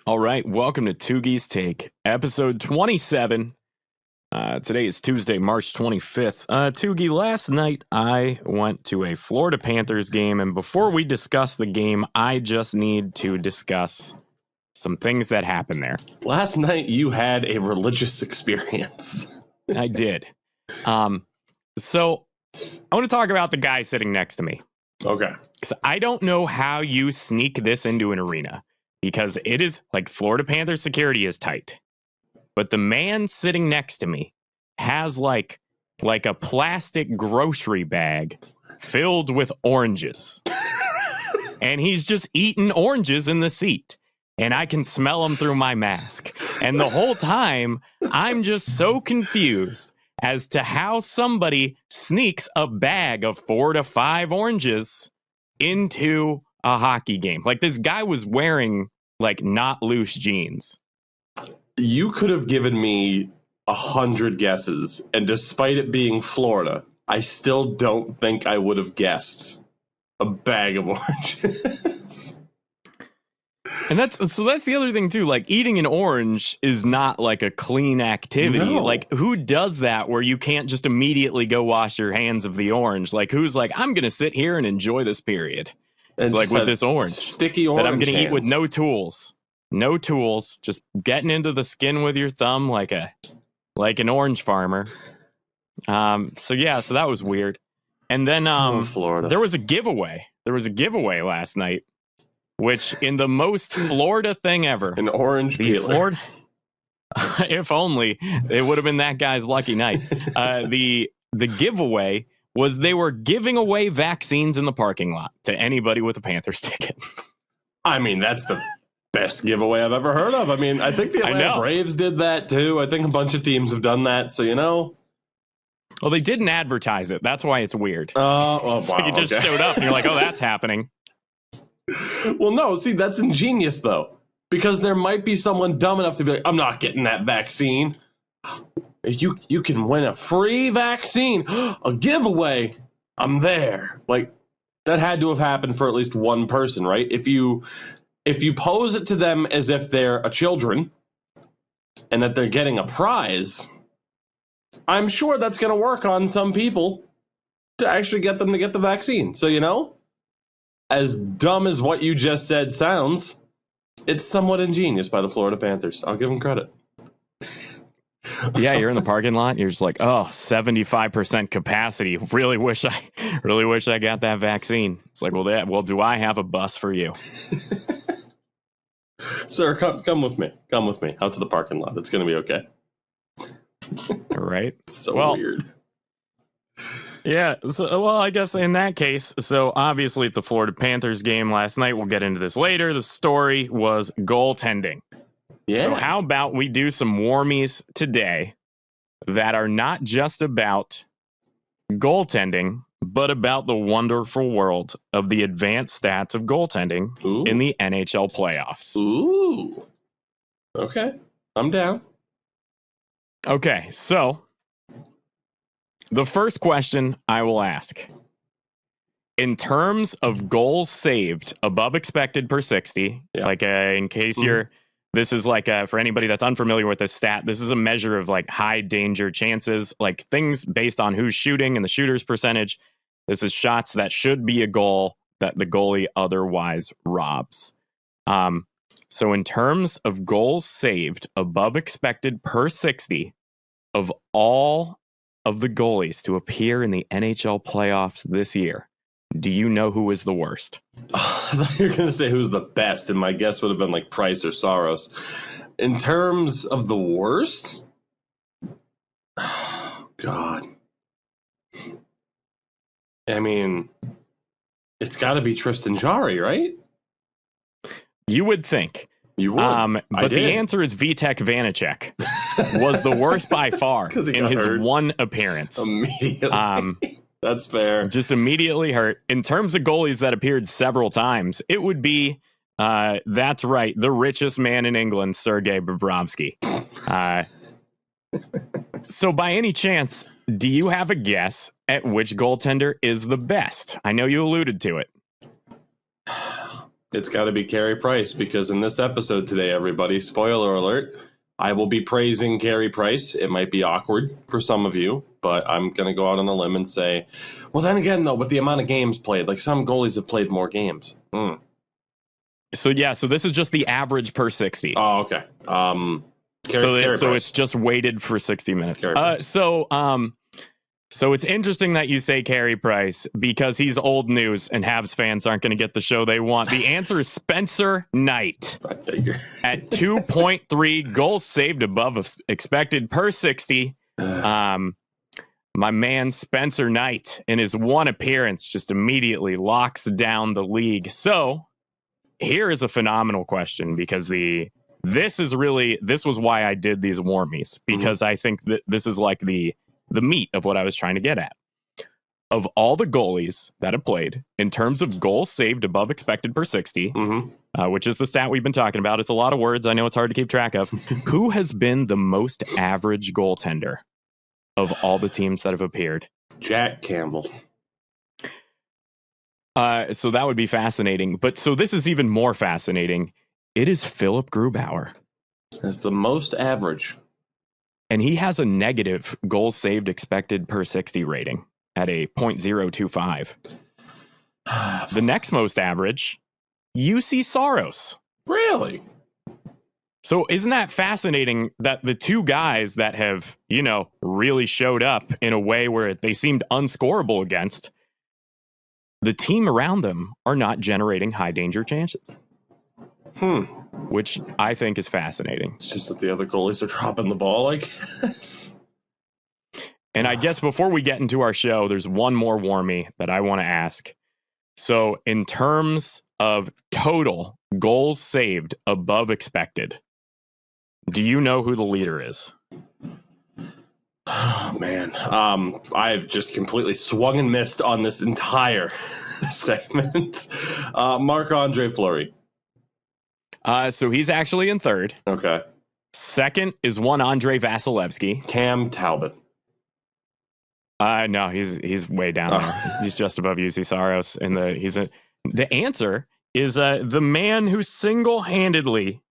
All right, welcome to Tougies Take, episode 27. Today is Tuesday, March 25th. Tougie, last night I went to a Florida Panthers game, and before we discuss the game, I just need to discuss some things that happened there. Last night you had a religious experience. I did. So I want to talk about the guy sitting next to me. Okay. Because I don't know how you sneak this into an arena. Because it is like Florida Panthers security is tight. But the man sitting next to me has like a plastic grocery bag filled with oranges. And he's just eating oranges in the seat. And I can smell them through my mask. And the whole time, I'm just so confused as to how somebody sneaks a bag of 4 to 5 oranges into a hockey game. Like, this guy was wearing like not loose jeans. You could have given me 100 guesses, and despite it being Florida, I still don't think I would have guessed a bag of oranges. And that's the other thing too. Like, eating an orange is not like a clean activity. No. Like, who does that where you can't just immediately go wash your hands of the orange? Like, who's like, I'm gonna sit here and enjoy this period. It's like with this orange, sticky orange that I'm going to eat with hands. no tools, just getting into the skin with your thumb like an orange farmer. So that was weird. And then Florida. There was a giveaway. There was a giveaway last night, which in the most Florida thing ever, An orange the peeler. Florida. If only it would have been that guy's lucky night. The giveaway was they were giving away vaccines in the parking lot to anybody with a Panthers ticket. I mean, that's the best giveaway I've ever heard of. I mean, I think the Atlanta Braves did that too. I think a bunch of teams have done that. So, Well, they didn't advertise it. That's why it's weird. Wow, so you just showed up and you're like, oh, that's happening. Well, no, see, that's ingenious though, because there might be someone dumb enough to be like, I'm not getting that vaccine. You can win a free vaccine, a giveaway. I'm there. Like, that had to have happened for at least one person, right? If you pose it to them as if they're a children and that they're getting a prize, I'm sure that's going to work on some people to actually get them to get the vaccine. So, as dumb as what you just said sounds, it's somewhat ingenious by the Florida Panthers. I'll give them credit. Yeah, you're in the parking lot. You're just like, 75% capacity. Really wish I got that vaccine. It's like, well, do I have a bus for you? Sir, come with me. Come with me out to the parking lot. It's going to be okay. All right. It's so weird. Yeah. So, I guess in that case, so obviously at the Florida Panthers game last night, we'll get into this later. The story was goaltending. Yeah. So how about we do some warmies today that are not just about goaltending, but about the wonderful world of the advanced stats of goaltending in the NHL playoffs. Ooh. Okay. I'm down. Okay, so the first question I will ask, in terms of goals saved above expected per 60, in case this is like, for anybody that's unfamiliar with this stat, this is a measure of like high danger chances, like things based on who's shooting and the shooter's percentage. This is shots that should be a goal that the goalie otherwise robs. So in terms of goals saved above expected per 60 of all of the goalies to appear in the NHL playoffs this year, do you know who is the worst? I thought you were going to say who's the best, and my guess would have been like Price or Saros. In terms of the worst? Oh, God. I mean, it's got to be Tristan Jarry, right? You would think. You would. But the answer is Vitek Vanacek was the worst by far in his hurt. one appearance. Immediately. That's fair. Just immediately hurt. In terms of goalies that appeared several times, it would be, that's right, the richest man in England, Sergei Bobrovsky. So by any chance, do you have a guess at which goaltender is the best? I know you alluded to it. it's got to be Carey Price, because in this episode today, everybody, spoiler alert, I will be praising Carey Price. It might be awkward for some of you, but I'm going to go out on a limb and say, well, then again, though, with the amount of games played, like some goalies have played more games. So this is just the average per 60. Oh, okay. So it's just weighted for 60 minutes. So it's interesting that you say Carey Price, because he's old news and Habs fans aren't going to get the show they want. The answer is Spencer Knight. I figure. At 2.3 goals saved above expected per 60. My man Spencer Knight, in his one appearance, just immediately locks down the league. So here is a phenomenal question, because this was why I did these warmies, because I think that this is like the meat of what I was trying to get at. Of all the goalies that have played, in terms of goals saved above expected per 60, which is the stat we've been talking about, it's a lot of words, I know it's hard to keep track of, who has been the most average goaltender of all the teams that have appeared? Jack Campbell. So that would be fascinating. But so this is even more fascinating. It is Philip Grubauer. It's the most average. And he has a negative goals saved expected per 60 rating at a 0.025. The next most average, UC Saros. Really? So isn't that fascinating that the two guys that have, really showed up in a way where they seemed unscorable against, the team around them are not generating high danger chances? Which I think is fascinating. It's just that the other goalies are dropping the ball, I guess. And I guess before we get into our show, there's one more warmie that I want to ask. So in terms of total goals saved above expected, do you know who the leader is? Oh, man. I've just completely swung and missed on this entire segment. Marc-Andre Fleury. So he's actually in third. Okay. Second is one Andre Vasilevsky. Cam Talbot. No, he's way down there. He's just above UC Saros. The answer is the man who single-handedly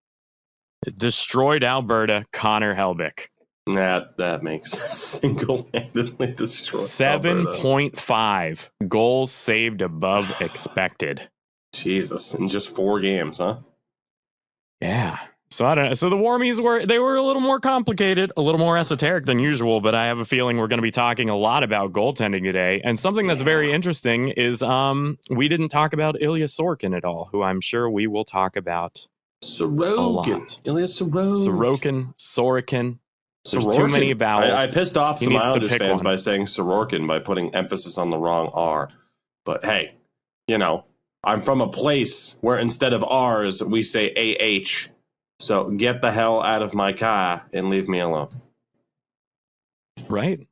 destroyed Alberta, Connor Helbig. That makes single-handedly destroyed 7.5 goals saved above expected. Jesus, in just 4 games, huh? Yeah. So I don't know. So the warmies were a little more complicated, a little more esoteric than usual, but I have a feeling we're going to be talking a lot about goaltending today. And something that's very interesting is we didn't talk about Ilya Sorokin at all, who I'm sure we will talk about Sorokin. Ilya Sorokin. Sorokin. There's too many vowels. I pissed off some Islanders fans by saying Sorokin by putting emphasis on the wrong R. But hey, I'm from a place where instead of R's, we say AH. So get the hell out of my car and leave me alone. Right.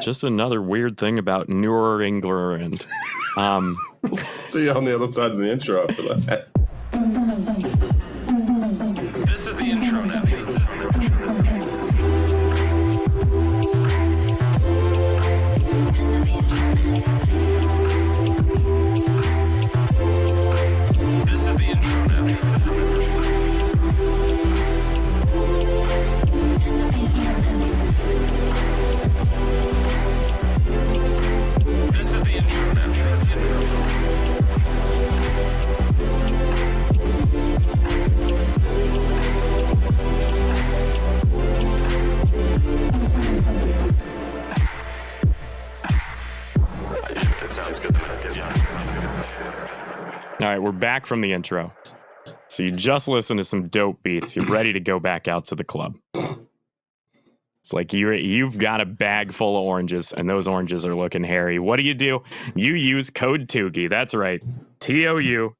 Just another weird thing about New England. See you on the other side of the intro after that. This is the intro now. All right, we're back from the intro. So you just listened to some dope beats. You're ready to go back out to the club. It's like you've got a bag full of oranges, and those oranges are looking hairy. What do? You use code Tougie. That's right. TOUGIE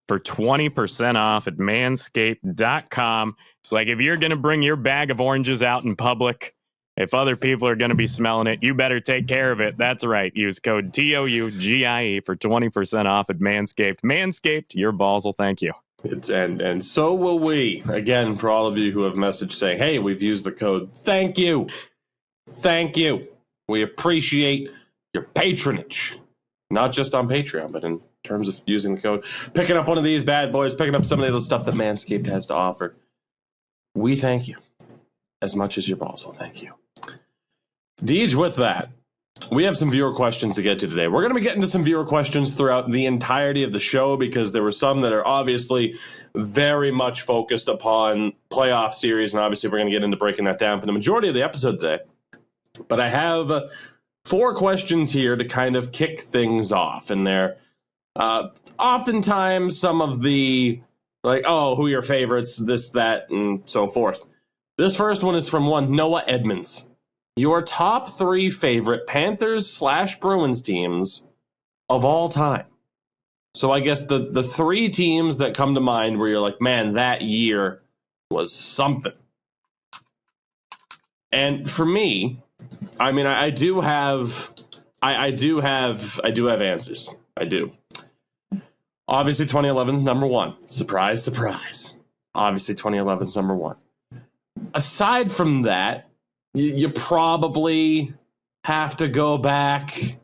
for 20% off at manscaped.com. It's like if you're going to bring your bag of oranges out in public, if other people are going to be smelling it, you better take care of it. That's right. Use code TOUGIE for 20% off at Manscaped. Manscaped, your balls will thank you. And so will we. Again, for all of you who have messaged saying, hey, we've used the code, thank you. Thank you. We appreciate your patronage. Not just on Patreon, but in terms of using the code, picking up one of these bad boys, picking up some of the stuff that Manscaped has to offer. We thank you as much as your balls will thank you. Deej, with that, we have some viewer questions to get to today. We're going to be getting to some viewer questions throughout the entirety of the show because there were some that are obviously very much focused upon playoff series, and obviously we're going to get into breaking that down for the majority of the episode today. But I have 4 questions here to kind of kick things off, and they're oftentimes some of the, like, oh, who are your favorites, this, that, and so forth. This first one is from one Noah Edmonds. Your top 3 favorite Panthers/Bruins teams of all time. So I guess the 3 teams that come to mind where you're like, man, that year was something. And for me, I mean, I do have answers. I do. Obviously, 2011 is number 1. Surprise, surprise. Obviously, 2011 is number 1. Aside from that, you probably have to go back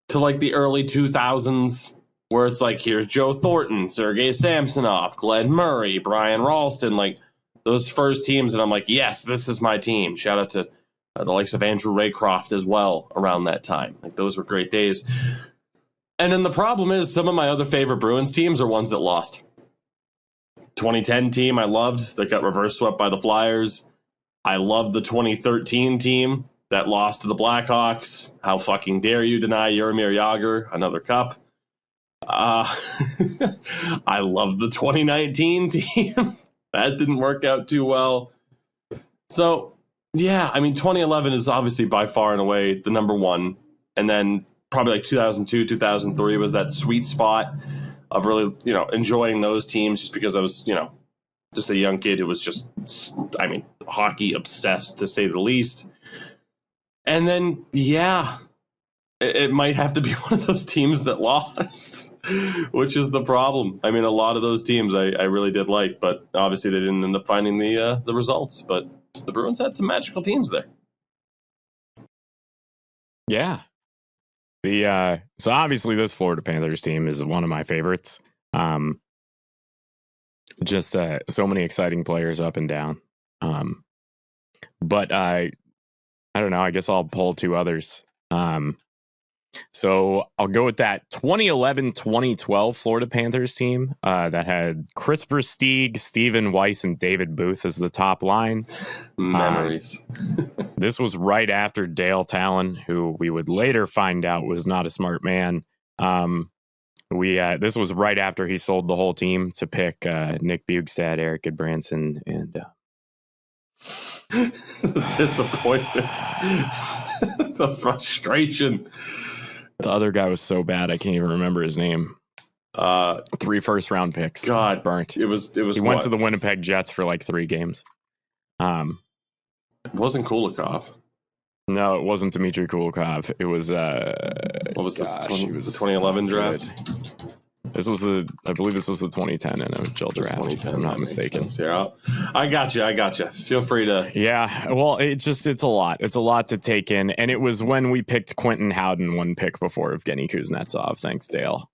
to like the early 2000s where it's like, here's Joe Thornton, Sergei Samsonov, Glenn Murray, Brian Ralston, like those first teams. And I'm like, yes, this is my team. Shout out to the likes of Andrew Raycroft as well around that time. Like those were great days. And then the problem is some of my other favorite Bruins teams are ones that lost. 2010 team I loved that got reverse swept by the Flyers. I love the 2013 team that lost to the Blackhawks. How fucking dare you deny Jaromir Jagr another cup? I love the 2019 team. That didn't work out too well. So, yeah, I mean, 2011 is obviously by far and away the number 1. And then probably like 2002, 2003 was that sweet spot of really, enjoying those teams just because I was, just a young kid who was just, hockey obsessed to say the least. And then, yeah, it might have to be one of those teams that lost, which is the problem. I mean, a lot of those teams I really did like, but obviously they didn't end up finding the results. But the Bruins had some magical teams there. Yeah. So obviously this Florida Panthers team is one of my favorites. Just so many exciting players up and down. But I don't know. I guess I'll pull 2 others. So I'll go with that 2011-2012 Florida Panthers team that had Christopher Stieg, Stephen Weiss, and David Booth as the top line. Memories. This was right after Dale Talon, who we would later find out was not a smart man. This was right after he sold the whole team to pick Nick Bjugstad, Eric Goodbranson, and the disappointment, the frustration. The other guy was so bad I can't even remember his name. 3 first-round picks. God, burnt. He went to the Winnipeg Jets for like 3 games. It wasn't Kulikov. No, it wasn't Dmitry Kulikov. It was what was this? The 2011 draft. This was I believe this was the 2010 NHL draft. If I'm not mistaken. Yeah, I got you. Feel free to. Yeah, well, it's a lot. It's a lot to take in, and it was when we picked Quentin Howden 1 pick before Evgeny Kuznetsov. Thanks, Dale.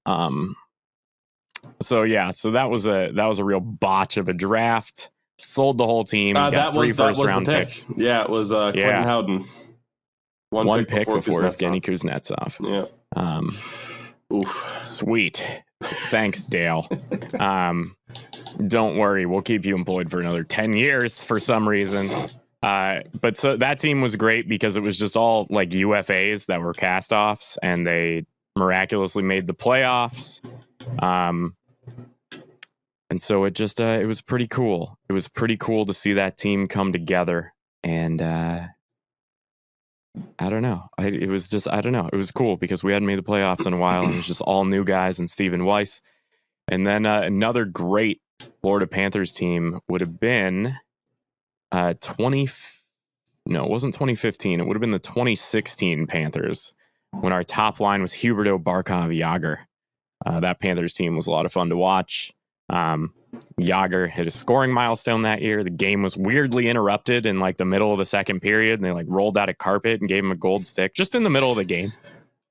So that was a real botch of a draft. Sold the whole team. That was first-round the pick. picks. Yeah, it was Quentin Howden. One pick before Evgeny Kuznetsov. Yeah. Oof. Sweet. Thanks, Dale. Don't worry, we'll keep you employed for another 10 years for some reason. But so that team was great because it was just all like UFAs that were cast-offs, and they miraculously made the playoffs. And so it just it was pretty cool. It was pretty cool to see that team come together, and I don't know. It was cool because we hadn't made the playoffs in a while, and it was just all new guys and Stephen Weiss. And then another great Florida Panthers team would have been it wasn't 2015. It would have been the 2016 Panthers when our top line was Huberdeau, Barkov, Jagr. That Panthers team was a lot of fun to watch. Jagr hit a scoring milestone that year. The game was weirdly interrupted in like the middle of the second period, and they like rolled out a carpet and gave him a gold stick just in the middle of the game.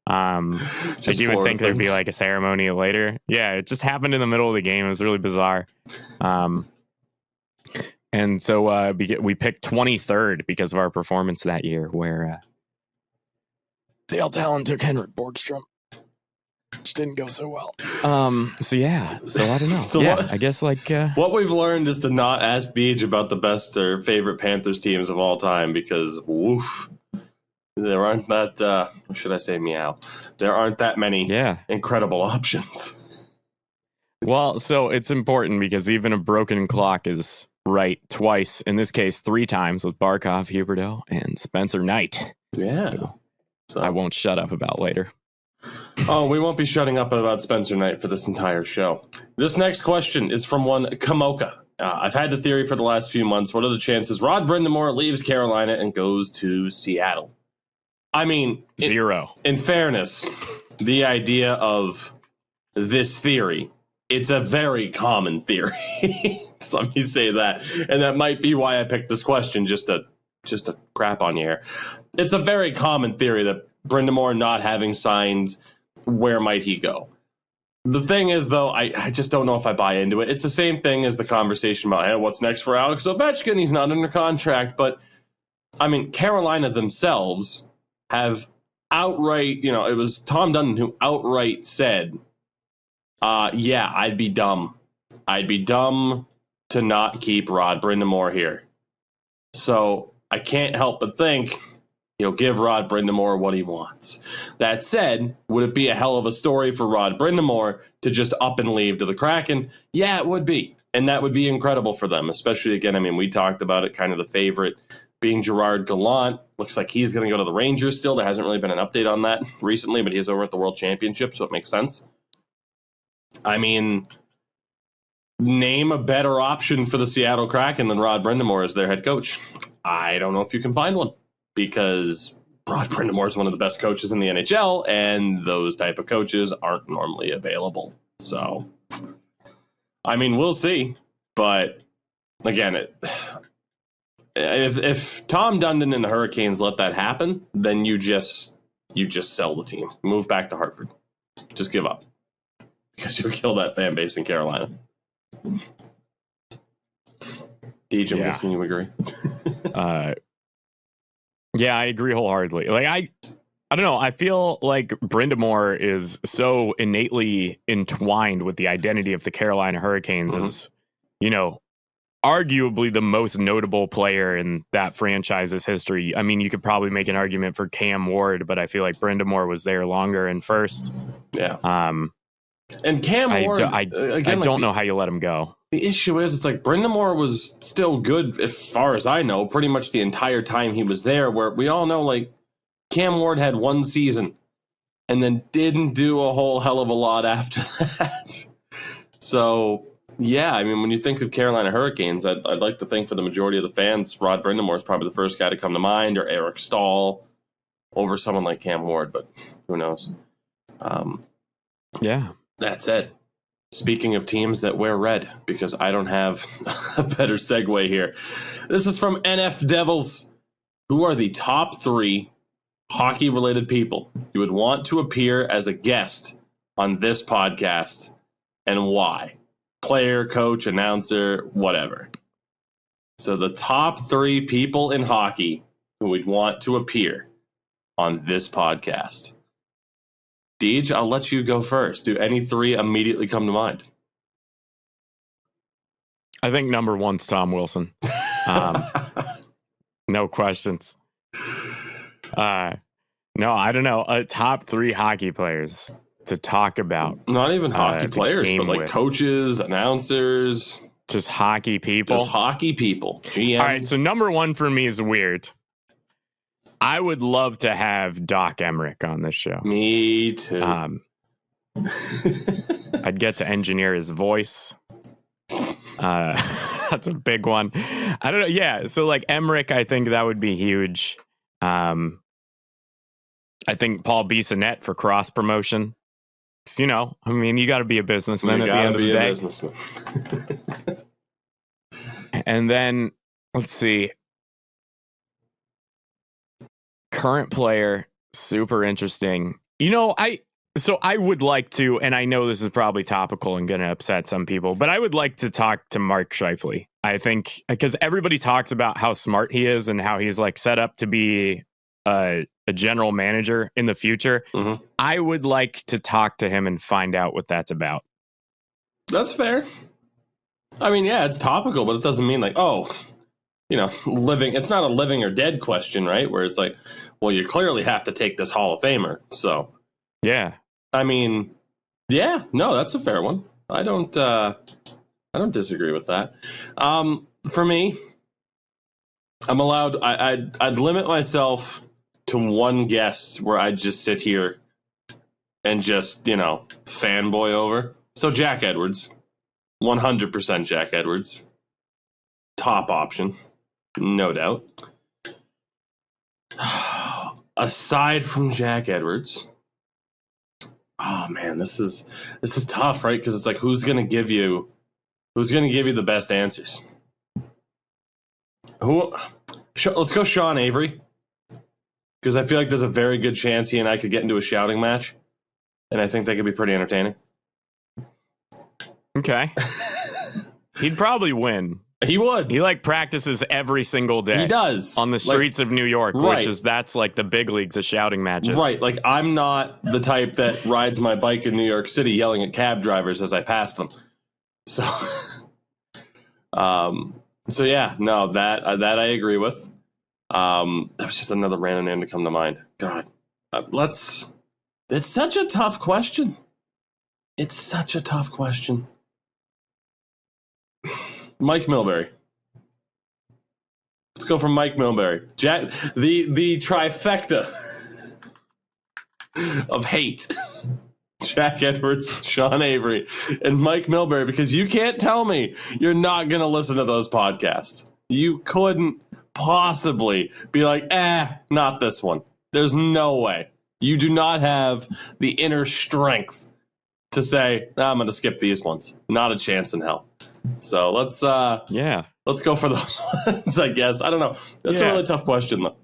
Like you would think there'd be like a ceremony later. Yeah, it just happened in the middle of the game. It was really bizarre. And so we picked 23rd because of our performance that year, where Dale Talon took Henrik Borgstrom, which didn't go so well. So I don't know. So I guess like what we've learned is to not ask Deej about the best or favorite Panthers teams of all time, because woof, there aren't that. Or should I say meow? There aren't that many incredible options. Well, so it's important because even a broken clock is right twice. In this case, 3 times with Barkov, Huberdeau, and Spencer Knight. Yeah. So I won't shut up about later. Oh, we won't be shutting up about Spencer Knight for this entire show. This next question is from one Kamoka. I've had the theory for the last few months. What are the chances Rod Brind'Amour leaves Carolina and goes to Seattle? I mean, 0. In fairness, the idea of this theory, it's a very common theory. So let me say that. And that might be why I picked this question, just to crap on you here. It's a very common theory that Brind'Amour not having signed, where might he go? The thing is, though, I just don't know if I buy into it. It's the same thing as the conversation about, hey, what's next for Alex Ovechkin? He's not under contract. But, I mean, Carolina themselves have outright, it was Tom Dundon who outright said, I'd be dumb. I'd be dumb to not keep Rod Brind'Amour here. So I can't help but think he'll give Rod Brind'Amour what he wants. That said, would it be a hell of a story for Rod Brind'Amour to just up and leave to the Kraken? Yeah, it would be. And that would be incredible for them, especially, again, I mean, we talked about it, kind of the favorite being Gerard Gallant. Looks like he's going to go to the Rangers still. There hasn't really been an update on that recently, but he's over at the World Championship, so it makes sense. I mean, name a better option for the Seattle Kraken than Rod Brind'Amour as their head coach. I don't know if you can find one, because Rod Brind'Amour is one of the best coaches in the NHL, and those type of coaches aren't normally available. So, I mean, we'll see. But again, if Tom Dundon and the Hurricanes let that happen, then you just sell the team, move back to Hartford, just give up, because you'll kill that fan base in Carolina. DJ, I'm guessing you agree. Yeah, I agree wholeheartedly. Like I don't know. I feel like Brind'Amour is so innately entwined with the identity of the Carolina Hurricanes as, arguably the most notable player in that franchise's history. I mean, you could probably make an argument for Cam Ward, but I feel like Brind'Amour was there longer and first. Yeah. And Cam Ward, I don't know how you let him go. The issue is, it's like Brind'Amour was still good, as far as I know, pretty much the entire time he was there, where we all know, like, Cam Ward had one season and then didn't do a whole hell of a lot after that. So, yeah, I mean, when you think of Carolina Hurricanes, I'd like to think for the majority of the fans, Rod Brind'Amour is probably the first guy to come to mind, or Eric Stahl over someone like Cam Ward, but who knows? Yeah. That said, speaking of teams that wear red, because I don't have a better segue here. This is from NF Devils. Who are the top 3 hockey-related people you would want to appear as a guest on this podcast, and why? Player, coach, announcer, whatever. So the top 3 people in hockey who would want to appear on this podcast. Deej, I'll let you go first. Do any 3 immediately come to mind? I think number 1's Tom Wilson. No questions. No, I don't know. Top 3 hockey players to talk about. Not even hockey players, but like coaches, announcers. Just hockey people. Just hockey people. GMs. All right, so number 1 for me is weird. I would love to have Doc Emmerich on this show. Me too. I'd get to engineer his voice. That's a big one. I don't know. Yeah. So like Emmerich, I think that would be huge. I think Paul Bissonnette for cross promotion. You know, I mean, you got to be a businessman at the end of the day. And then let's see. Current player, super interesting. I would like to, and I know this is probably topical and going to upset some people, but I would like to talk to Mark Scheifele. I think because everybody talks about how smart he is and how he's like set up to be a general manager in the future. Mm-hmm. I would like to talk to him and find out what that's about. That's fair. I mean, yeah, it's topical, but it doesn't mean like, living. It's not a living or dead question, right? Where it's like, well, you clearly have to take this Hall of Famer. So, yeah. I mean, yeah, no, that's a fair one. I don't disagree with that. For me, I'm allowed. I'd limit myself to one guest where I'd just sit here and just fanboy over. So Jack Edwards, 100% Jack Edwards, top option, no doubt. Aside from Jack Edwards, oh man, this is tough, right? Because it's like who's gonna give you the best answers? Let's go Sean Avery, because I feel like there's a very good chance he and I could get into a shouting match, and I think that could be pretty entertaining. Okay. He'd probably win. He would. He practices every single day. He does. On the streets of New York, right. That's the big leagues of shouting matches. Right. Like I'm not the type that rides my bike in New York City yelling at cab drivers as I pass them. So so yeah, no, that I agree with. That was just another random name to come to mind. God. It's such a tough question. It's such a tough question. Mike Milbury. Let's go from Mike Milbury. Jack, the trifecta of hate. Jack Edwards, Sean Avery, and Mike Milbury, because you can't tell me you're not going to listen to those podcasts. You couldn't possibly be like, not this one. There's no way. You do not have the inner strength to say, I'm going to skip these ones. Not a chance in hell. So let's go for those ones, I guess. I don't know. That's a really tough question, though.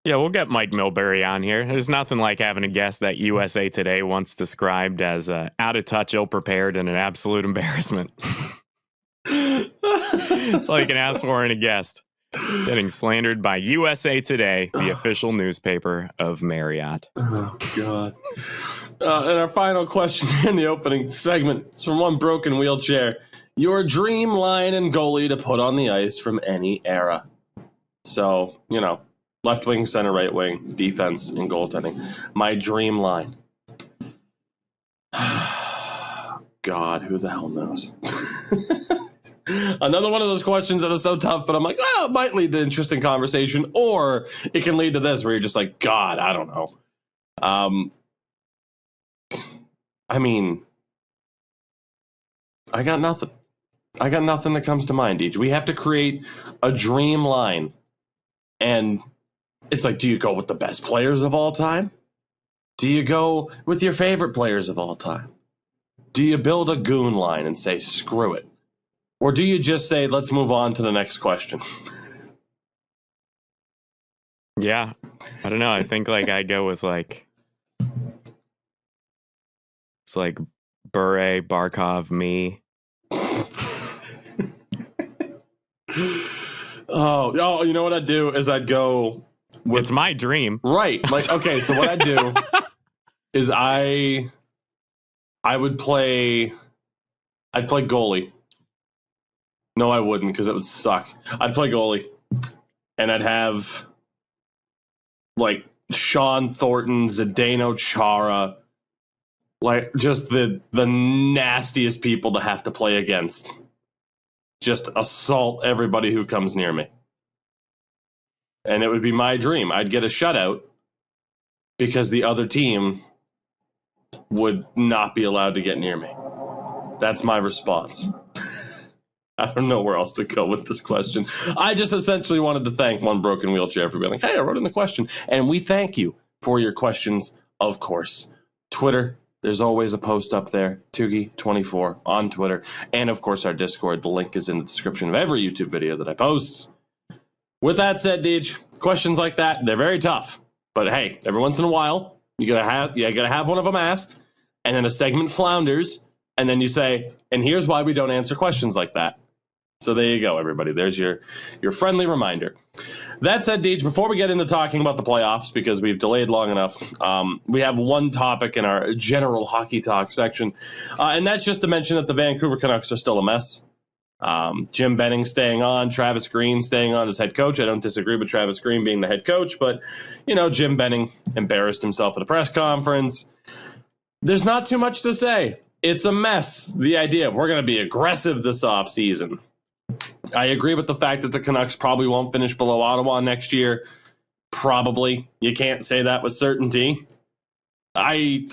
Yeah, we'll get Mike Milbury on here. There's nothing like having a guest that USA Today once described as out of touch, ill-prepared, and an absolute embarrassment. That's all you can ask for in a guest. Getting slandered by USA Today, the official newspaper of Marriott. Oh, God. And our final question in the opening segment is from one broken wheelchair. Your dream line and goalie to put on the ice from any era. So, left wing, center, right wing, defense, and goaltending. My dream line. God, who the hell knows? Another one of those questions that is so tough, but I'm like, it might lead to interesting conversation, or it can lead to this where you're just like, God, I don't know. I mean, I got nothing. I got nothing that comes to mind, Deej. We have to create a dream line. And it's like, do you go with the best players of all time? Do you go with your favorite players of all time? Do you build a goon line and say, screw it? Or do you just say, let's move on to the next question? Yeah. I don't know. I think I go with it's like Bure, Barkov, me. Oh, you know what I'd do is I'd go with... It's my dream. Right. Okay, so what I'd do is I would play... I'd play goalie. No, I wouldn't, because it would suck. I'd play goalie, and I'd have Sean Thornton, Zdeno Chara, just the nastiest people to have to play against. Just assault everybody who comes near me. And it would be my dream. I'd get a shutout because the other team would not be allowed to get near me. That's my response. I don't know where else to go with this question. I just essentially wanted to thank One Broken Wheelchair for being like, hey, I wrote in the question. And we thank you for your questions, of course. Twitter, there's always a post up there, Tougie24 on Twitter. And, of course, our Discord. The link is in the description of every YouTube video that I post. With that said, Deej, questions like that, they're very tough. But, hey, every once in a while, You gotta have one of them asked, and then a segment flounders, and then you say, and here's why we don't answer questions like that. So there you go, everybody. There's your friendly reminder. That said, Deej, before we get into talking about the playoffs, because we've delayed long enough, we have one topic in our general hockey talk section, and that's just to mention that the Vancouver Canucks are still a mess. Jim Benning staying on, Travis Green staying on as head coach. I don't disagree with Travis Green being the head coach, but, Jim Benning embarrassed himself at a press conference. There's not too much to say. It's a mess. The idea of we're going to be aggressive this offseason. I agree with the fact that the Canucks probably won't finish below Ottawa next year. Probably. You can't say that with certainty. I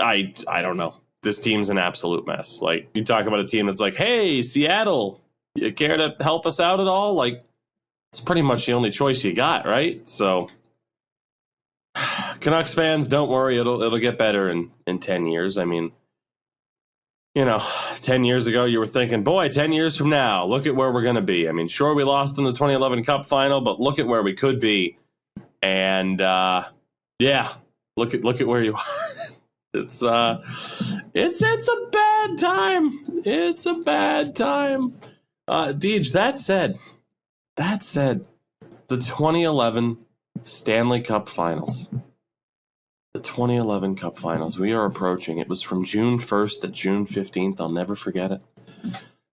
don't know. This team's an absolute mess. Like, you talk about a team that's like, hey, Seattle, you care to help us out at all? Like, it's pretty much the only choice you got, right? So, Canucks fans, don't worry. It'll get better in 10 years. I mean, 10 years ago, you were thinking, boy, 10 years from now, look at where we're going to be. I mean, sure, we lost in the 2011 Cup final, but look at where we could be. And, look at where you are. It's a bad time. It's a bad time. Deej, that said, the 2011 Stanley Cup Finals. The 2011 Cup Finals. We are approaching. It was from June 1st to June 15th. I'll never forget it.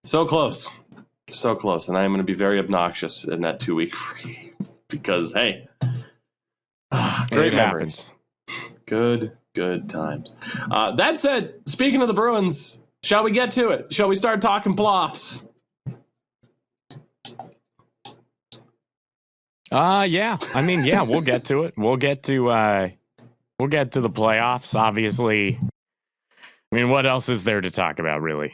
So close. So close. And I am going to be very obnoxious in that 2-week free because, hey, great memories. Good times. That said, speaking of the Bruins, shall we get to it? Shall we start talking playoffs? Yeah. I mean, yeah, we'll get to it. We'll get to the playoffs, obviously. I mean, what else is there to talk about, really?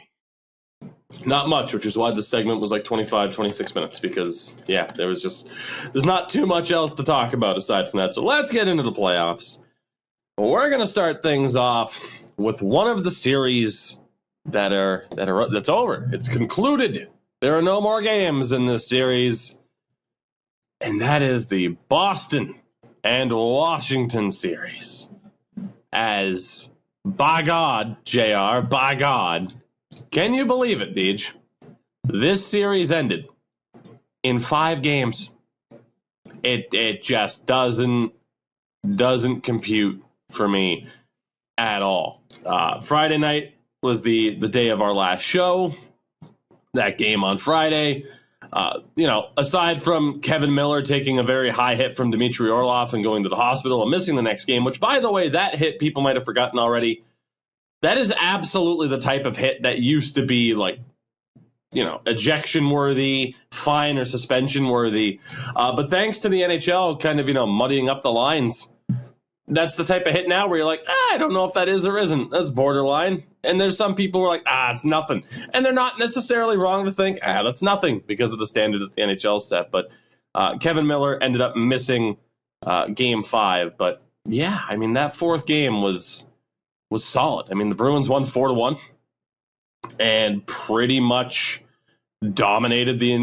Not much, which is why the segment was like 25, 26 minutes, because, there's not too much else to talk about aside from that. So let's get into the playoffs. We're going to start things off with one of the series that's over. It's concluded. There are no more games in this series. And that is the Boston and Washington series. As, by God, JR, by God, can you believe it, Deej? This series ended in 5 games. It just doesn't compute for me at all. Friday night was the day of our last show. That game on Friday, aside from Kevin Miller taking a very high hit from Dmitry Orlov and going to the hospital and missing the next game, which, by the way, that hit people might have forgotten already. That is absolutely the type of hit that used to be like, ejection worthy, fine or suspension worthy. But thanks to the NHL kind of, muddying up the lines, that's the type of hit now where you're like, I don't know if that is or isn't. That's borderline. And there's some people who are like, it's nothing. And they're not necessarily wrong to think, that's nothing because of the standard that the NHL set. But Kevin Miller ended up missing game 5. But yeah, I mean, that 4th game was solid. I mean, the Bruins won 4-1 and pretty much dominated the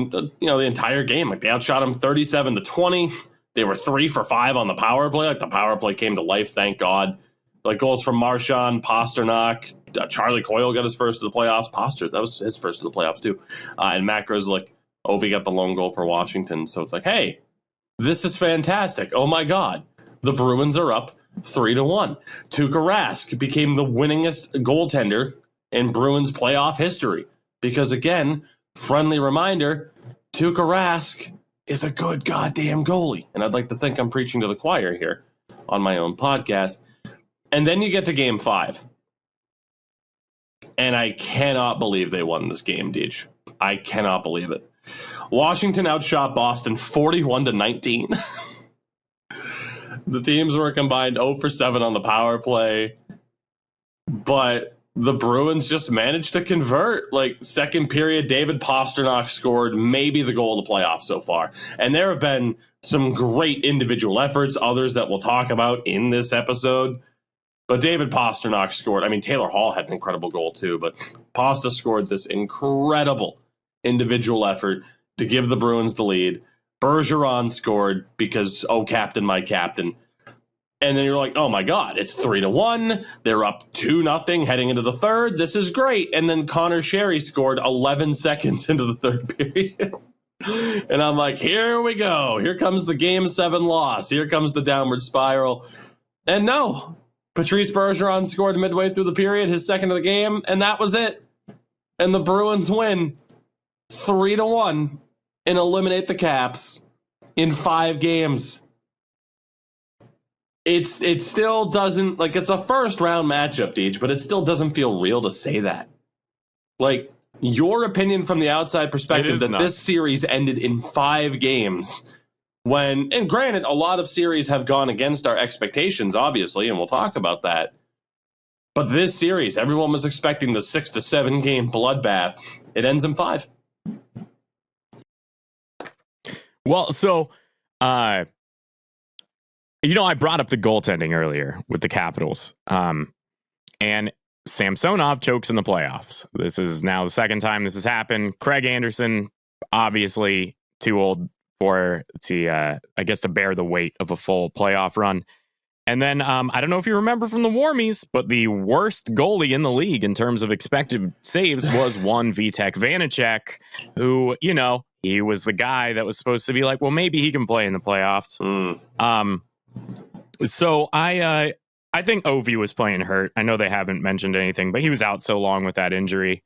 entire game. Like, they outshot them 37-20. They were 3 for 5 on the power play. Like, the power play came to life, thank God. Like, goals from Marchand, Pasternak, Charlie Coyle got his first of the playoffs. That was his first of the playoffs too. And Matt Grzelcyk, Ovi got the lone goal for Washington. So it's like, hey, this is fantastic. Oh my God, the Bruins are up 3-1. Tuukka Rask became the winningest goaltender in Bruins playoff history. Because again, friendly reminder, Tuukka Rask is a good goddamn goalie. And I'd like to think I'm preaching to the choir here on my own podcast. And then you get to game 5. And I cannot believe they won this game, Deej. I cannot believe it. Washington outshot Boston 41-19. The teams were combined 0 for 7 on the power play. But the Bruins just managed to convert. Like, second period, David Pasternak scored maybe the goal of the playoffs so far. And there have been some great individual efforts, others that we'll talk about in this episode. But David Pasternak scored. I mean, Taylor Hall had an incredible goal too, but Pasta scored this incredible individual effort to give the Bruins the lead. Bergeron scored because, oh, captain, my captain. And then you're like, oh my God, it's 3-1. They're up 2-0 heading into the third. This is great. And then Connor Sherry scored 11 seconds into the third period. And I'm like, here we go. Here comes the Game 7 loss. Here comes the downward spiral. And no, Patrice Bergeron scored midway through the period, his second of the game, and that was it. And the Bruins win 3-1 and eliminate the Caps in 5 games. It still doesn't, like, it's a first round matchup, Deej, but it still doesn't feel real to say that. Like, your opinion from the outside perspective that this series ended in 5 games when, and granted, a lot of series have gone against our expectations, obviously, and we'll talk about that. But this series, everyone was expecting the 6 to 7 game bloodbath. It ends in 5. Well, so, I brought up the goaltending earlier with the Capitals. And Samsonov chokes in the playoffs. This is now the second time this has happened. Craig Anderson, obviously too old for to bear the weight of a full playoff run. And then I don't know if you remember from the Warmies, but the worst goalie in the league in terms of expected saves was one Vitek Vanacek, who, he was the guy that was supposed to be like, well, maybe he can play in the playoffs. So I think Ovi was playing hurt. I know they haven't mentioned anything, but he was out so long with that injury.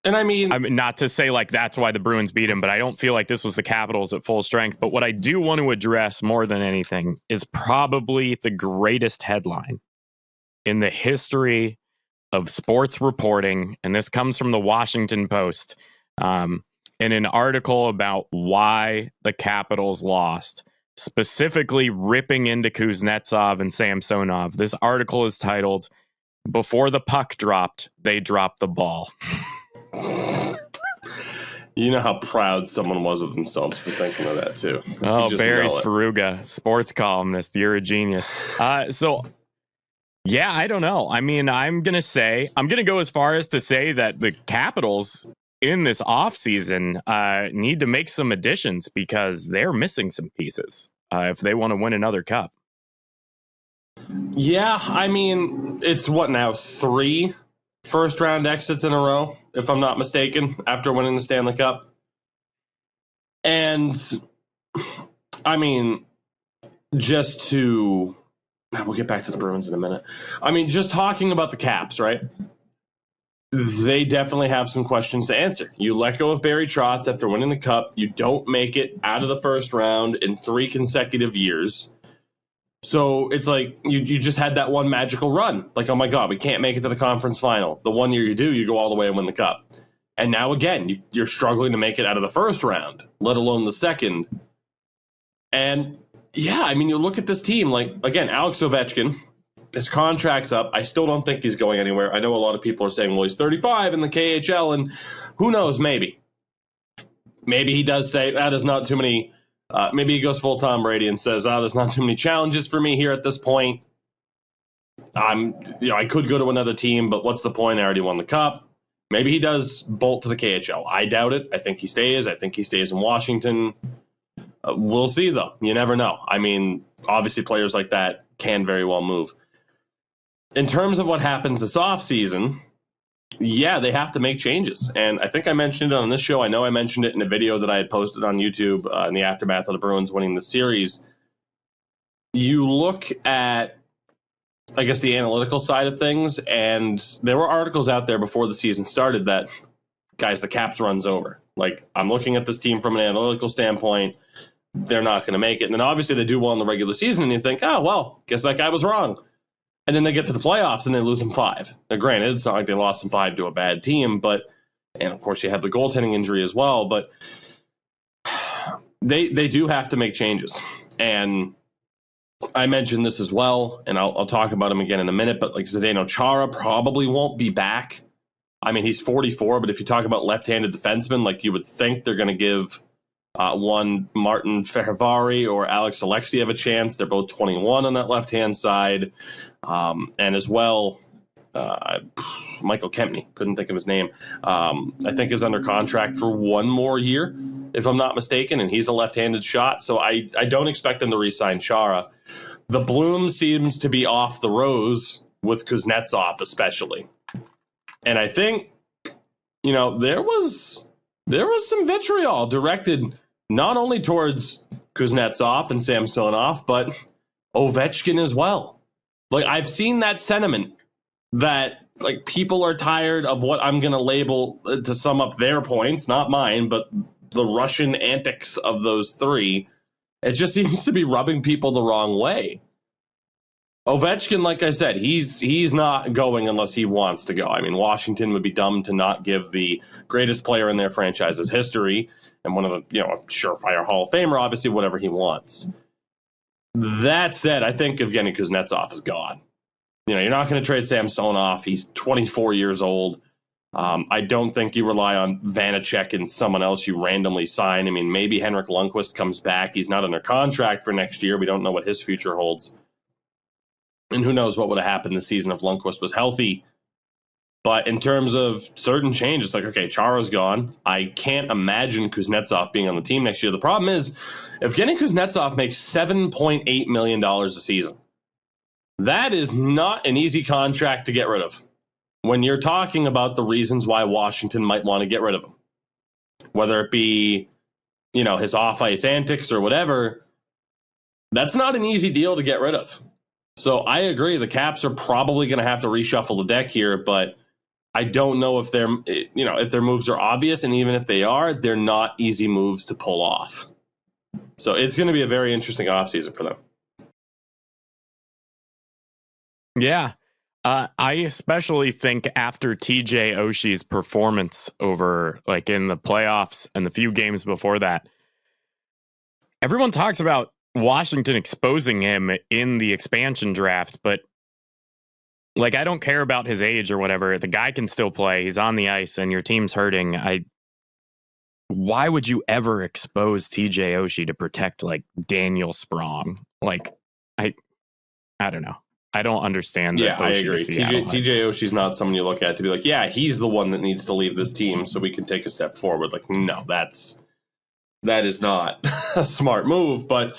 And I mean, not to say like that's why the Bruins beat him, but I don't feel like this was the Capitals at full strength. But what I do want to address more than anything is probably the greatest headline in the history of sports reporting. And this comes from the Washington Post in an article about why the Capitals lost, specifically ripping into Kuznetsov and Samsonov. This article is titled, "Before the Puck Dropped, They Dropped the Ball." You know how proud someone was of themselves for thinking of that, too. Oh, Barry Sfaruga, sports columnist. You're a genius. So, yeah, I don't know. I mean, I'm going to go as far as to say that the Capitals in this offseason need to make some additions because they're missing some pieces if they want to win another cup. Yeah, I mean, it's what now, 3 first round exits in a row, if I'm not mistaken, after winning the Stanley Cup. And I mean, we'll get back to the Bruins in a minute. I mean, just talking about the Caps, right? They definitely have some questions to answer. You let go of Barry Trotz after winning the Cup. You don't make it out of the first round in 3 consecutive years. So it's like you just had that one magical run. Like, oh my God, we can't make it to the conference final. The one year you do, you go all the way and win the Cup. And now again, you're struggling to make it out of the first round, let alone the second. And yeah, I mean, you look at this team, like, again, Alex Ovechkin, his contract's up. I still don't think he's going anywhere. I know a lot of people are saying, well, he's 35 in the KHL, and who knows, maybe. Maybe he does say, there's not too many. Maybe he goes full Tom Brady and says, there's not too many challenges for me here at this point. I could go to another team, but what's the point? I already won the Cup. Maybe he does bolt to the KHL. I doubt it. I think he stays. I think he stays in Washington. We'll see, though. You never know. I mean, obviously players like that can very well move. In terms of what happens this offseason, yeah, they have to make changes. And I think I mentioned it on this show. I know I mentioned it in a video that I had posted on YouTube in the aftermath of the Bruins winning the series. You look at, I guess, the analytical side of things, and there were articles out there before the season started that, guys, the Caps runs over. Like, I'm looking at this team from an analytical standpoint. They're not going to make it. And then obviously they do well in the regular season, and you think, oh, well, guess that guy was wrong. And then they get to the playoffs and they lose in 5. Now, granted, it's not like they lost in 5 to a bad team, and of course you had the goaltending injury as well, but they do have to make changes. And I mentioned this as well, and I'll talk about him again in a minute, but like Zdeno Chara probably won't be back. I mean, he's 44, but if you talk about left-handed defensemen, like you would think they're going to give one Martin Fehervary or Alex Alexiev a chance. They're both 21 on that left-hand side. And as well, Michael Kempney, couldn't think of his name, I think is under contract for 1 more year, if I'm not mistaken, and he's a left-handed shot. So I don't expect them to re-sign Chara. the bloom seems to be off the rose with Kuznetsov especially. And I think, there was some vitriol directed not only towards Kuznetsov and Samsonov, but Ovechkin as well. Like, I've seen that sentiment that, like, people are tired of what I'm going to label, to sum up their points, not mine, but the Russian antics of those three. It just seems to be rubbing people the wrong way. Ovechkin, like I said, he's not going unless he wants to go. I mean, Washington would be dumb to not give the greatest player in their franchise's history and one of the, a surefire Hall of Famer, obviously, whatever he wants. That said, I think Evgeny Kuznetsov is gone. You're not going to trade Samsonov. He's 24 years old. I don't think you rely on Vanacek and someone else you randomly sign. I mean, maybe Henrik Lundqvist comes back. He's not under contract for next year. We don't know what his future holds. And who knows what would have happened this season if Lundqvist was healthy. But in terms of certain changes, like, okay, Chara's gone. I can't imagine Kuznetsov being on the team next year. The problem is, Evgeny Kuznetsov makes $7.8 million a season. That is not an easy contract to get rid of when you're talking about the reasons why Washington might want to get rid of him. Whether it be, his off-ice antics or whatever, that's not an easy deal to get rid of. So I agree, the Caps are probably going to have to reshuffle the deck here, but I don't know if their moves are obvious, and even if they are, they're not easy moves to pull off. So it's going to be a very interesting offseason for them. Yeah. I especially think after TJ Oshie's performance over, like, in the playoffs and the few games before that, everyone talks about Washington exposing him in the expansion draft, but, like, I don't care about his age or whatever. The guy can still play. He's on the ice and your team's hurting. Why would you ever expose TJ Oshie to protect, like, Daniel Sprong? Like, I don't know. I don't understand that. Yeah, I agree. TJ Oshie's not someone you look at to be like, yeah, he's the one that needs to leave this team so we can take a step forward. Like, no, that is not a smart move, but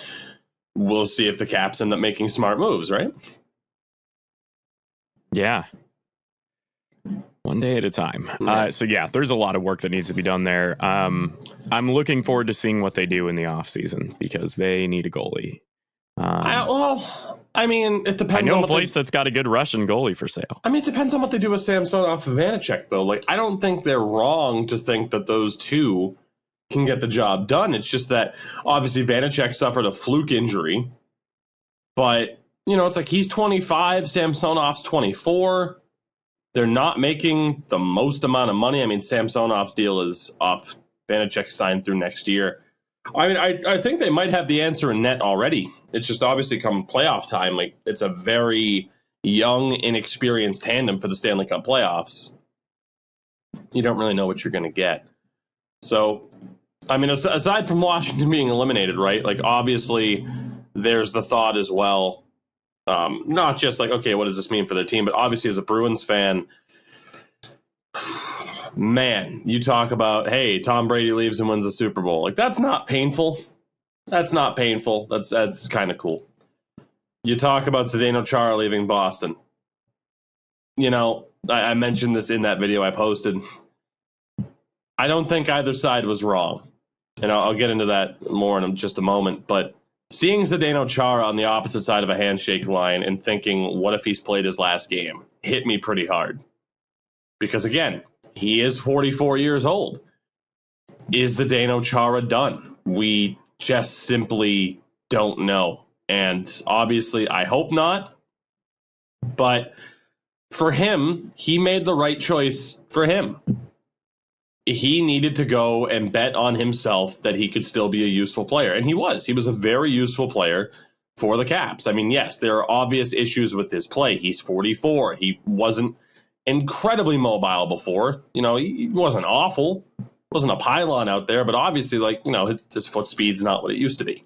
we'll see if the Caps end up making smart moves, right? Yeah. One day at a time. So, yeah, there's a lot of work that needs to be done there. I'm looking forward to seeing what they do in the offseason because they need a goalie. It depends. I know on a place that's got a good Russian goalie for sale. I mean, it depends on what they do with Samsonov and Vanacek, though. Like, I don't think they're wrong to think that those two can get the job done. It's just that, obviously, Vanacek suffered a fluke injury. But, it's like he's 25, Samsonov's 24. They're not making the most amount of money. I mean, Samsonov's deal is up. Vanacek signed through next year. I mean, I think they might have the answer in net already. It's just obviously come playoff time. Like, it's a very young, inexperienced tandem for the Stanley Cup playoffs. You don't really know what you're going to get. So, I mean, aside from Washington being eliminated, right? Like, obviously, there's the thought as well. Not just like, okay, what does this mean for their team? But obviously, as a Bruins fan, man, you talk about, hey, Tom Brady leaves and wins the Super Bowl. Like, that's not painful. That's not painful. That's kind of cool. You talk about Zdeno Chara leaving Boston. I mentioned this in that video I posted. I don't think either side was wrong. And I'll get into that more in just a moment. But seeing Zdeno Chara on the opposite side of a handshake line and thinking, what if he's played his last game, hit me pretty hard. Because, again, he is 44 years old. Is Zdeno Chara done? We just simply don't know. And obviously, I hope not. But for him, he made the right choice for him. He needed to go and bet on himself that he could still be a useful player. And he was. He was a very useful player for the Caps. I mean, yes, there are obvious issues with his play. He's 44. He wasn't incredibly mobile before. He wasn't awful. Wasn't a pylon out there, but obviously, his foot speed's not what it used to be.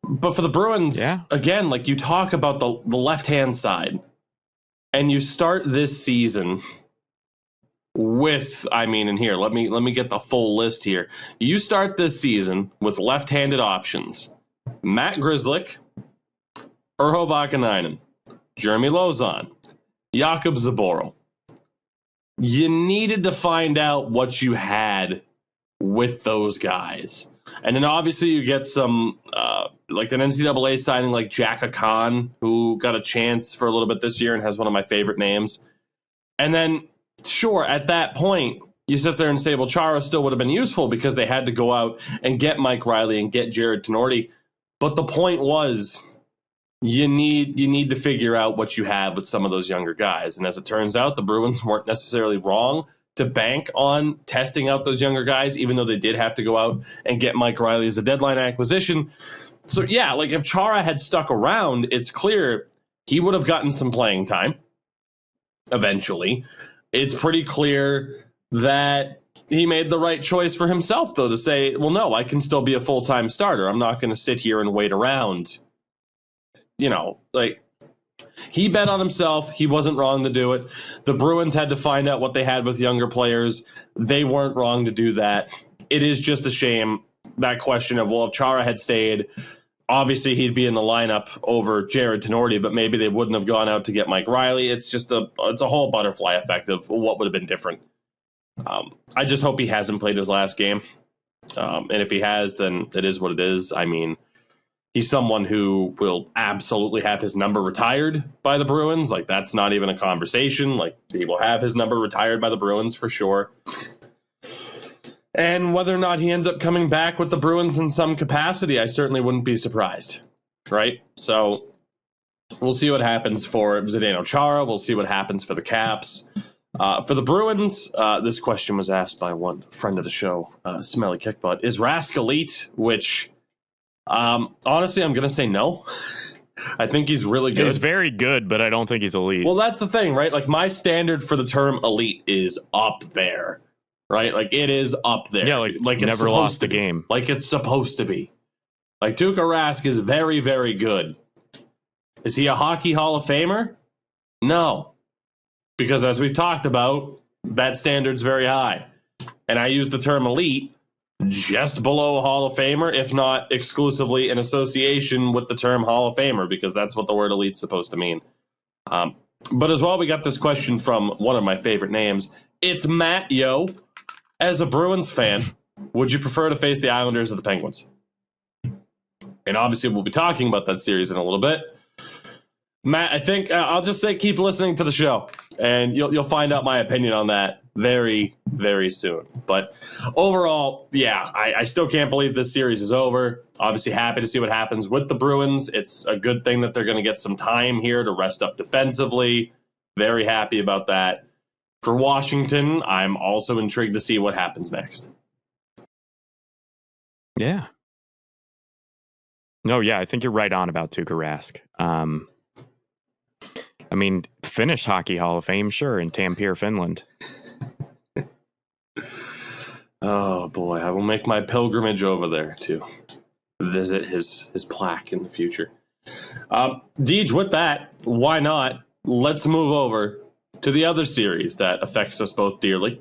But for the Bruins, again, you talk about the left-hand side, and you start this season with, and here, let me get the full list here. You start this season with left-handed options. Matt Grzelcyk, Urho Vakanainen, Jeremy Lauzon, Jakub Zboril. You needed to find out what you had with those guys. And then obviously you get some, like an NCAA signing like Jack Khan, who got a chance for a little bit this year and has one of my favorite names. And then, sure, at that point, you sit there and say, well, Chara still would have been useful because they had to go out and get Mike Riley and get Jared Tenorti. But the point was, you need to figure out what you have with some of those younger guys. And as it turns out, the Bruins weren't necessarily wrong to bank on testing out those younger guys, even though they did have to go out and get Mike Riley as a deadline acquisition. So, yeah, like if Chara had stuck around, it's clear he would have gotten some playing time eventually. It's pretty clear that he made the right choice for himself, though, to say, well, no, I can still be a full-time starter. I'm not going to sit here and wait around. You know, like, he bet on himself. He wasn't wrong to do it. The Bruins had to find out what they had with younger players. They weren't wrong to do that. It is just a shame, that question of, well, if Chara had stayed, obviously he'd be in the lineup over Jared Tenorti, but maybe they wouldn't have gone out to get Mike Riley. It's just it's a whole butterfly effect of what would have been different. I just hope he hasn't played his last game. And if he has, then it is what it is. I mean, he's someone who will absolutely have his number retired by the Bruins. Like, that's not even a conversation. Like, he will have his number retired by the Bruins for sure. And whether or not he ends up coming back with the Bruins in some capacity, I certainly wouldn't be surprised. Right? So we'll see what happens for Zdeno Chara. We'll see what happens for the Caps. For the Bruins, this question was asked by one friend of the show, Smelly Kickbutt. Is Rask elite? Which, honestly, I'm going to say no. I think he's really good. He's very good, but I don't think he's elite. Well, that's the thing, right? Like, my standard for the term elite is up there, right? Like, it is up there. Yeah, like it's never lost a game. Like it's supposed to be. Like, Tuukka Rask is very, very good. Is he a Hockey Hall of Famer? No. Because as we've talked about, that standard's very high. And I use the term elite just below a Hall of Famer, if not exclusively in association with the term Hall of Famer, because that's what the word elite's supposed to mean. But as well, we got this question from one of my favorite names. It's Matt Yo. As a Bruins fan, would you prefer to face the Islanders or the Penguins? And obviously, we'll be talking about that series in a little bit. Matt, I think I'll just say keep listening to the show, and you'll find out my opinion on that very, very soon. But overall, yeah, I still can't believe this series is over. Obviously happy to see what happens with the Bruins. It's a good thing that they're going to get some time here to rest up defensively. Very happy about that. For Washington, I'm also intrigued to see what happens next. Yeah. No, yeah, I think you're right on about Tuukka Rask. I mean, Finnish Hockey Hall of Fame, sure, in Tampere, Finland. Oh, boy. I will make my pilgrimage over there to visit his plaque in the future. Deej, with that, why not? Let's move over to the other series that affects us both dearly.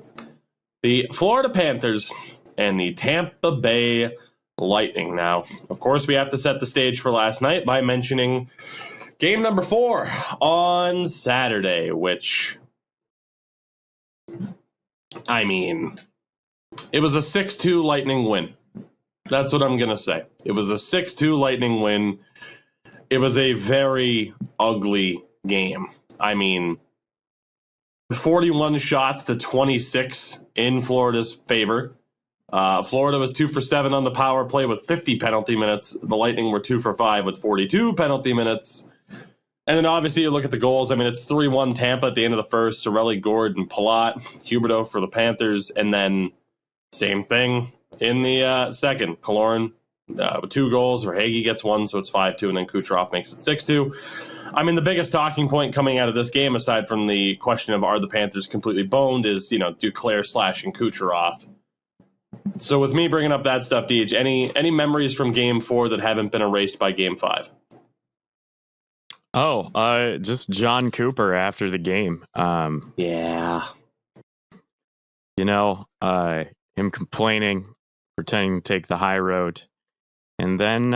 The Florida Panthers and the Tampa Bay Lightning. Now, of course, we have to set the stage for last night by mentioning game number 4 on Saturday, which, I mean, it was a 6-2 Lightning win. That's what I'm going to say. It was a 6-2 Lightning win. It was a very ugly game. I mean, 41 shots to 26 in Florida's favor. Florida was 2 for 7 on the power play with 50 penalty minutes. The Lightning were 2 for 5 with 42 penalty minutes. And then obviously you look at the goals. I mean, it's 3-1 Tampa at the end of the first. Sorelli, Gord, and Palat. Huberdeau for the Panthers. And then same thing in the second. Kaloran with 2 goals. Verhaeghe gets 1, so it's 5-2. And then Kucherov makes it 6-2. I mean, the biggest talking point coming out of this game, aside from the question of are the Panthers completely boned, is, Duclair slashing Kucherov. So with me bringing up that stuff, Deej, any memories from Game 4 that haven't been erased by Game 5? Oh, just John Cooper after the game. Yeah. Him complaining, pretending to take the high road. And then,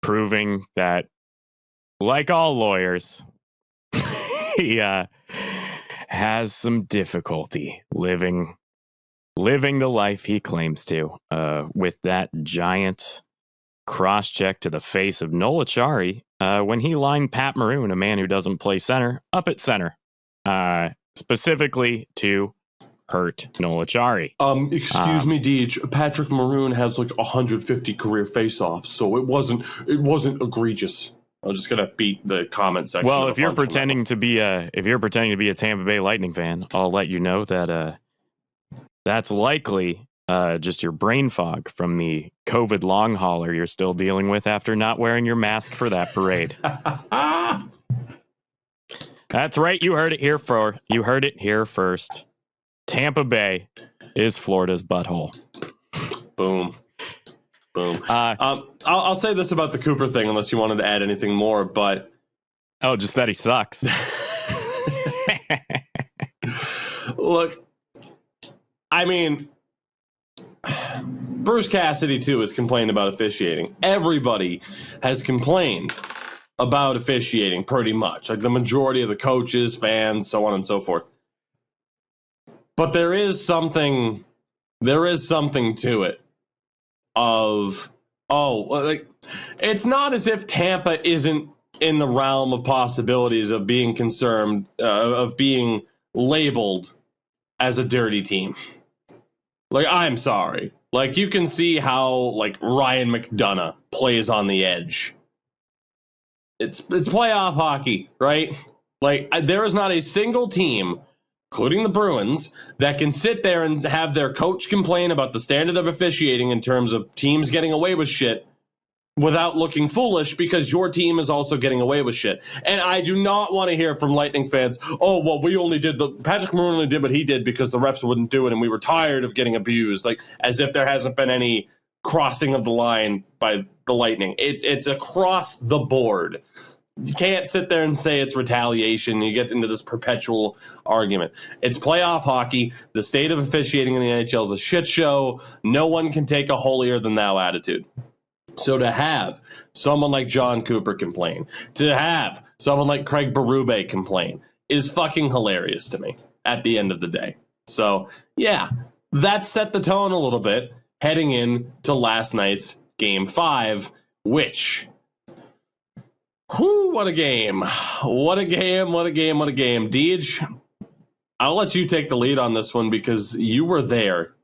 proving that, like all lawyers, he has some difficulty living the life he claims to, with that giant cross-check to the face of Noel Acciari when he lined Pat Maroon, a man who doesn't play center, up at center, specifically to hurt Noel Acciari. Excuse me, Deej. Patrick Maroon has like 150 career face-offs, so it wasn't egregious. I'm just gonna beat the comment section. Well, if you're pretending to be a Tampa Bay Lightning fan, I'll let you know that that's likely just your brain fog from the COVID long hauler you're still dealing with after not wearing your mask for that parade. That's right. You heard it here first. Tampa Bay is Florida's butthole. Boom. I'll say this about the Cooper thing, unless you wanted to add anything more, but just that he sucks. Look, I mean, Bruce Cassidy too has complained about officiating. Everybody has complained about officiating pretty much, like the majority of the coaches, fans, so on and so forth. But there is something to it it's not as if Tampa isn't in the realm of possibilities of being concerned, of being labeled as a dirty team. Like, I'm sorry. Like, you can see how, like, Ryan McDonough plays on the edge. It's playoff hockey, right? Like, there is not a single team, including the Bruins, that can sit there and have their coach complain about the standard of officiating in terms of teams getting away with shit without looking foolish, because your team is also getting away with shit. And I do not want to hear from Lightning fans, Patrick Maroon only did what he did because the refs wouldn't do it and we were tired of getting abused, like as if there hasn't been any crossing of the line by the Lightning. It's across the board. You can't sit there and say it's retaliation. You get into this perpetual argument. It's playoff hockey. The state of officiating in the NHL is a shit show. No one can take a holier than thou attitude. So to have someone like John Cooper complain, to have someone like Craig Berube complain, is fucking hilarious to me at the end of the day. So, yeah, that set the tone a little bit heading into last night's Game 5, which... what a game. What a game. Deej, I'll let you take the lead on this one because you were there.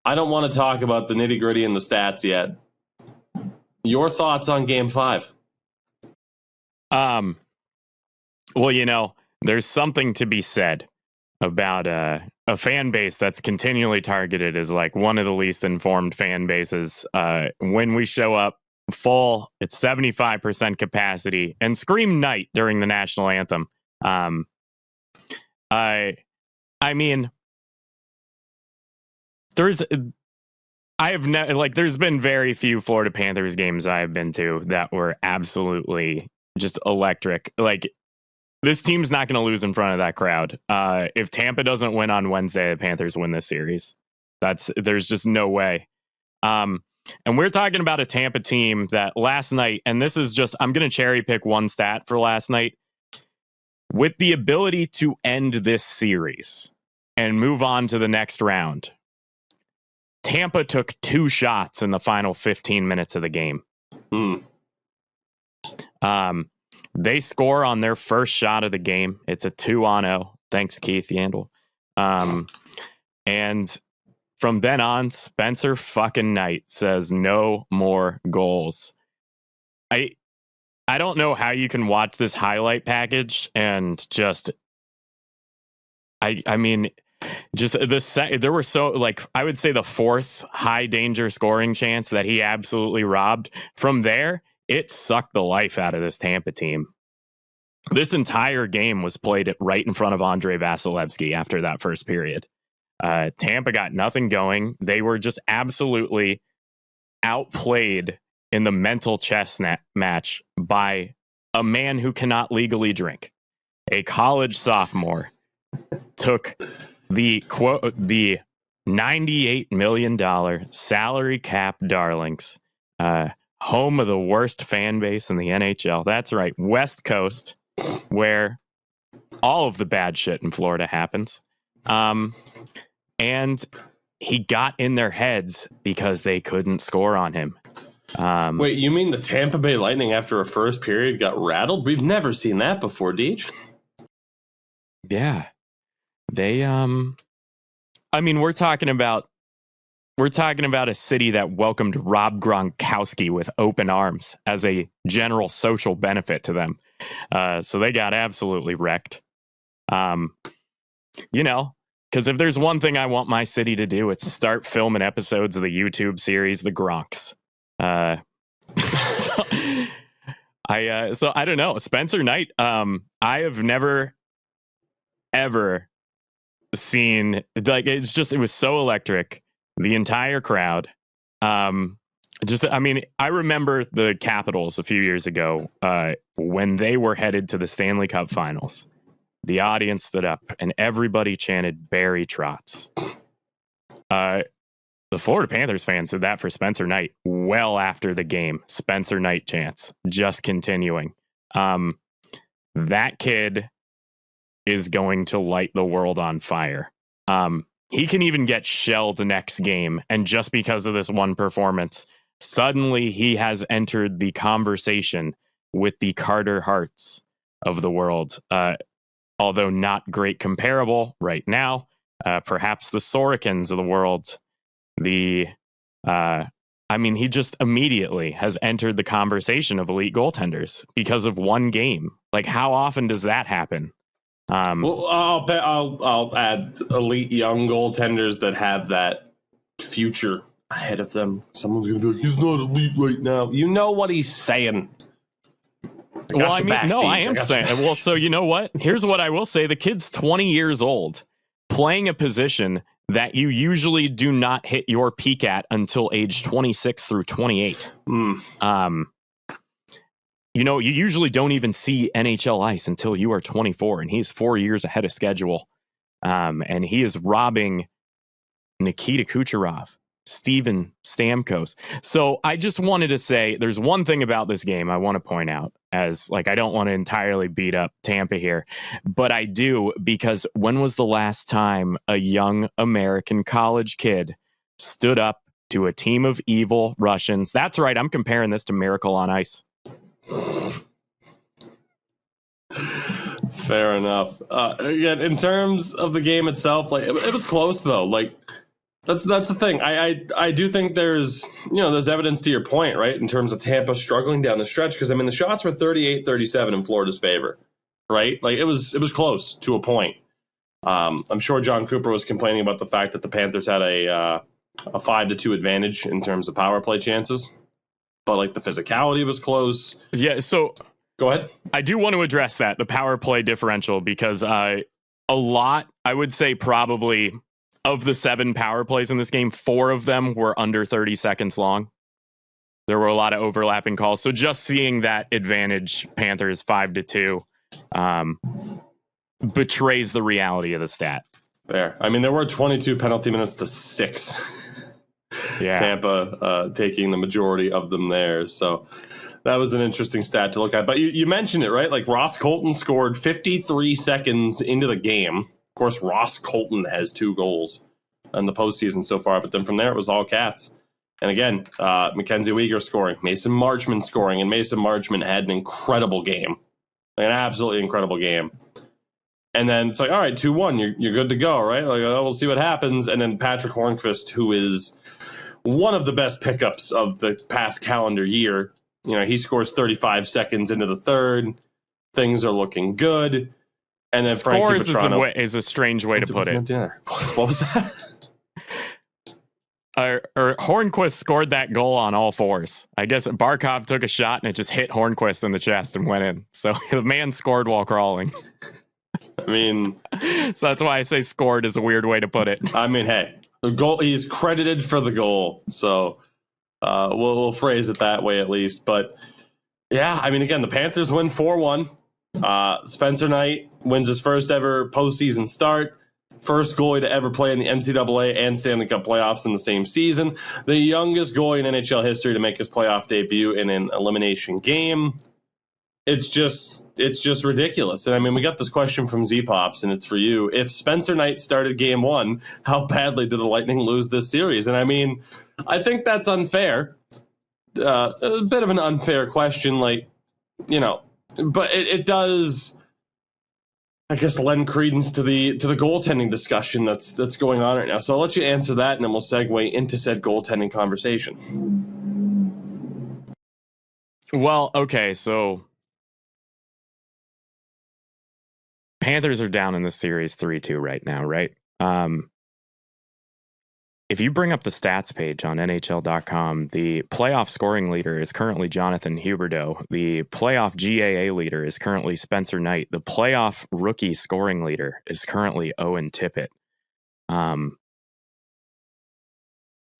I don't want to talk about the nitty-gritty and the stats yet. Your thoughts on Game 5? Well, there's something to be said about a fan base that's continually targeted as like one of the least informed fan bases. When we show up full, it's 75% capacity, and scream night during the national anthem. I mean, there's been very few Florida Panthers games I've been to that were absolutely just electric. Like, this team's not going to lose in front of that crowd. If Tampa doesn't win on Wednesday, the Panthers win this series. There's just no way. And we're talking about a Tampa team that last night, and this is just, I'm going to cherry pick one stat for last night, with the ability to end this series and move on to the next round. Tampa took 2 shots in the final 15 minutes of the game. They score on their first shot of the game. It's a 2-on-0. Thanks, Keith Yandel. And from then on, Spencer fucking Knight says no more goals. I don't know how you can watch this highlight package and just... I mean... Just there were I would say the 4th high danger scoring chance that he absolutely robbed. From there, it sucked the life out of this Tampa team. This entire game was played right in front of Andrei Vasilevsky after that first period. Tampa got nothing going. They were just absolutely outplayed in the mental chess match by a man who cannot legally drink. A college sophomore took the $98 million salary cap darlings. Home of the worst fan base in the NHL. That's right. West Coast, where all of the bad shit in Florida happens. And he got in their heads because they couldn't score on him. Wait, you mean the Tampa Bay Lightning after a first period got rattled? We've never seen that before, Deej. Yeah. They, I mean, we're talking about a city that welcomed Rob Gronkowski with open arms as a general social benefit to them. So they got absolutely wrecked. You know, because if there's one thing I want my city to do, it's start filming episodes of the YouTube series, The Gronks. So I don't know. Spencer Knight, I have never, ever seen, like, it was so electric. The entire crowd. I remember the Capitals a few years ago when they were headed to the Stanley Cup Finals. The audience stood up and everybody chanted Barry Trotz. The Florida Panthers fans did that for Spencer Knight well after the game. Spencer Knight chants, just continuing. That kid is going to light the world on fire. He can even get shelled next game. And just because of this one performance, suddenly he has entered the conversation with the Carter Harts of the world. Although not great comparable right now, perhaps the Sorokins of the world. He just immediatly has entered the conversation of elite goaltenders because of one game. Like, how often does that happen? Well, I'll add elite young goaltenders that have that future ahead of them. Someone's gonna be like, he's not elite right now. You know what he's saying. I am saying. Well, so you know what? Here's what I will say: the kid's 20 years old, playing a position that you usually do not hit your peak at until age 26 through 28. You know, you usually don't even see NHL ice until you are 24, and he's 4 years ahead of schedule. And he is robbing Nikita Kucherov, Steven Stamkos. So I just wanted to say there's one thing about this game I want to point out, as like, I don't want to entirely beat up Tampa here, but I do, because when was the last time a young American college kid stood up to a team of evil Russians? That's right. I'm comparing this to Miracle on Ice. Fair enough. Again, in terms of the game itself, like it was close though. Like that's the thing. I do think there's evidence to your point, right? In terms of Tampa struggling down the stretch, because I mean the shots were 38-37 in Florida's favor, right? Like it was close to a point. I'm sure John Cooper was complaining about the fact that the Panthers had a 5-2 advantage in terms of power play chances. But like the physicality was close. Yeah, so go ahead. I do want to address that, the power play differential, because a lot, I would say probably of the 7 power plays in this game, 4 of them were under 30 seconds long. There were a lot of overlapping calls. So just seeing that advantage, Panthers 5-2, betrays the reality of the stat. Fair. I mean, there were 22 penalty minutes to 6. Yeah. Tampa taking the majority of them there. So that was an interesting stat to look at. But you mentioned it, right? Like Ross Colton scored 53 seconds into the game. Of course, Ross Colton has 2 goals in the postseason so far. But then from there, it was all Cats. And again, Mackenzie Weegar scoring, Mason Marchment scoring. And Mason Marchment had an incredible game. An absolutely incredible game. And then it's like, all right, 2-1, you're good to go, right? Like, we'll see what happens. And then Patrick Hornqvist, who is one of the best pickups of the past calendar year, he scores 35 seconds into the third. Things are looking good. And then Frankie Petrano is a strange way to put it. What was that? Hornqvist scored that goal on all fours. I guess Barkov took a shot and it just hit Hornqvist in the chest and went in. So the man scored while crawling. I mean, so that's why I say scored is a weird way to put it. I mean, hey, the goal, he's credited for the goal. So we'll phrase it that way at least. But yeah, I mean, again, the Panthers win 4-1. Spencer Knight wins his first ever postseason start. First goalie to ever play in the NCAA and Stanley Cup playoffs in the same season. The youngest goalie in NHL history to make his playoff debut in an elimination game. It's just ridiculous. And I mean, we got this question from Z-Pops, and it's for you. If Spencer Knight started game one, how badly did the Lightning lose this series? And I mean, I think that's unfair. A bit of an unfair question, like, you know, but it does, I guess, lend credence to the goaltending discussion that's going on right now. So I'll let you answer that, and then we'll segue into said goaltending conversation. Well, okay, so Panthers are down in the series 3-2 right now, right? If you bring up the stats page on NHL.com, the playoff scoring leader is currently Jonathan Huberdeau. The playoff GAA leader is currently Spencer Knight. The playoff rookie scoring leader is currently Owen Tippett.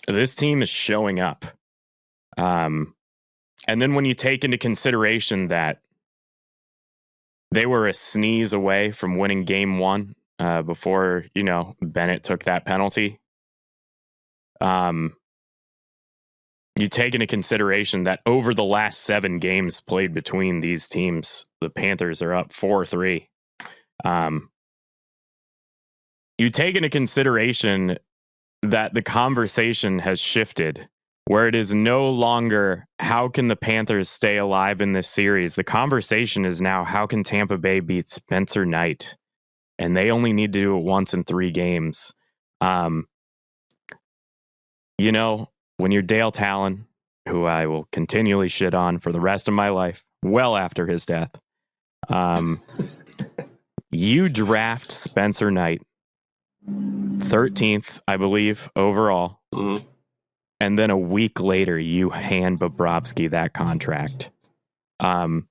This team is showing up. And then when you take into consideration that they were a sneeze away from winning game one before, you know, Bennett took that penalty. You take into consideration that over the last 7 games played between these teams, the Panthers are up 4-3. You take into consideration that the conversation has shifted, where it is no longer how can the Panthers stay alive in this series. The conversation is now how can Tampa Bay beat Spencer Knight, and they only need to do it once in 3 games. You know, when you're Dale Talon, who I will continually shit on for the rest of my life, well after his death, you draft Spencer Knight 13th, I believe, overall. Mm-hmm. And then a week later, you hand Bobrovsky that contract. And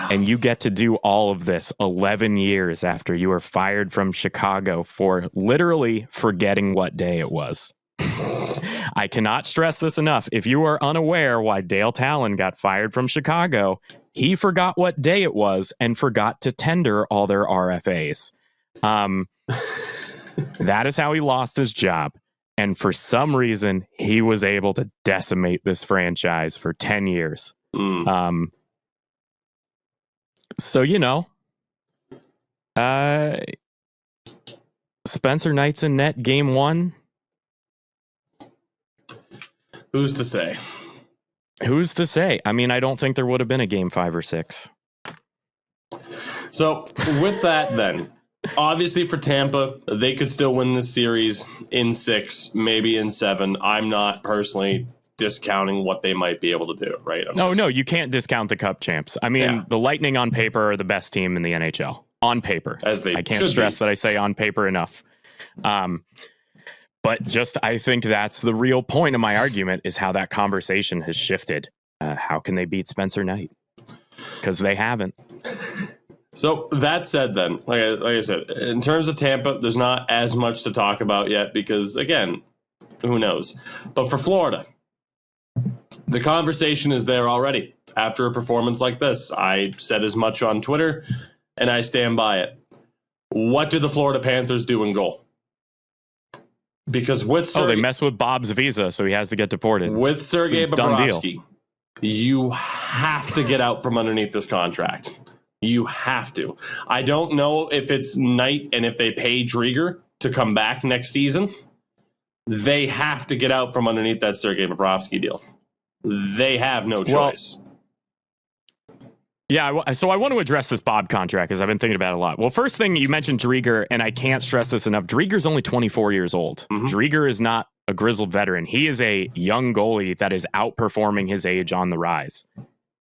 you get to do all of this 11 years after you were fired from Chicago for literally forgetting what day it was. I cannot stress this enough. If you are unaware why Dale Talon got fired from Chicago, he forgot what day it was and forgot to tender all their RFAs. That is how he lost his job. And for some reason, he was able to decimate this franchise for 10 years. So, you know, Spencer Knight's in net game one. Who's to say? Who's to say? I mean, I don't think there would have been a game 5 or 6. So with that, then, obviously for Tampa, they could still win this series in 6, maybe in 7. I'm not personally discounting what they might be able to do, right? No, you can't discount the Cup champs. I mean, the Lightning on paper are the best team in the NHL. On paper. I can't stress that I say on paper enough. But just, I think that's the real point of my argument is how that conversation has shifted. How can they beat Spencer Knight? Because they haven't. So that said, then, like I said, in terms of Tampa, there's not as much to talk about yet because, again, who knows? But for Florida, the conversation is there already. After a performance like this, I said as much on Twitter, and I stand by it. What did the Florida Panthers do in goal? Because with they mess with Bob's visa, so he has to get deported. With Sergei Bobrovsky, you have to get out from underneath this contract. You have to. I don't know if it's Knight and if they pay Drieger to come back next season. They have to get out from underneath that Sergei Bobrovsky deal. They have no choice. So I want to address this Bob contract because I've been thinking about it a lot. Well, first thing, you mentioned Drieger, and I can't stress this enough. Drieger's only 24 years old. Mm-hmm. Drieger is not a grizzled veteran. He is a young goalie that is outperforming his age on the rise.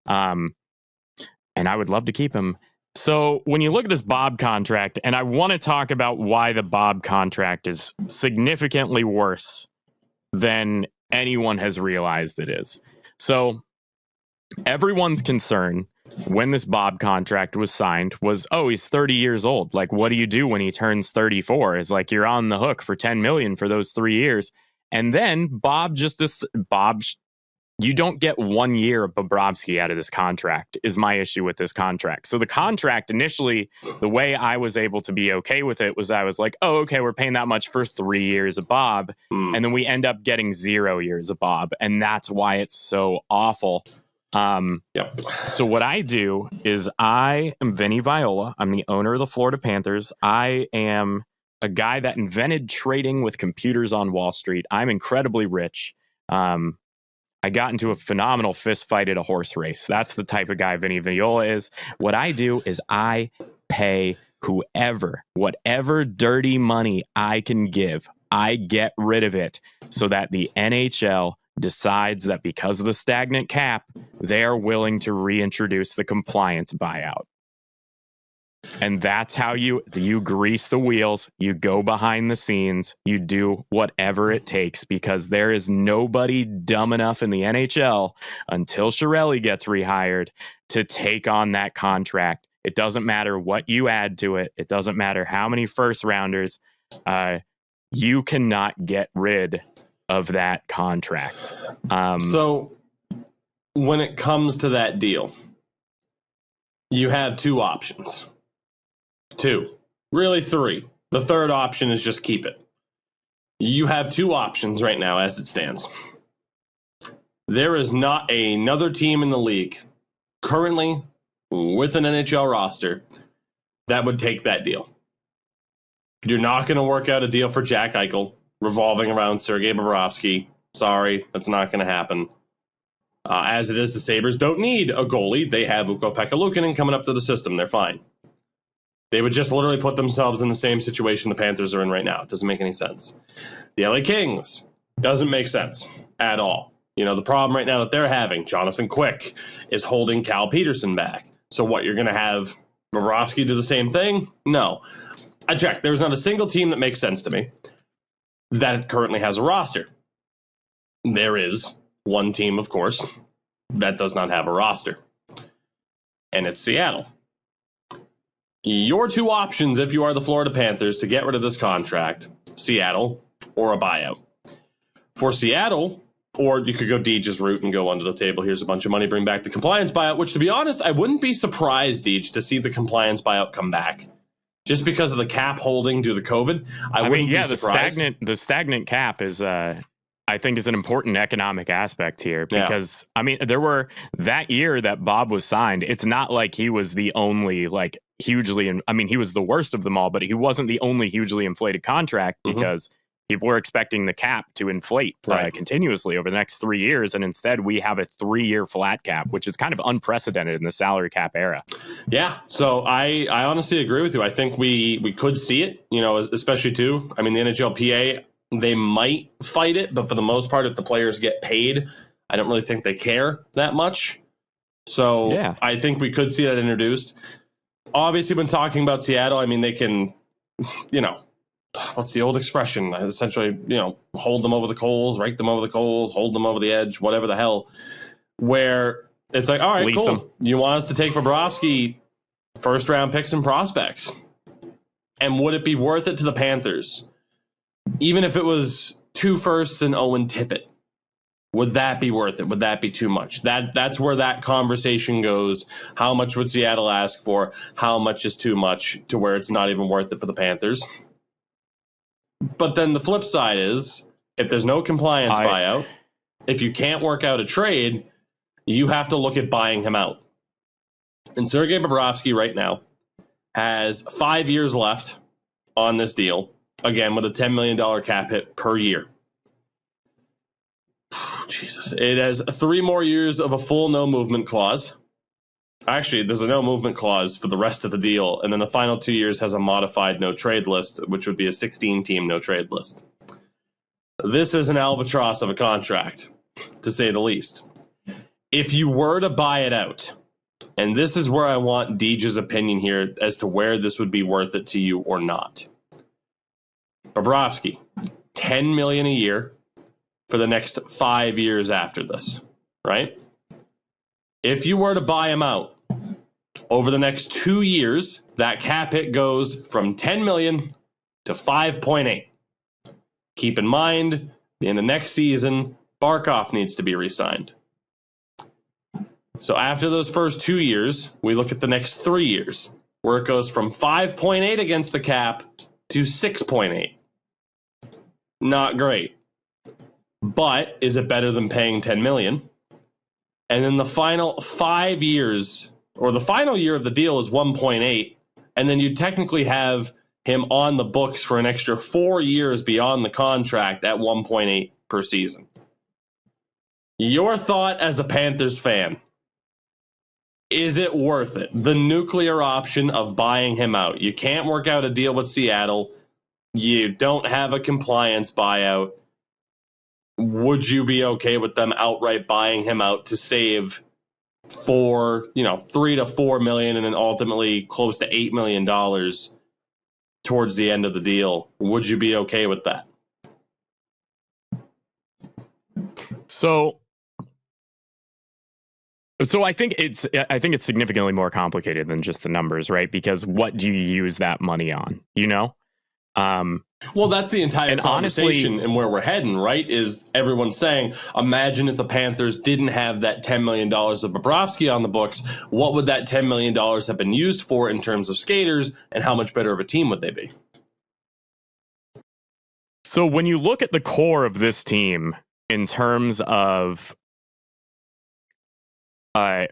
And I would love to keep him. So when you look at this Bob contract, and I want to talk about why the Bob contract is significantly worse than anyone has realized it is. So everyone's concern when this Bob contract was signed was, he's 30 years old. Like, what do you do when he turns 34? It's like, you're on the hook for $10 million for those 3 years. And then Bob you don't get 1 year of Bobrovsky out of this contract is my issue with this contract. So the contract initially, the way I was able to be okay with it was I was like, oh, okay, we're paying that much for 3 years of Bob. And then we end up getting 0 years of Bob. And that's why it's so awful. So what I do is I am Vinny Viola. I'm the owner of the Florida Panthers. I am a guy that invented trading with computers on Wall Street. I'm incredibly rich. I got into a phenomenal fist fight at a horse race. That's the type of guy Vinny Viola is. What I do is I pay whatever dirty money I can give, I get rid of it so that the NHL decides that because of the stagnant cap, they are willing to reintroduce the compliance buyout. And that's how you grease the wheels, you go behind the scenes, you do whatever it takes, because there is nobody dumb enough in the NHL until Chiarelli gets rehired to take on that contract. It doesn't matter what you add to it. It doesn't matter how many first rounders. You cannot get rid of that contract. So when it comes to that deal, you have two options. Two, really three. The third option is just keep it. You have two options right now as it stands. There is not another team in the league currently with an NHL roster that would take that deal. You're not going to work out a deal for Jack Eichel revolving around Sergei Bobrovsky. Sorry, that's not going to happen. As it is, the Sabres don't need a goalie. They have Ukko-Pekka Luukkonen coming up to the system. They're fine. They would just literally put themselves in the same situation the Panthers are in right now. It doesn't make any sense. The LA Kings doesn't make sense at all. You know, the problem right now that they're having, Jonathan Quick is holding Cal Peterson back. So what, you're going to have Bobrovsky do the same thing? No. I checked. There's not a single team that makes sense to me that currently has a roster. There is one team, of course, that does not have a roster. And it's Seattle. Your two options, if you are the Florida Panthers, to get rid of this contract, Seattle or a buyout. For Seattle, or you could go Deej's route and go under the table. Here's a bunch of money, bring back the compliance buyout, which, to be honest, I wouldn't be surprised, Deej, to see the compliance buyout come back. Just because of the cap holding due to COVID, I wouldn't be surprised. The stagnant cap is, I think, is an important economic aspect here because, I mean, there were that year that Bob was signed. It's not like he was the only, like, hugely, I mean, he was the worst of them all, but he wasn't the only hugely inflated contract because people were expecting the cap to inflate continuously over the next 3 years. And instead we have a 3-year flat cap, which is kind of unprecedented in the salary cap era. Yeah. So I honestly agree with you. I think we could see it, you know, especially too. I mean, the NHLPA, they might fight it, but for the most part, if the players get paid, I don't really think they care that much. So yeah. I think we could see that introduced. Obviously, when talking about Seattle, I mean, they can, you know, what's the old expression? Essentially, you know, hold them over the coals, rake them over the coals, hold them over the edge, whatever the hell. Where it's like, all right, Fleece cool. them. You want us to take Bobrovsky, first-round picks and prospects. And would it be worth it to the Panthers? Even if it was 2 firsts and Owen Tippett, would that be worth it? Would that be too much? That's where that conversation goes. How much would Seattle ask for? How much is too much to where it's not even worth it for the Panthers? But then the flip side is, if there's no compliance buyout, if you can't work out a trade, you have to look at buying him out. And Sergei Bobrovsky right now has 5 years left on this deal, again, with a $10 million cap hit per year. Jesus. It has 3 more years of a full no movement clause. Actually, there's a no movement clause for the rest of the deal. And then the final 2 years has a modified no trade list, which would be a 16-team no trade list. This is an albatross of a contract, to say the least. If you were to buy it out, and this is where I want Deej's opinion here as to where this would be worth it to you or not. Bobrovsky, $10 million a year for the next 5 years after this, right? If you were to buy him out over the next 2 years, that cap hit goes from 10 million to 5.8. Keep in mind, in the next season, Barkov needs to be re-signed. So after those first 2 years, we look at the next 3 years, where it goes from 5.8 against the cap to 6.8. Not great. But is it better than paying $10 million? And then the final 5 years, or the final year of the deal is 1.8, and then you technically have him on the books for an extra 4 years beyond the contract at 1.8 per season. Your thought as a Panthers fan, is it worth it? The nuclear option of buying him out. You can't work out a deal with Seattle. You don't have a compliance buyout. Would you be okay with them outright buying him out to save $3 to $4 million and then ultimately close to $8 million towards the end of the deal? Would you be okay with that? So I think it's significantly more complicated than just the numbers, right? Because what do you use that money on? Well, that's the entire conversation, honestly, and where we're heading, right? Is everyone saying, imagine if the Panthers didn't have that $10 million of Bobrovsky on the books, what would that $10 million have been used for in terms of skaters, and how much better of a team would they be? So when you look at the core of this team in terms of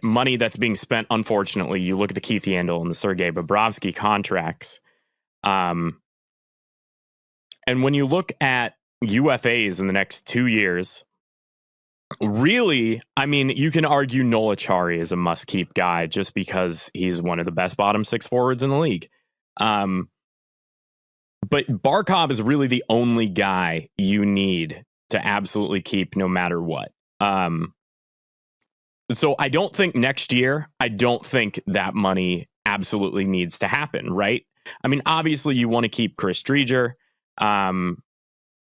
money that's being spent, unfortunately, you look at the Keith Yandel and the Sergei Bobrovsky contracts. And when you look at UFAs in the next 2 years, really, I mean, you can argue Noel Acciari is a must-keep guy just because he's one of the best bottom six forwards in the league. But Barkov is really the only guy you need to absolutely keep no matter what. So I don't think next year, that money absolutely needs to happen, right? I mean, obviously you want to keep Chris Driedger,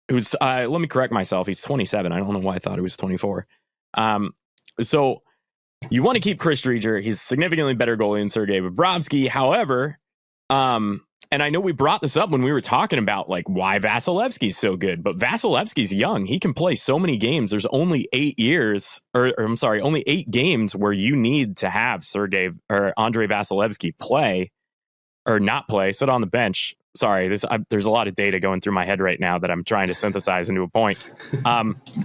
who's, let me correct myself, he's 27. I don't know why I thought he was 24. So you want to keep Chris Driedger. He's a significantly better goalie than Sergei Bobrovsky. However, and I know we brought this up when we were talking about like why Vasilevsky's so good, but Vasilevsky's young. He can play so many games. There's only 8 years, only 8 games where you need to have Andrei Vasilevsky play or not play, sit on the bench. Sorry, there's a lot of data going through my head right now that I'm trying to synthesize into a point.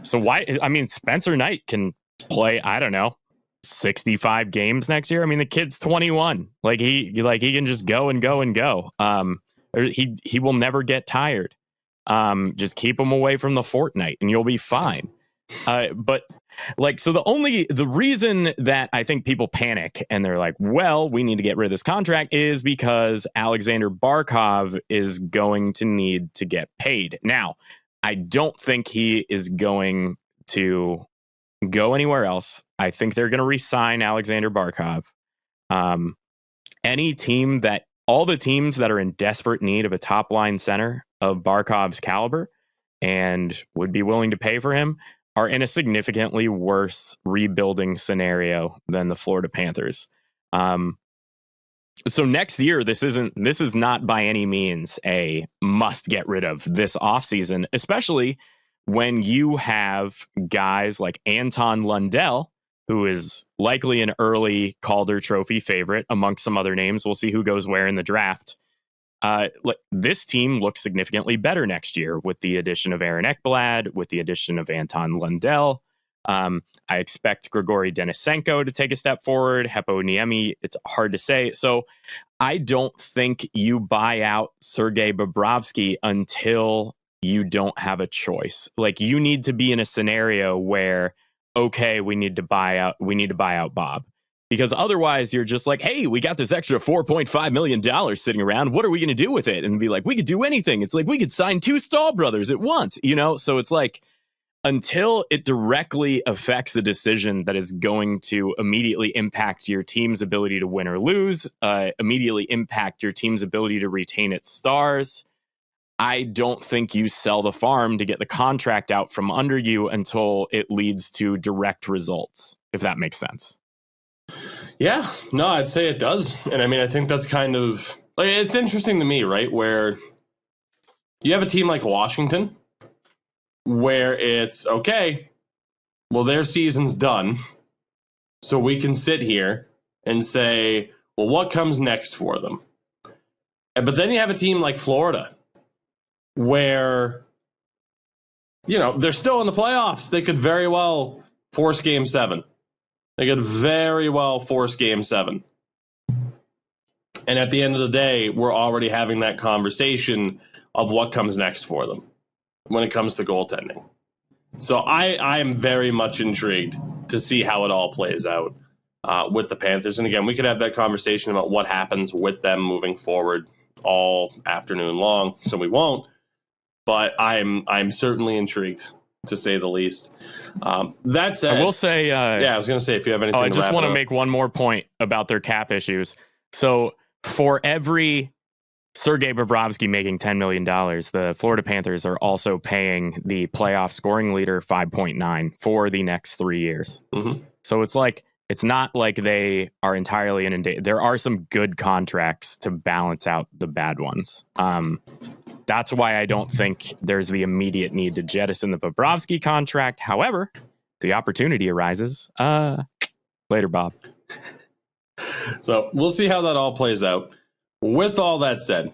Spencer Knight can play, I don't know, 65 games next year. I mean, the kid's 21. He can just go and go and go. He will never get tired. Just keep him away from the Fortnite and you'll be fine. So the reason that I think people panic and they're like, well, we need to get rid of this contract is because Alexander Barkov is going to need to get paid. Now, I don't think he is going to go anywhere else. I think they're going to re-sign Alexander Barkov. All the teams that are in desperate need of a top line center of Barkov's caliber and would be willing to pay for him are in a significantly worse rebuilding scenario than the Florida Panthers. So next year, this is not by any means a must get rid of this offseason, especially when you have guys like Anton Lundell, who is likely an early Calder Trophy favorite amongst some other names. We'll see who goes where in the draft. This team looks significantly better next year with the addition of Aaron Ekblad, with the addition of Anton Lundell. I expect Grigory Denisenko to take a step forward. Hepo Niemi, it's hard to say. So I don't think you buy out Sergei Bobrovsky until you don't have a choice. You need to be in a scenario where, okay, we need to buy out Bob. Because otherwise you're just like, hey, we got this extra $4.5 million sitting around. What are we going to do with it? And be like, we could do anything. It's like, we could sign 2 Stahl brothers at once, So it's like, until it directly affects a decision that is going to immediately impact your team's ability to win or lose, immediately impact your team's ability to retain its stars, I don't think you sell the farm to get the contract out from under you until it leads to direct results, if that makes sense. Yeah, no, I'd say it does. And I mean, I think that's kind of it's interesting to me, right? Where you have a team like Washington where it's okay, well, their season's done. so we can sit here and say, well, what comes next for them? But then you have a team like Florida where, they're still in the playoffs. They could very well force Game 7. They could very well force Game 7. And at the end of the day, we're already having that conversation of what comes next for them when it comes to goaltending. So I am very much intrigued to see how it all plays out with the Panthers. And again, we could have that conversation about what happens with them moving forward all afternoon long. So we won't. But I'm certainly intrigued, to say the least. That said, I will say, I was going to say, if you have anything, I just want to make one more point about their cap issues. So for every Sergei Bobrovsky making $10 million, the Florida Panthers are also paying the playoff scoring leader 5.9 for the next 3 years. Mm-hmm. So it's not like they are entirely inundated. There are some good contracts to balance out the bad ones. That's why I don't think there's the immediate need to jettison the Bobrovsky contract. However, the opportunity arises. Later, Bob. So we'll see how that all plays out. With all that said,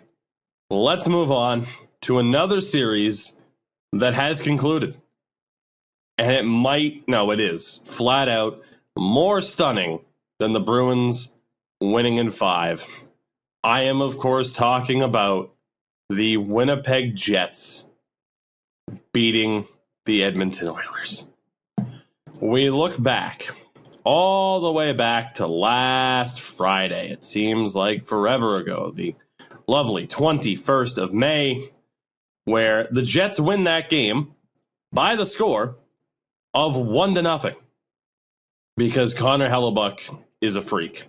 let's move on to another series that has concluded. And it is flat out more stunning than the Bruins winning in 5. I am, of course, talking about the Winnipeg Jets beating the Edmonton Oilers. We look back, all the way back to last Friday. It seems like forever ago, the lovely 21st of May, where the Jets win that game by the score of 1-0. Because Connor Hellebuck is a freak.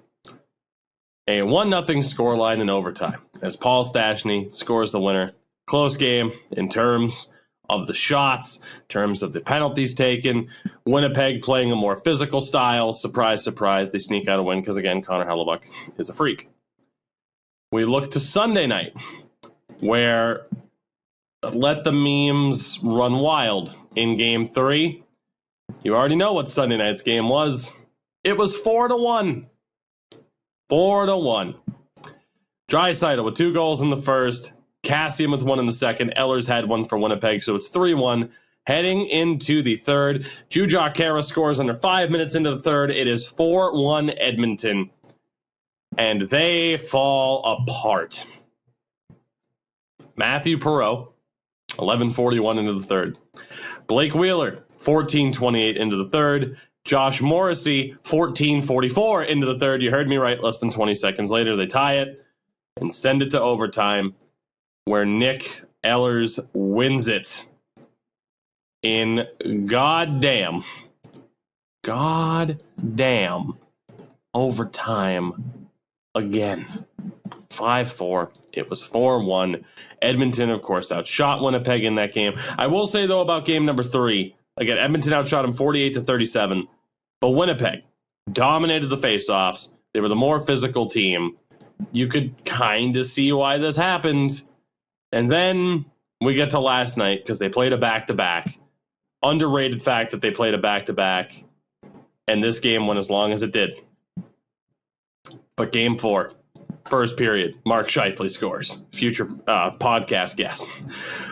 A 1-0 scoreline in overtime as Paul Stastny scores the winner. Close game in terms of the shots, in terms of the penalties taken. Winnipeg playing a more physical style. Surprise, surprise, they sneak out a win because, again, Connor Hellebuck is a freak. We look to Sunday night, where let the memes run wild in Game 3. You already know what Sunday night's game was. It was 4-1. 4-1. Draisaitl with 2 goals in the first. Kassian with 1 in the second. Ehlers had 1 for Winnipeg, so it's 3-1. Heading into the third, Jujhar Khaira scores under 5 minutes into the third. It is 4-1 Edmonton. And they fall apart. Matthew Perreault, 11:41 into the third. Blake Wheeler, 14:28 into the third. Josh Morrissey, 14:44 into the third. You heard me right. Less than 20 seconds later, they tie it and send it to overtime, where Nick Ehlers wins it in goddamn overtime again. 5-4. It was 4-1. Edmonton, of course, outshot Winnipeg in that game. I will say, though, about game number 3, again, Edmonton outshot them 48-37, but Winnipeg dominated the faceoffs. They were the more physical team. You could kind of see why this happened. And then we get to last night, because they played a back-to-back. Underrated fact that they played a back-to-back, and this game went as long as it did. But game 4, first period, Mark Scheifele scores. Future podcast guest.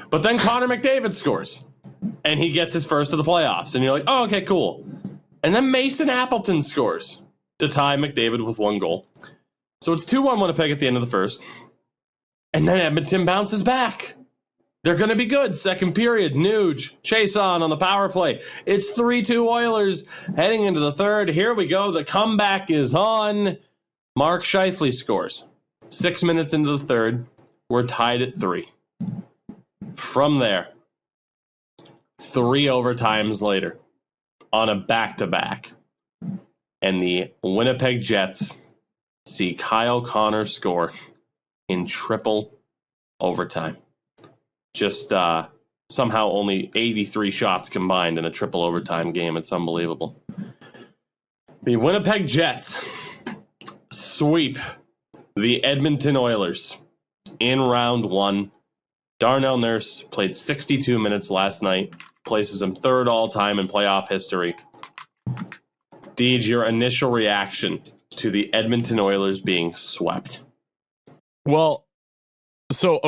But then Connor McDavid scores. And he gets his first of the playoffs. And you're like, oh, okay, cool. And then Mason Appleton scores to tie McDavid with 1 goal. So it's 2-1 Winnipeg at the end of the first. And then Edmonton bounces back. They're going to be good. Second period, Nuge, Chiasson on the power play. It's 3-2 Oilers heading into the third. Here we go. The comeback is on. Mark Scheifele scores. 6 minutes into the third. We're tied at 3. From there, 3 overtimes later on a back-to-back. And the Winnipeg Jets see Kyle Connor score in triple overtime. Just somehow only 83 shots combined in a triple overtime game. It's unbelievable. The Winnipeg Jets sweep the Edmonton Oilers in round 1. Darnell Nurse played 62 minutes last night, places him 3rd all-time in playoff history. Deej, your initial reaction to the Edmonton Oilers being swept. Well, so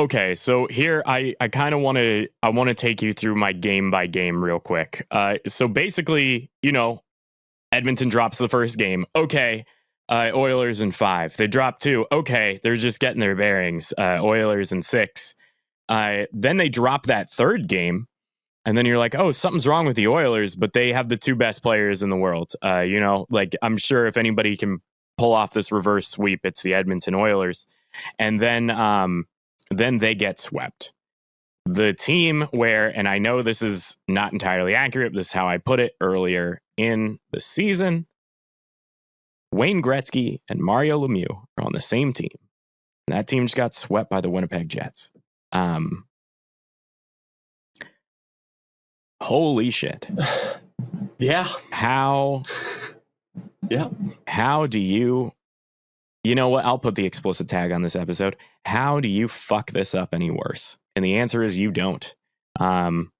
here I kind of want to take you through my game by game real quick. So basically, Edmonton drops the first game. Okay. Oilers in 5. They drop 2. Okay. They're just getting their bearings. Oilers in 6. Then they drop that third game. And then you're like, oh, something's wrong with the Oilers, but they have the 2 best players in the world. I'm sure if anybody can pull off this reverse sweep, it's the Edmonton Oilers. And then they get swept. The team where, and I know this is not entirely accurate, this is how I put it earlier in the season, Wayne Gretzky and Mario Lemieux are on the same team. And that team just got swept by the Winnipeg Jets. Holy shit. Yeah. How do you know what? I'll put the explicit tag on this episode. How do you fuck this up any worse? And the answer is you don't. Chiarelli,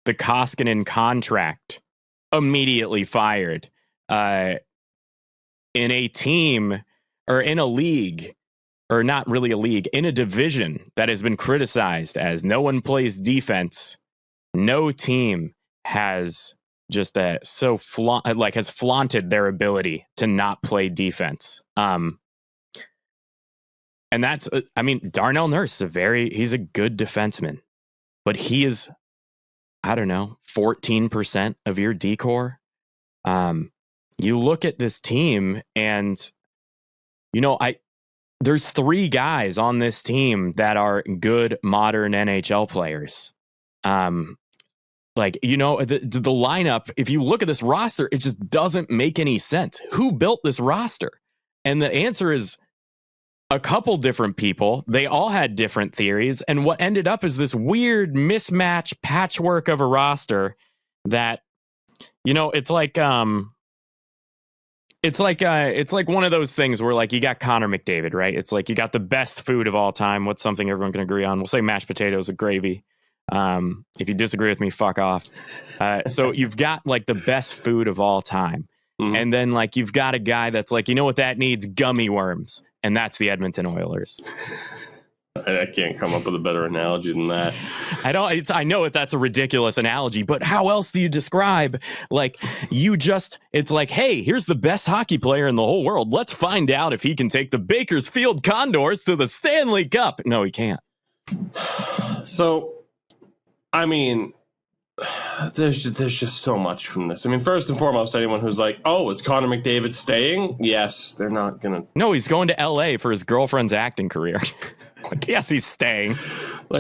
the Koskinen contract, immediately fired. In a team or in a league, or not really a league, in a division that has been criticized as no one plays defense, no team has just has flaunted their ability to not play defense. And that's, Darnell Nurse he's a good defenseman, but he is, 14% of your D-core. You look at this team and, there's 3 guys on this team that are good modern NHL players. The lineup, if you look at this roster, it just doesn't make any sense. Who built this roster? And the answer is a couple different people. They all had different theories. And what ended up is this weird mismatch patchwork of a roster that, it's like one of those things where you got Connor McDavid, right? It's like you got the best food of all time. What's something everyone can agree on? We'll say mashed potatoes with gravy. If you disagree with me, fuck off. So you've got the best food of all time. Mm-hmm. And then you've got a guy that's what that needs? Gummy worms. And that's the Edmonton Oilers. I can't come up with a better analogy than that. I know that's a ridiculous analogy, but how else do you describe it's like, hey, here's the best hockey player in the whole world. Let's find out if he can take the Bakersfield Condors to the Stanley Cup. No, he can't. So, there's just so much from this. First and foremost, anyone who's like, oh, is Connor McDavid staying? Yes, they're not going to. No, he's going to LA for his girlfriend's acting career. Yes, he's staying.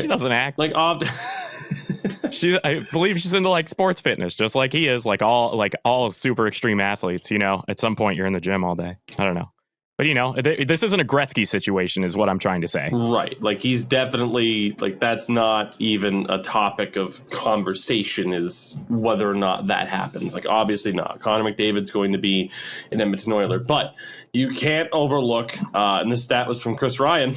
She doesn't act. I believe she's into sports fitness, just like he is, all super extreme athletes, at some point you're in the gym all day. I don't know. But, this isn't a Gretzky situation is what I'm trying to say. Right. He's definitely, that's not even a topic of conversation is whether or not that happens. Obviously not. Connor McDavid's going to be an Edmonton Oiler. But you can't overlook, and this stat was from Chris Ryan,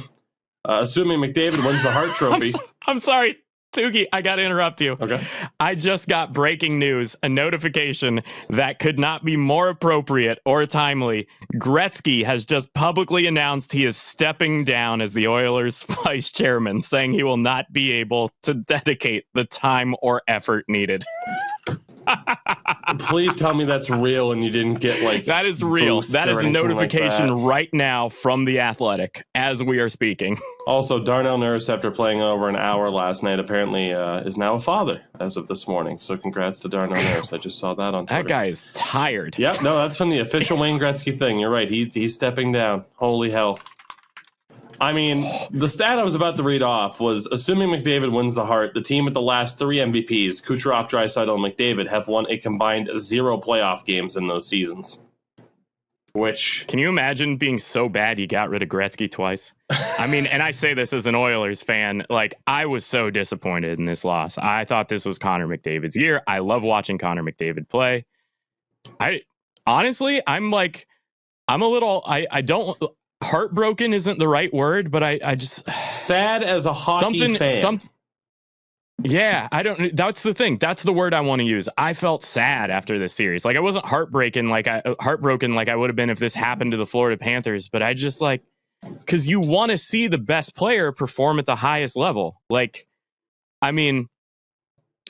assuming McDavid wins the Hart Trophy. I'm sorry. Tougie, I got to interrupt you. Okay. I just got breaking news, a notification that could not be more appropriate or timely. Gretzky has just publicly announced he is stepping down as the Oilers vice chairman, saying he will not be able to dedicate the time or effort needed. Please tell me that's real and you didn't get that is real. That is a notification right now from The Athletic as we are speaking. Also, Darnell Nurse, after playing over an hour last night, apparently is now a father as of this morning. So congrats to Darnell Nurse. I just saw that on Twitter. That guy is tired. Yep, no, that's from the official Wayne Gretzky thing. You're right. He's stepping down. Holy hell. The stat I was about to read off was, assuming McDavid wins the Hart, the team with the last 3 MVPs, Kucherov, Draisaitl, and McDavid, have won a combined 0 playoff games in those seasons. Which... Can you imagine being so bad you got rid of Gretzky twice? And I say this as an Oilers fan, I was so disappointed in this loss. I thought this was Connor McDavid's year. I love watching Connor McDavid play. Honestly, I'm a little... I don't... Heartbroken isn't the right word, but I just... Sad as a hockey fan. Yeah, that's the thing. That's the word I want to use. I felt sad after this series. Like I wasn't heartbroken like I would have been if this happened to the Florida Panthers, but I just like, because you want to see the best player perform at the highest level. Like, I mean,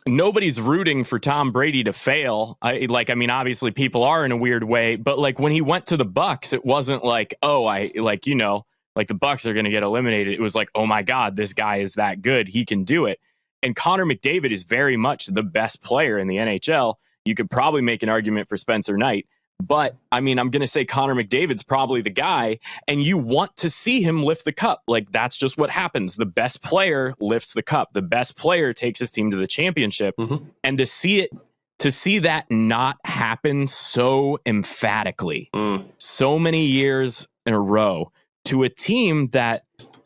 nobody's rooting for Tom Brady to fail. Obviously people are in a weird way, but like when he went to the Bucs, it wasn't like, like the Bucs are going to get eliminated. It was like, oh my God, this guy is that good. He can do it. And Connor McDavid is very much the best player in the NHL. You could probably make an argument for Spencer Knight, but I mean, I'm going to say Connor McDavid's probably the guy, and you want to see him lift the cup. Like that's just what happens. The best player lifts the cup. The best player takes his team to the championship. Mm-hmm. And to see that not happen so emphatically, so many years in a row, to a team that,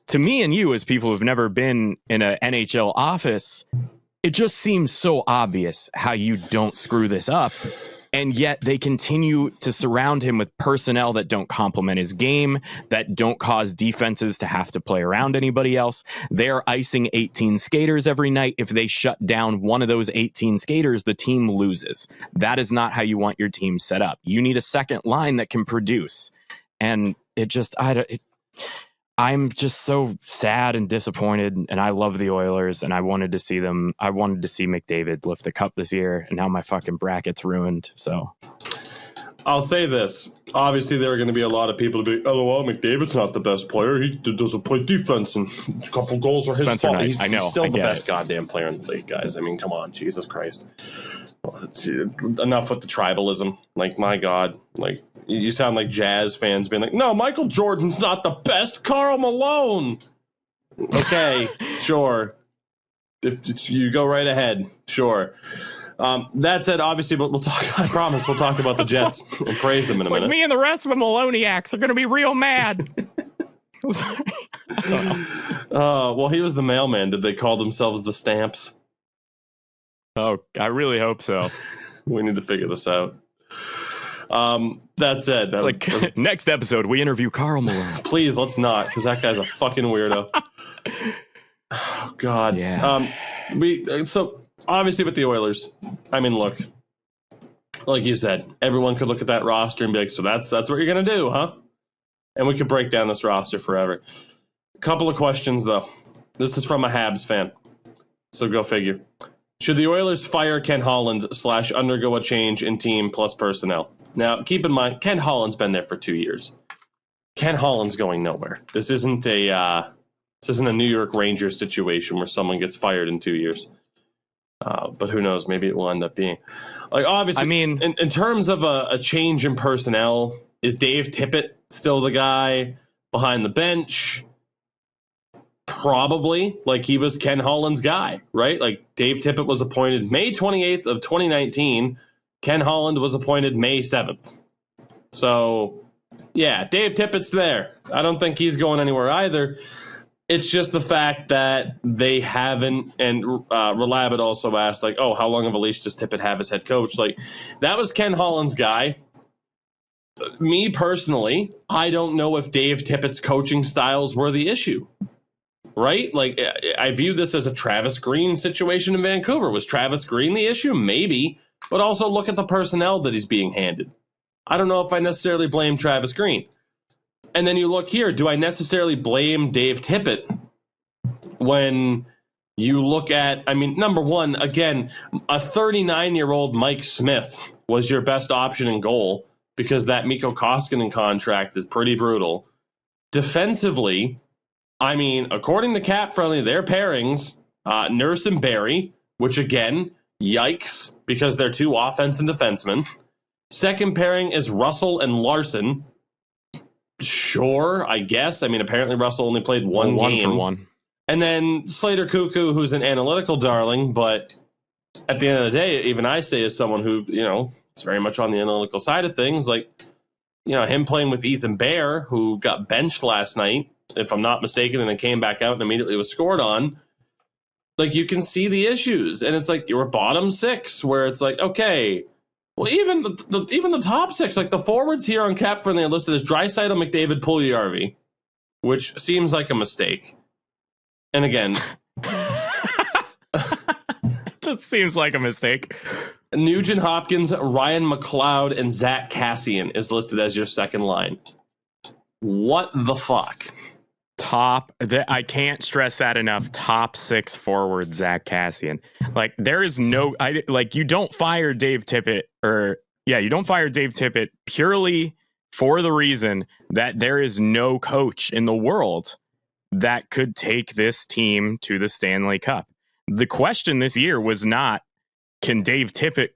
to me and you as people who've never been in an NHL office, it just seems so obvious how you don't screw this up. And yet they continue to surround him with personnel that don't complement his game, that don't cause defenses to have to play around anybody else. They're icing 18 skaters every night. If they shut down one of those 18 skaters, the team loses. That is not how you want your team set up. You need a second line that can produce. And I'm just so sad and disappointed, and I love the Oilers, and I wanted to see McDavid lift the cup this year, and now my fucking bracket's ruined. So I'll say this. Obviously, there are going to be a lot of people to be, LOL, McDavid's not the best player. He doesn't play defense, and a couple goals are his Spencer fault. Knight. He's I know, still I the get best it. goddamn player in the league, guys. I mean, come on. Jesus Christ. Enough with the tribalism. Like, my God. Like, you sound like Jazz fans being like, no, Michael Jordan's not the best. Karl Malone. Okay, sure. If you go right ahead. Sure. That said, obviously, we'll talk. I promise we'll talk about the Jets and praise them in a minute. Like me and the rest of the Maloniacs are going to be real mad. Sorry. Well, he was the mailman. Did they call themselves the Stamps? Oh, I really hope so. We need to figure this out. That said, that was next episode we interview Karl Malone. Please, let's not, because that guy's a fucking weirdo. Oh God. Yeah. So obviously with the Oilers, I mean, look, like you said, everyone could look at that roster and be like, so that's what you're gonna do, huh? And we could break down this roster forever. A couple of questions though. This is from a Habs fan, so go figure. Should the Oilers fire Ken Holland / undergo a change in team plus personnel? Now, keep in mind, Ken Holland's been there for 2 years. Ken Holland's going nowhere. This isn't a New York Rangers situation where someone gets fired in 2 years. But who knows? Maybe it will end up being. Like, obviously, I mean, in terms of a change in personnel, is Dave Tippett still the guy behind the bench? Probably. Like, he was Ken Holland's guy, right? Like, Dave Tippett was appointed May 28th of 2019. Ken Holland was appointed May 7th. So, yeah, Dave Tippett's there. I don't think he's going anywhere either. It's just the fact that they haven't, and Relabit also asked, like, oh, how long of a leash does Tippett have as head coach? Like, that was Ken Holland's guy. Me personally, I don't know if Dave Tippett's coaching styles were the issue. Right? Like, I view this as a Travis Green situation in Vancouver. Was Travis Green the issue? Maybe. But also look at the personnel that he's being handed. I don't know if I necessarily blame Travis Green. And then you look here, do I necessarily blame Dave Tippett when you look at, I mean, number one, again, a 39-year-old Mike Smith was your best option in goal because that Mikko Koskinen contract is pretty brutal. Defensively, I mean, according to Cap Friendly, their pairings, Nurse and Barry, which again, yikes, because they're two offense and defensemen. Second pairing is Russell and Larson. Sure, I guess. I mean, apparently Russell only played one game. For one. And then Slater Cuckoo, who's an analytical darling, but at the end of the day, even I say as someone who, you know, is very much on the analytical side of things, like, you know, him playing with Ethan Bear, who got benched last night, if I'm not mistaken, and then came back out and immediately was scored on. Like, you can see the issues, and it's like you were bottom six, where it's like, okay, well, even the top six, like the forwards here on Cap Friendly are listed as Draisaitl, McDavid, Puljujarvi, which seems like a mistake. And again, just seems like a mistake. Nugent Hopkins, Ryan McLeod, and Zach Cassian is listed as your second line. What the fuck? I can't stress that enough. Top 6 forward Zach Cassian. Like, there is no, you don't fire Dave Tippett you don't fire Dave Tippett purely for the reason that there is no coach in the world that could take this team to the Stanley Cup. The question this year was not, can Dave Tippett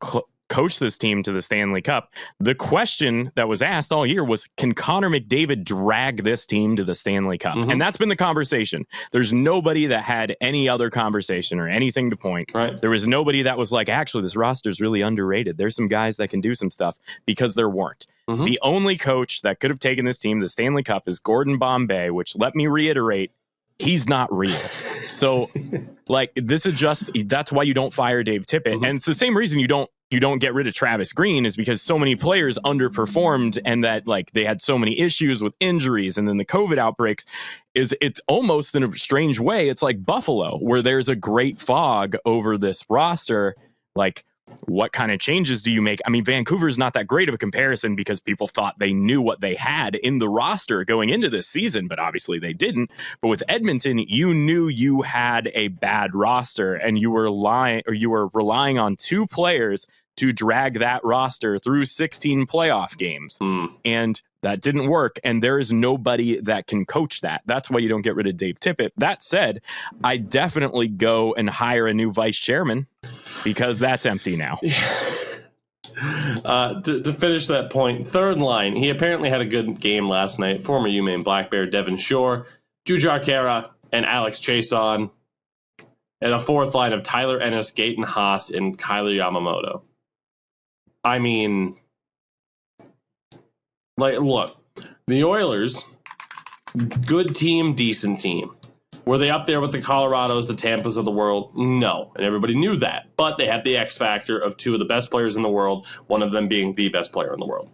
coach this team to the Stanley Cup? The question that was asked all year was, can Connor McDavid drag this team to the Stanley Cup? Mm-hmm. And that's been the conversation. There's nobody that had any other conversation or anything to point. Right. There was nobody that was like, actually, this roster is really underrated. There's some guys that can do some stuff, because there weren't. Mm-hmm. The only coach that could have taken this team to the Stanley Cup is Gordon Bombay, which, let me reiterate, he's not real. So, this is that's why you don't fire Dave Tippett. Mm-hmm. And it's the same reason you don't get rid of Travis Green, is because so many players underperformed, and that they had so many issues with injuries and then the COVID outbreaks. It's almost, in a strange way, it's like Buffalo, where there's a great fog over this roster. What kind of changes do you make? I mean, Vancouver is not that great of a comparison, because people thought they knew what they had in the roster going into this season, but obviously they didn't. But with Edmonton, you knew you had a bad roster, and you were relying on 2 players to drag that roster through 16 playoff games. And that didn't work. And there is nobody that can coach that. That's why you don't get rid of Dave Tippett. That said, I definitely go and hire a new vice chairman, because that's empty now. To finish that point, third line, he apparently had a good game last night. Former UMaine Black Bear Devin Shore, Jujhar Khaira, and Alex Chason. And a fourth line of Tyler Ennis, Gaten Haas, and Kyler Yamamoto. I mean, look, the Oilers, good team, decent team. Were they up there with the Colorados, the Tampas of the world? No, and everybody knew that. But they have the X factor of 2 of the best players in the world, one of them being the best player in the world.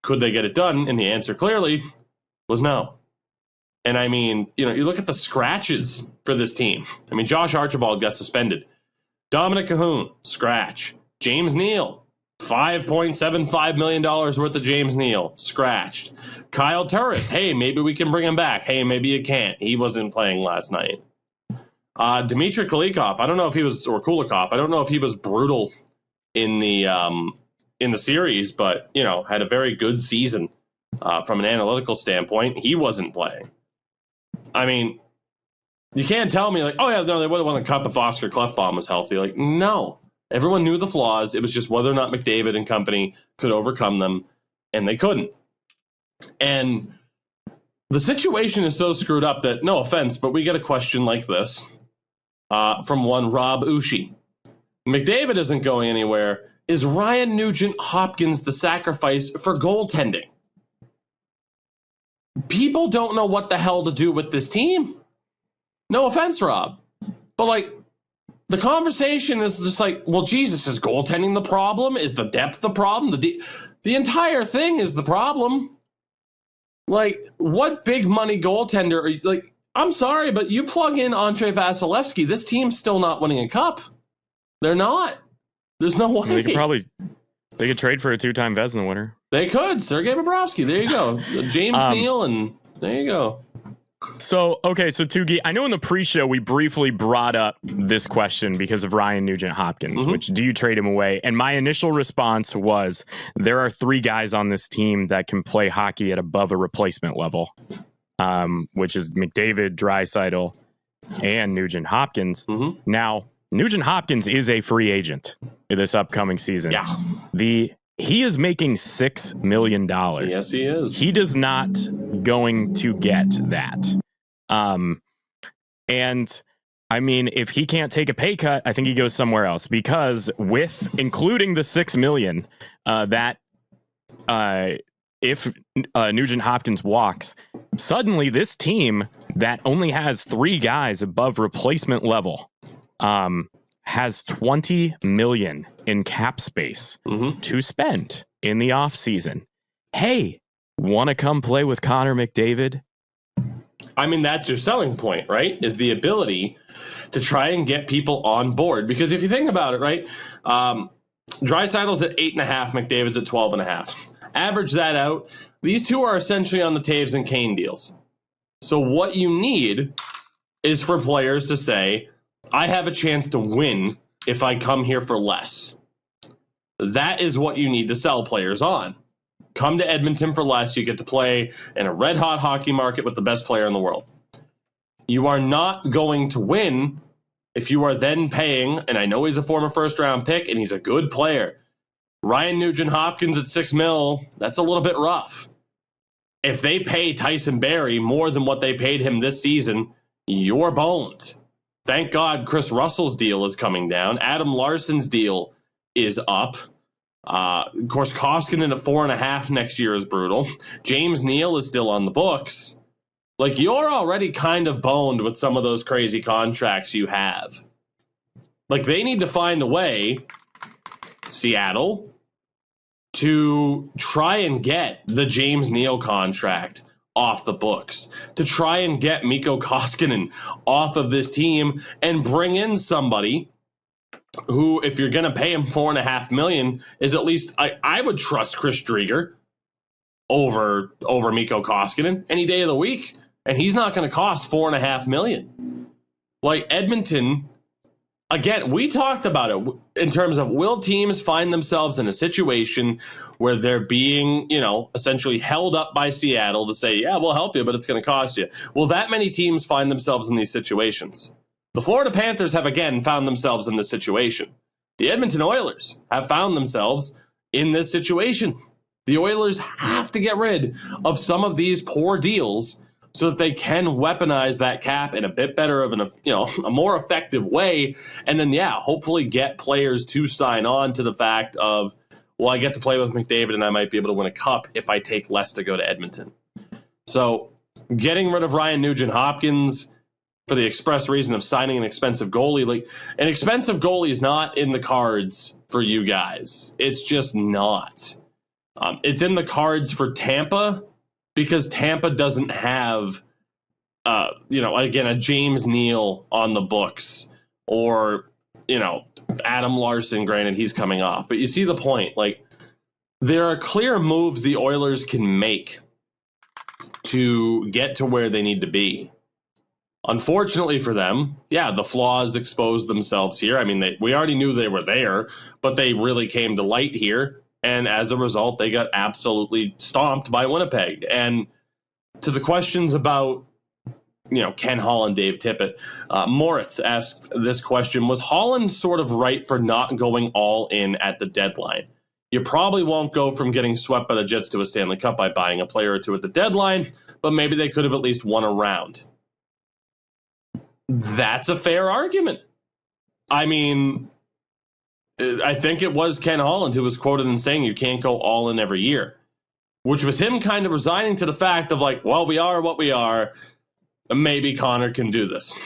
Could they get it done? And the answer clearly was no. And I mean, you look at the scratches for this team. I mean, Josh Archibald got suspended. Dominic Cahoon, scratch. James Neal, $5.75 million worth of James Neal, scratched. Kyle Turris, hey, maybe we can bring him back. Hey, maybe you can't. He wasn't playing last night. Dmitry Kulikov, I don't know if he was, or Kulikov, I don't know if he was brutal in the series, but, had a very good season from an analytical standpoint. He wasn't playing. I mean, you can't tell me, oh, yeah, no, they would have won the cup if Oscar Klefbom was healthy. No. Everyone knew the flaws. It was just whether or not McDavid and company could overcome them, and they couldn't. And the situation is so screwed up that, no offense, but we get a question like this from one Rob Ushi. McDavid isn't going anywhere. Is Ryan Nugent Hopkins the sacrifice for goaltending? People don't know what the hell to do with this team. No offense, Rob. But, the conversation is just well, Jesus, is goaltending the problem? Is the depth the problem? The entire thing is the problem. What big money goaltender are you? I'm sorry, but you plug in Andrei Vasilevsky, this team's still not winning a cup. They're not. There's no way. They could trade for a 2-time Vezina winner. They could. Sergei Bobrovsky. There you go. James Neal, and there you go. So Tougie, I know in the pre-show we briefly brought up this question because of Ryan Nugent Hopkins, mm-hmm. which do you trade him away? And my initial response was, there are 3 guys on this team that can play hockey at above a replacement level, which is McDavid, Draisaitl, and Nugent Hopkins. Mm-hmm. Now, Nugent Hopkins is a free agent this upcoming season. Yeah. He is making $6 million. Yes, he is. He does not going to get that. And I mean, if he can't take a pay cut, I think he goes somewhere else, because including the $6 million, if Nugent Hopkins walks, suddenly this team that only has 3 guys above replacement level, has $20 million in cap space mm-hmm. to spend in the offseason. Hey, want to come play with Connor McDavid? I mean, that's your selling point, right? Is the ability. to try and get people on board. Because if you think about it, right, Draisaitl's at 8.5, McDavid's at 12.5. Average that out. These two are essentially on the Taves and Kane deals. So what you need is for players to say, I have a chance to win if I come here for less. That is what you need to sell players on. Come to Edmonton for less. You get to play in a red-hot hockey market with the best player in the world. You are not going to win if you are then paying, and I know he's a former first-round pick, and he's a good player. Ryan Nugent-Hopkins at $6 million, that's a little bit rough. If they pay Tyson Barrie more than what they paid him this season, you're boned. Thank God Chris Russell's deal is coming down. Adam Larson's deal is up. Of course, Koskinen at 4.5 next year is brutal. James Neal is still on the books. Like, you're already kind of boned with some of those crazy contracts you have. Like, they need to find a way, Seattle, to try and get the James Neal contract off the books, to try and get Mikko Koskinen off of this team and bring in somebody who, if you're going to pay him $4.5 million, is at least, I would trust Chris Drieger over Mikko Koskinen any day of the week, and he's not going to cost $4.5 million. Like, Edmonton, again, we talked about it in terms of, will teams find themselves in a situation where they're being, essentially held up by Seattle to say, yeah, we'll help you, but it's going to cost you. Well, that many teams find themselves in these situations. The Florida Panthers have, again, found themselves in this situation. The Edmonton Oilers have found themselves in this situation. The Oilers have to get rid of some of these poor deals so that they can weaponize that cap in a bit better of a more effective way. And then, hopefully get players to sign on to the fact of, well, I get to play with McDavid and I might be able to win a cup if I take less to go to Edmonton. So getting rid of Ryan Nugent-Hopkins for the express reason of signing an expensive goalie. Like, an expensive goalie is not in the cards for you guys. It's just not. It's in the cards for Tampa because Tampa doesn't have, again, a James Neal on the books or, Adam Larson. Granted, he's coming off. But you see the point. Like, there are clear moves the Oilers can make to get to where they need to be. Unfortunately for them, the flaws exposed themselves here. I mean, we already knew they were there, but they really came to light here. And as a result, they got absolutely stomped by Winnipeg. And to the questions about, Ken Holland, Dave Tippett, Moritz asked this question: was Holland sort of right for not going all in at the deadline? You probably won't go from getting swept by the Jets to a Stanley Cup by buying a player or two at the deadline, but maybe they could have at least won a round. That's a fair argument. I mean, I think it was Ken Holland who was quoted in saying you can't go all in every year, which was him kind of resigning to the fact of like, well, we are what we are. Maybe Connor can do this.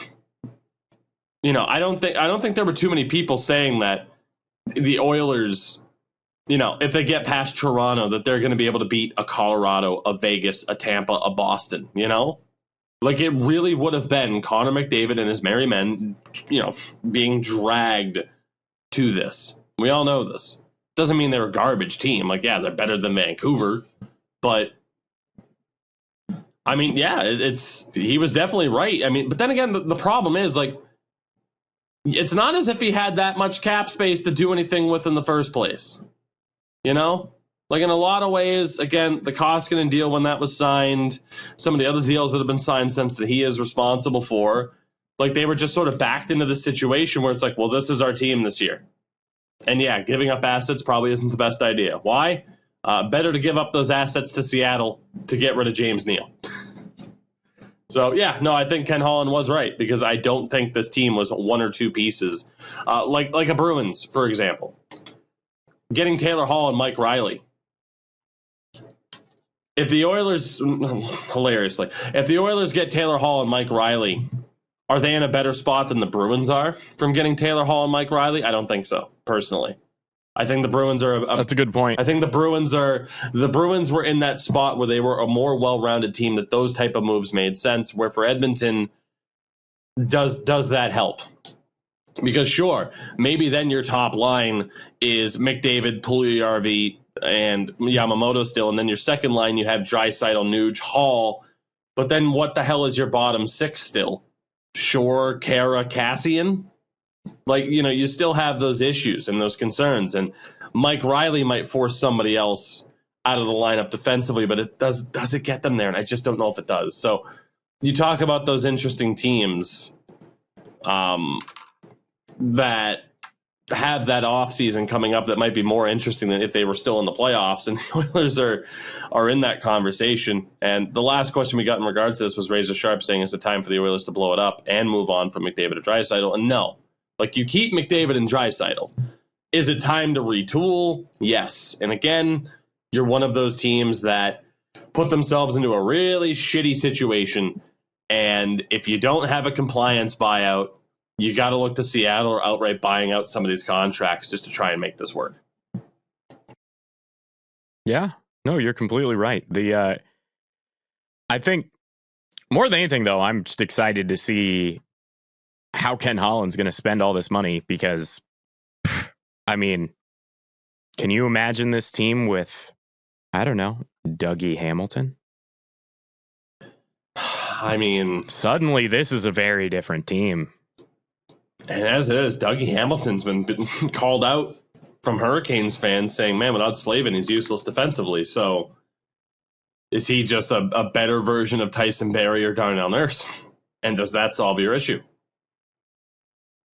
I don't think there were too many people saying that the Oilers, if they get past Toronto, that they're going to be able to beat a Colorado, a Vegas, a Tampa, a Boston, Like, it really would have been Connor McDavid and his merry men, being dragged to this. We all know this. Doesn't mean they're a garbage team. Like, they're better than Vancouver. But, I mean, he was definitely right. I mean, but then again, the problem is, like, it's not as if he had that much cap space to do anything with in the first place. Like, in a lot of ways, again, the Koskinen deal when that was signed, some of the other deals that have been signed since that he is responsible for, like, they were just sort of backed into this situation where it's like, well, this is our team this year. And giving up assets probably isn't the best idea. Why? Better to give up those assets to Seattle to get rid of James Neal. So, I think Ken Holland was right because I don't think this team was one or two pieces. Like a Bruins, for example. Getting Taylor Hall and Mike Riley. If the Oilers get Taylor Hall and Mike Riley, are they in a better spot than the Bruins are from getting Taylor Hall and Mike Riley? I don't think so, personally. I think the Bruins are... That's a good point. I think the Bruins were in that spot where they were a more well-rounded team, that those type of moves made sense, where for Edmonton, does that help? Because sure, maybe then your top line is McDavid, Puljujarvi, and Yamamoto still, and then your second line you have Draisaitl, Nuge, Hall. But then what the hell is your bottom six still? Shore, Kara, Cassian? Like, you still have those issues and those concerns. And Mike Riley might force somebody else out of the lineup defensively, but does it get them there? And I just don't know if it does. So you talk about those interesting teams that have that offseason coming up that might be more interesting than if they were still in the playoffs, and the Oilers are in that conversation. And the last question we got in regards to this was Razor Sharp saying it's a time for the Oilers to blow it up and move on from McDavid to Draisaitl. And no, like, you keep McDavid and Draisaitl. Is it time to retool? Yes. And again, you're one of those teams that put themselves into a really shitty situation, and if you don't have a compliance buyout, you got to look to Seattle or outright buying out some of these contracts just to try and make this work. Yeah, no, you're completely right. I think more than anything, though, I'm just excited to see how Ken Holland's going to spend all this money, because, I mean, can you imagine this team with, I don't know, Dougie Hamilton? I mean, suddenly this is a very different team. And as it is, Dougie Hamilton's been called out from Hurricanes fans saying, man, without Slavin, he's useless defensively. So is he just a better version of Tyson Barrie or Darnell Nurse? And does that solve your issue?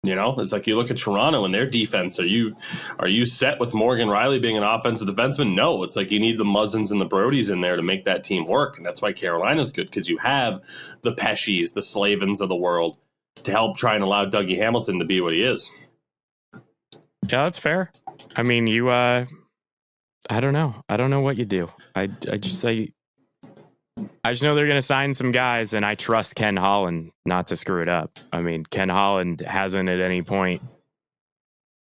It's like you look at Toronto and their defense. Are you set with Morgan Riley being an offensive defenseman? No, it's like you need the Muzzins and the Brodies in there to make that team work. And that's why Carolina's good, because you have the Pesci's, the Slavins of the world to help try and allow Dougie Hamilton to be what he is. Yeah, that's fair. I mean, I don't know. I don't know what you do. I just know they're going to sign some guys, and I trust Ken Holland not to screw it up. I mean, Ken Holland hasn't at any point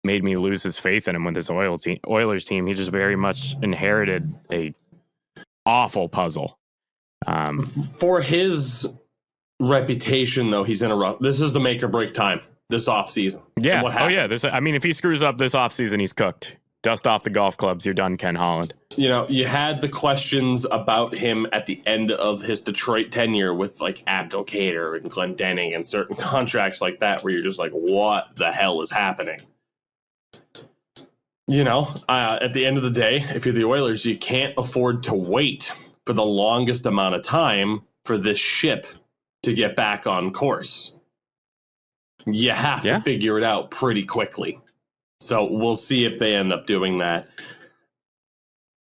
made me lose his faith in him with this Oilers team. He just very much inherited a awful puzzle. For his reputation, though, he's in a rough. This is the make or break time this offseason. Yeah. Oh, yeah. If he screws up this offseason, he's cooked. Dust off the golf clubs. You're done, Ken Holland. You had the questions about him at the end of his Detroit tenure with like Abdelkader and Glendening and certain contracts like that, where you're just like, what the hell is happening? At the end of the day, if you're the Oilers, you can't afford to wait for the longest amount of time for this ship to get back on course. You have to figure it out pretty quickly. So we'll see if they end up doing that.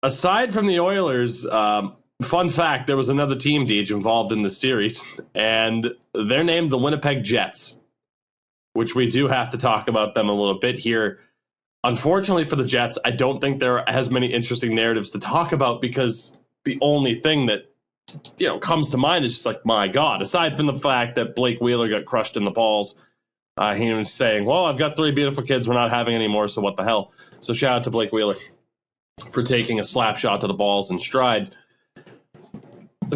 Aside from the Oilers, fun fact, there was another team, Deej, involved in the series, and they're named the Winnipeg Jets, which we do have to talk about them a little bit here. Unfortunately for the Jets, I don't think there are as many interesting narratives to talk about, because the only thing that comes to mind is just like, my God, aside from the fact that Blake Wheeler got crushed in the balls, he was saying, well, I've got 3 beautiful kids we're not having anymore, so what the hell? So shout out to Blake Wheeler for taking a slap shot to the balls in stride.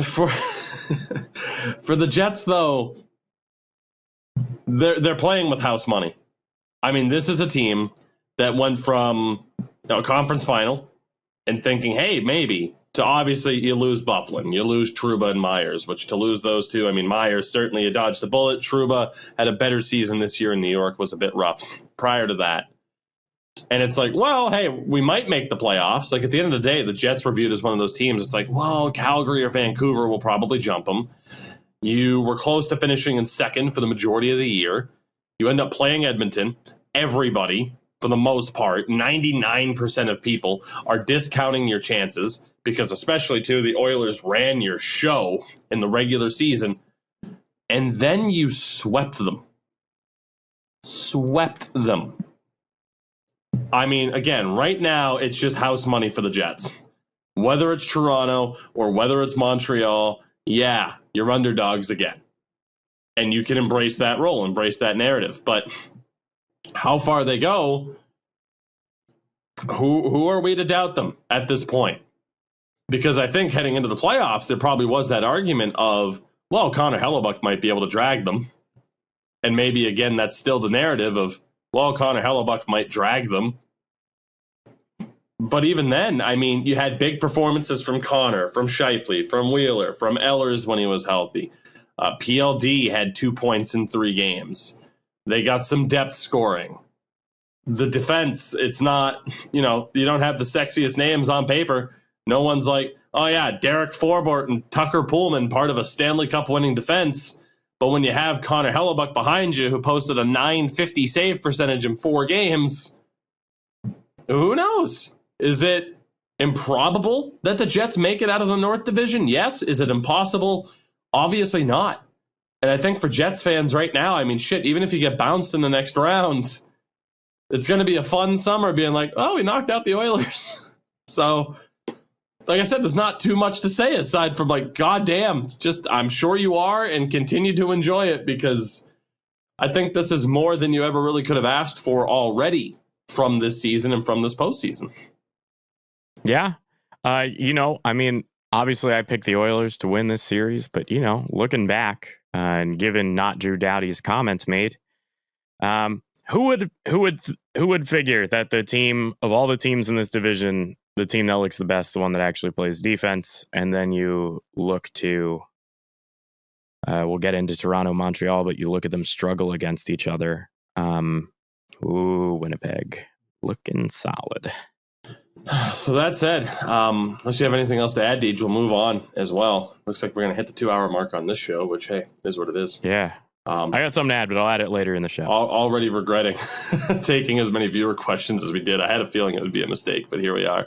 For the Jets, though, they're playing with house money. I mean, this is a team that went from a conference final and thinking, hey, maybe, to obviously you lose Bufflin, you lose Trouba and Myers, which to lose those two, I mean, Myers certainly you dodged the bullet. Trouba had a better season this year in New York, was a bit rough prior to that. And it's like, well, hey, we might make the playoffs. Like, at the end of the day, the Jets were viewed as one of those teams. It's like, well, Calgary or Vancouver will probably jump them. You were close to finishing in second for the majority of the year. You end up playing Edmonton. Everybody, for the most part, 99% of people are discounting your chances, because especially, too, the Oilers ran your show in the regular season. And then you swept them. Swept them. I mean, again, right now, it's just house money for the Jets. Whether it's Toronto or whether it's Montreal, yeah, you're underdogs again. And you can embrace that role, embrace that narrative. But how far they go, who are we to doubt them at this point? Because I think heading into the playoffs, there probably was that argument of, well, Connor Hellebuck might be able to drag them. And maybe, again, that's still the narrative of, well, Connor Hellebuck might drag them. But even then, I mean, you had big performances from Connor, from Scheifele, from Wheeler, from Ehlers when he was healthy. PLD had 2 points in 3 games. They got some depth scoring. The defense, it's not, you don't have the sexiest names on paper. No one's like, oh yeah, Derek Forbort and Tucker Pullman, part of a Stanley Cup winning defense. But when you have Connor Hellebuck behind you, who posted a .950 save percentage in 4 games, who knows? Is it improbable that the Jets make it out of the North Division? Yes. Is it impossible? Obviously not. And I think for Jets fans right now, I mean, shit, even if you get bounced in the next round, it's going to be a fun summer being like, oh, we knocked out the Oilers. So, like I said, there's not too much to say aside from like, goddamn, just I'm sure you are and continue to enjoy it, because I think this is more than you ever really could have asked for already from this season and from this postseason. Yeah. I mean, obviously I picked the Oilers to win this series, but, looking back and given not Drew Doughty's comments made, who would figure that the team of all the teams in this division, the team that looks the best, the one that actually plays defense, and then you look to, we'll get into Toronto, Montreal, but you look at them struggle against each other. Winnipeg looking solid. So that said, unless you have anything else to add, Deej, we'll move on as well. Looks like we're going to hit the 2-hour mark on this show, which, hey, is what it is. Yeah. I got something to add, but I'll add it later in the show. Already regretting taking as many viewer questions as we did. I had a feeling it would be a mistake, but here we are.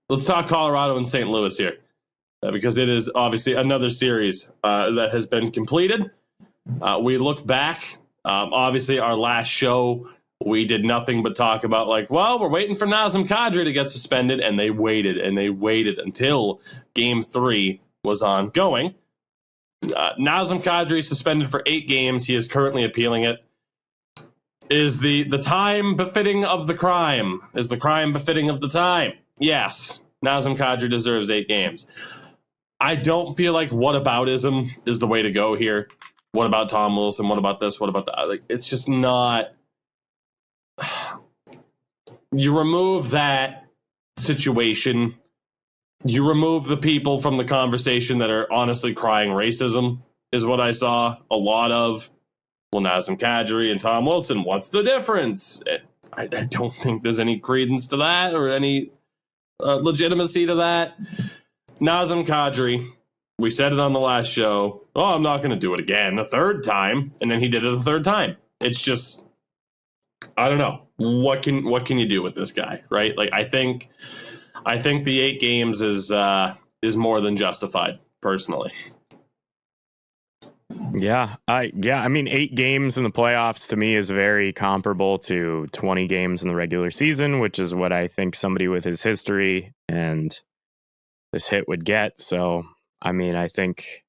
Let's talk Colorado and St. Louis here, because it is obviously another series that has been completed. We look back. Obviously, our last show, we did nothing but talk about we're waiting for Nazim Cadre to get suspended, and they waited until Game 3 was ongoing. Nazim Kadri suspended for 8 games. He is currently appealing it. Is the time befitting of the crime? Is the crime befitting of the time? Yes. Nazim Kadri deserves 8 games. I don't feel like whataboutism is the way to go here. What about Tom Wilson? What about this? What about that? It's just not. You remove that situation. You remove the people from the conversation that are honestly crying racism, is what I saw a lot of. Well, Nazim Kadri and Tom Wilson, what's the difference? I don't think there's any credence to that or any legitimacy to that. Nazim Kadri, we said it on the last show. Oh, I'm not going to do it again a third time. And then he did it a third time. It's just, I don't know. What can you do with this guy, right? I think the 8 games is more than justified, personally. Yeah. I mean, 8 games in the playoffs to me is very comparable to 20 games in the regular season, which is what I think somebody with his history and this hit would get. So, I mean, I think,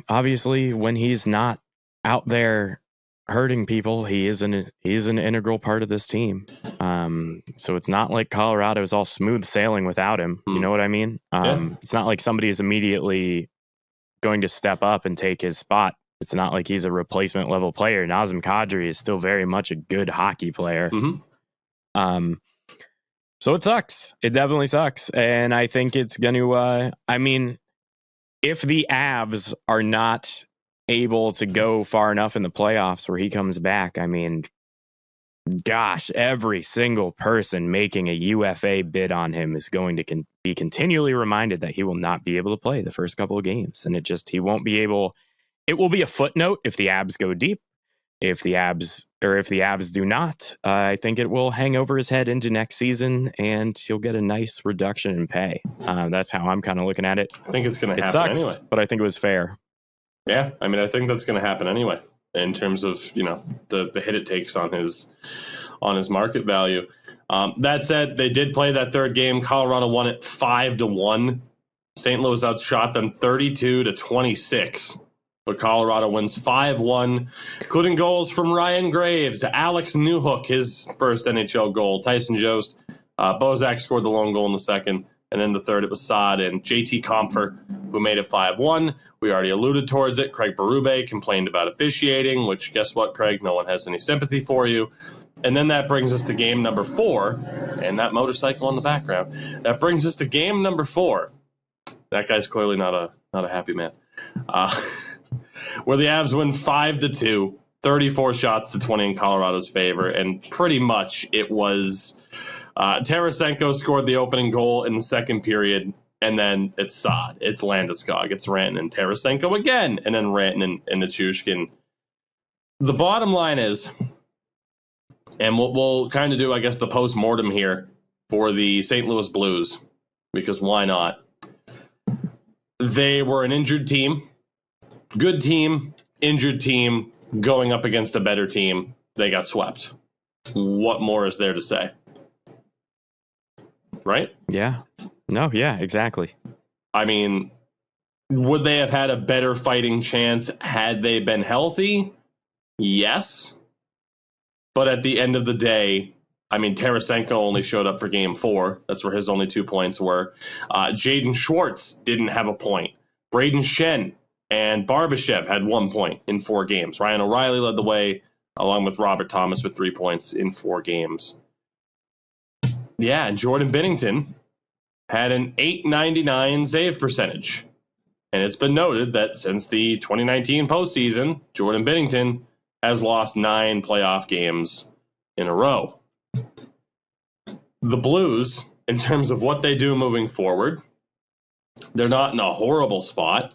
obviously when he's not out there hurting people, he's an integral part of this team. So it's not like Colorado is all smooth sailing without him. You know what I mean? It's not like somebody is immediately going to step up and take his spot. It's not like he's a replacement level player. Nazim Kadri is still very much a good hockey player. Mm-hmm. So it sucks. It definitely sucks. And I think it's going to, if the Avs are not able to go far enough in the playoffs where he comes back, gosh, every single person making a UFA bid on him is going to be continually reminded that he will not be able to play the first couple of games. And he won't be able, it will be a footnote if the Avs go deep. If the Avs do not, I think it will hang over his head into next season and he'll get a nice reduction in pay. That's how I'm kind of looking at it. I think it's going to happen sucks, anyway. But I think it was fair. Yeah, I think that's going to happen anyway in terms of, the hit it takes on his market value. That said, they did play that third game. Colorado won it 5-1. St. Louis outshot them 32-26. But Colorado wins 5-1, including goals from Ryan Graves, Alex Newhook, his first NHL goal, Tyson Jost. Bozak scored the lone goal in the second. And then the third, it was Saad and JT Compher who made it 5-1. We already alluded towards it. Craig Berube complained about officiating, which guess what, Craig? No one has any sympathy for you. And then that brings us to game number 4, and that motorcycle in the background. That brings us to game number 4. That guy's clearly not a happy man. Where the Avs win 5-2, 34 shots to 20 in Colorado's favor, and pretty much it was Tarasenko scored the opening goal in the second period, and then it's Saad, it's Landeskog, it's Rantanen, Tarasenko again, and then Rantanen and Nichushkin. The bottom line is, and we'll kind of do, I guess, the post-mortem here for the St. Louis Blues, because why not? They were an injured team, good team, injured team, going up against a better team. They got swept. What more is there to say? Right? Yeah. No, yeah, exactly. I mean, would they have had a better fighting chance had they been healthy? Yes. But at the end of the day, I mean, Tarasenko only showed up for game 4. That's where his only 2 points were. Jaden Schwartz didn't have a point. Braden Shen and Barbashev had 1 point in 4 games. Ryan O'Reilly led the way, along with Robert Thomas with 3 points in 4 games. Yeah, and Jordan Binnington had an .899 save percentage. And it's been noted that since the 2019 postseason, Jordan Binnington has lost 9 playoff games in a row. The Blues, in terms of what they do moving forward, they're not in a horrible spot.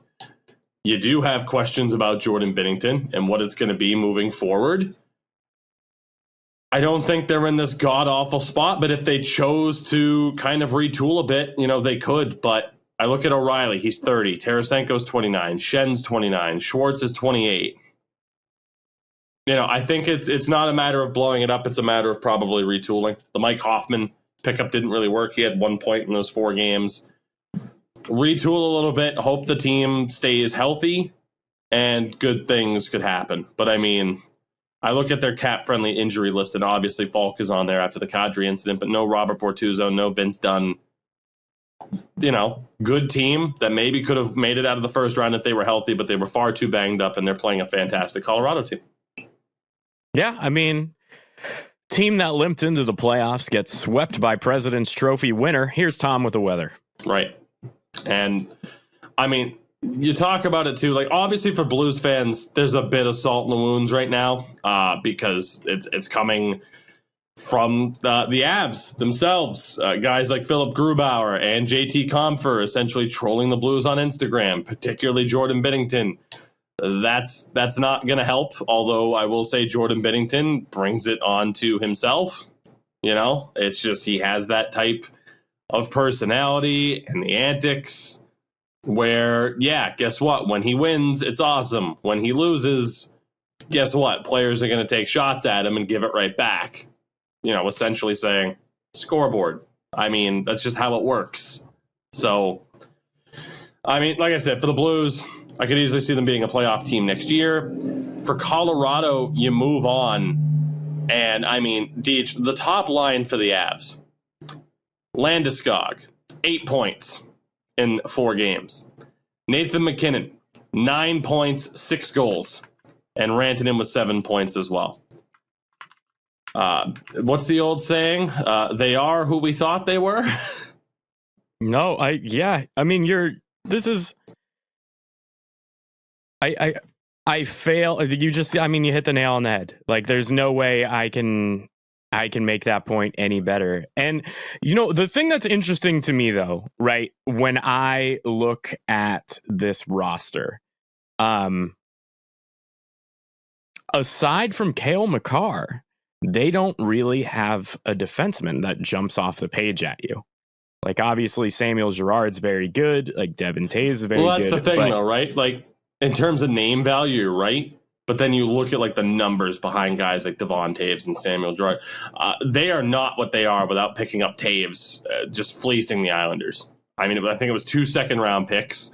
You do have questions about Jordan Binnington and what it's going to be moving forward. I don't think they're in this god-awful spot, but if they chose to kind of retool a bit, they could. But I look at O'Reilly, he's 30. Tarasenko's 29. Shen's 29. Schwartz is 28. I think it's not a matter of blowing it up. It's a matter of probably retooling. The Mike Hoffman pickup didn't really work. He had 1 point in those 4 games. Retool a little bit. Hope the team stays healthy, and good things could happen. But, I mean, I look at their cap-friendly injury list, and obviously Falk is on there after the Cadre incident, but no Robert Bortuzzo, no Vince Dunn. Good team that maybe could have made it out of the first round if they were healthy, but they were far too banged up, and they're playing a fantastic Colorado team. Yeah, I mean, team that limped into the playoffs gets swept by President's Trophy winner. Here's Tom with the weather. Right. And, I mean, you talk about it, too. Like, obviously, for Blues fans, there's a bit of salt in the wounds right now because it's coming from the Avs themselves. Guys like Philip Grubauer and JT Compher essentially trolling the Blues on Instagram, particularly Jordan Binnington. That's not going to help, although I will say Jordan Binnington brings it on to himself. It's just he has that type of personality and the antics where, yeah, guess what? When he wins, it's awesome. When he loses, guess what? Players are going to take shots at him and give it right back. Essentially saying, scoreboard. I mean, that's just how it works. So, I mean, like I said, for the Blues, I could easily see them being a playoff team next year. For Colorado, you move on. And, I mean, Deej, the top line for the Avs. Landeskog, 8 points in 4 games. Nathan McKinnon, 9 points, 6 goals. And Rantanen with 7 points as well. What's the old saying? They are who we thought they were? No, I mean, I fail. You hit the nail on the head. Like, there's no way I can make that point any better. And, the thing that's interesting to me, though, right, when I look at this roster, aside from Cale Makar, they don't really have a defenseman that jumps off the page at you. Like, obviously, Samuel Girard's very good. Like, Devin Tays is very good. Well, that's the thing, though, right? Like, in terms of name value, you're right. But then you look at, like, the numbers behind guys like Devon Taves and Samuel Girard. They are not what they are without picking up Taves, just fleecing the Islanders. I mean, I think it was 2 second-round picks.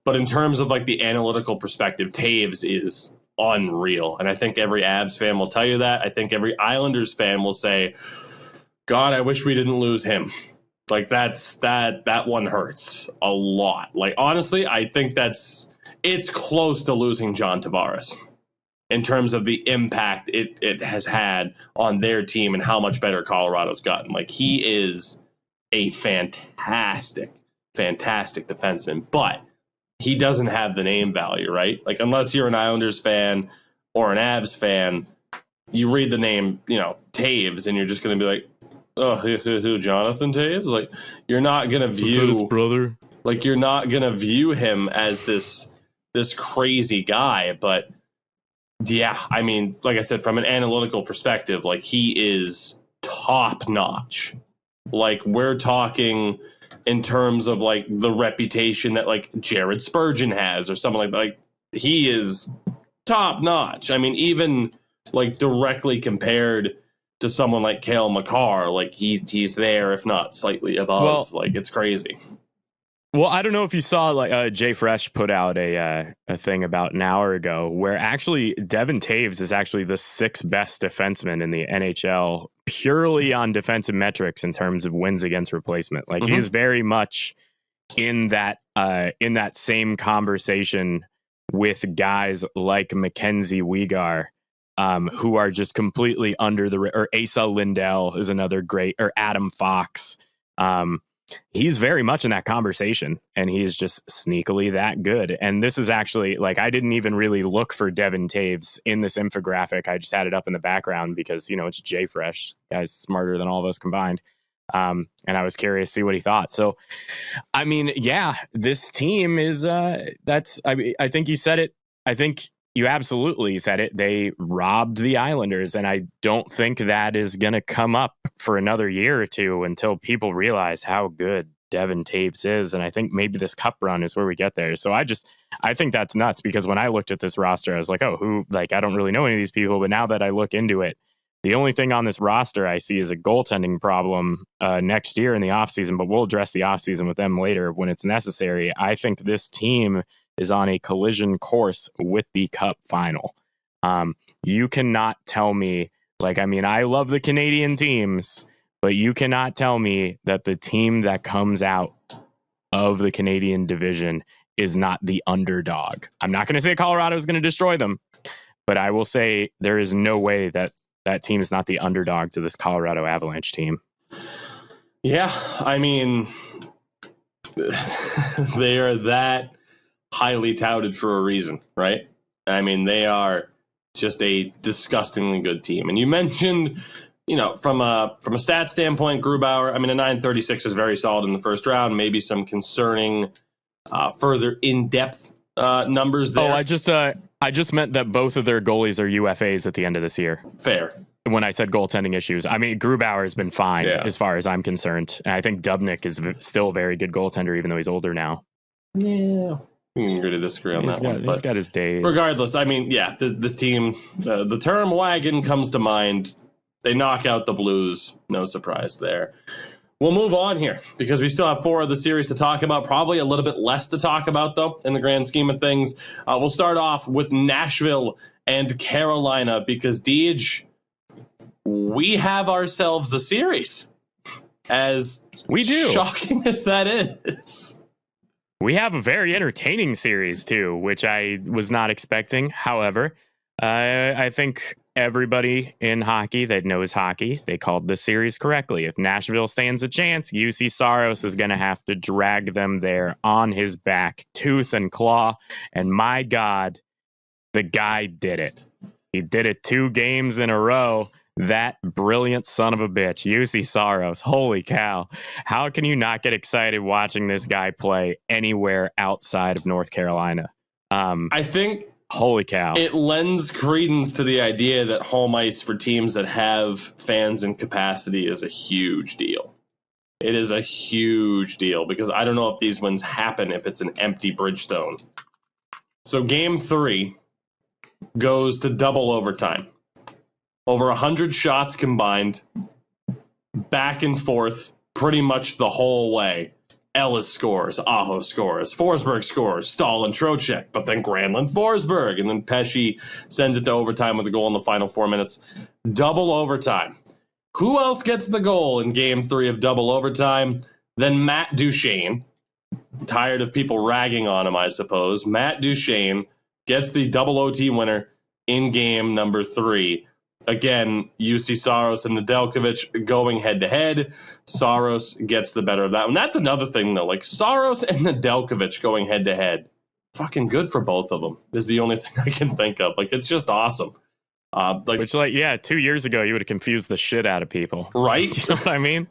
But in terms of, like, the analytical perspective, Taves is unreal. And I think every Avs fan will tell you that. I think every Islanders fan will say, God, I wish we didn't lose him. Like that one hurts a lot. Like, honestly, I think it's close to losing John Tavares in terms of the impact it has had on their team and how much better Colorado's gotten. Like, he is a fantastic defenseman, but he doesn't have the name value, right? Like, unless you're an Islanders fan or an Avs fan, you read the name, Taves, and you're just going to be like, oh, who, Jonathan Taves? Like, you're not going to view his brother. Like, you're not going to view him as this crazy guy. But yeah, I mean, like I said, from an analytical perspective, like, he is top notch. Like, we're talking in terms of like the reputation that like Jared Spurgeon has or something like that. Like, he is top notch. I mean, even like directly compared to someone like Cale Makar, like he's there, if not slightly above. Well, like, it's crazy. Well, I don't know if you saw, like, Jay Fresh put out a thing about an hour ago where actually Devin Taves is actually the 6th best defenseman in the NHL purely on defensive metrics in terms of wins against replacement. Like, he's very much in that same conversation with guys like Mackenzie Weegar, who are just completely under or Asa Lindell is another great, or Adam Fox. He's very much in that conversation, and he's just sneakily that good. And this is actually, like, I didn't even really look for Devin Taves in this infographic. I just had it up in the background because, it's Jay Fresh. Guy's smarter than all of us combined. And I was curious to see what he thought. So, I mean, yeah, this team is, I think you said it. I think you absolutely said it. They robbed the Islanders, and I don't think that is going to come up for another year or two until people realize how good Devin Taves is. And I think maybe this cup run is where we get there. So I think that's nuts, because when I looked at this roster, I was like, oh, I don't really know any of these people. But now that I look into it, the only thing on this roster I see is a goaltending problem next year in the offseason, but we'll address the offseason with them later when it's necessary. I think this team is on a collision course with the cup final. You cannot tell me, I love the Canadian teams, but you cannot tell me that the team that comes out of the Canadian division is not the underdog. I'm not going to say Colorado is going to destroy them, but I will say there is no way that team is not the underdog to this Colorado Avalanche team. Yeah, I mean, they are that highly touted for a reason, right? I mean, they are just a disgustingly good team. And you mentioned, from a stat standpoint, Grubauer, I mean, a 936 is very solid in the first round. Maybe some concerning further in-depth numbers there. Oh, I just meant that both of their goalies are UFAs at the end of this year. Fair. When I said goaltending issues, I mean, Grubauer has been fine as far as I'm concerned. And I think Dubnyk is still a very good goaltender, even though he's older now. Yeah. I'm going to disagree on that one. He's got his days. Regardless, I mean, yeah, this team, the term wagon comes to mind. They knock out the Blues. No surprise there. We'll move on here because we still have 4 of the series to talk about. Probably a little bit less to talk about, though, in the grand scheme of things. We'll start off with Nashville and Carolina because, DeJ, we have ourselves a series. As we do. Shocking as that is. We have a very entertaining series, too, which I was not expecting. However, I think everybody in hockey that knows hockey, they called the series correctly. If Nashville stands a chance, UC Saros is going to have to drag them there on his back, tooth and claw. And my God, the guy did it. He did it 2 games in a row. That brilliant son of a bitch, UC Saros. Holy cow. How can you not get excited watching this guy play anywhere outside of North Carolina? I think holy cow. It lends credence to the idea that home ice for teams that have fans in capacity is a huge deal. It is a huge deal because I don't know if these wins happen if it's an empty Bridgestone. So game 3 goes to double overtime. Over 100 shots combined, back and forth pretty much the whole way. Ellis scores, Aho scores, Forsberg scores, Stahl and Trocheck, but then Granlund, Forsberg, and then Pesci sends it to overtime with a goal in the final 4 minutes. Double overtime. Who else gets the goal in game 3 of double overtime? Then Matt Duchene, tired of people ragging on him, I suppose. Matt Duchene gets the double OT winner in game number 3. Again, UC Saros and Nedeljkovic going head-to-head. Saros gets the better of that one. That's another thing, though. Like, Saros and Nedeljkovic going head-to-head. Fucking good for both of them is the only thing I can think of. Like, it's just awesome. 2 years ago, you would have confused the shit out of people. Right? You know what I mean?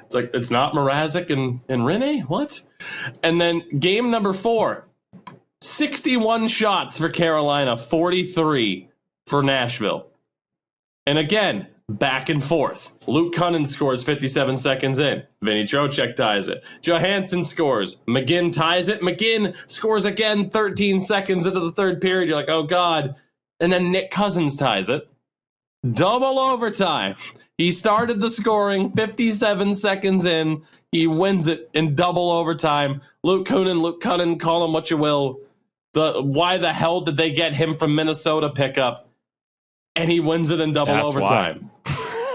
It's like, it's not Mrazek and Rene? What? And then game number 4. 61 shots for Carolina, 43 for Nashville. And again, back and forth. Luke Cunnin scores 57 seconds in. Vinny Trocheck ties it. Johansson scores. McGinn ties it. McGinn scores again 13 seconds into the third period. You're like, oh, God. And then Nick Cousins ties it. Double overtime. He started the scoring 57 seconds in. He wins it in double overtime. Luke Cunnin, call him what you will. Why the hell did they get him from Minnesota pickup? And he wins it in double overtime.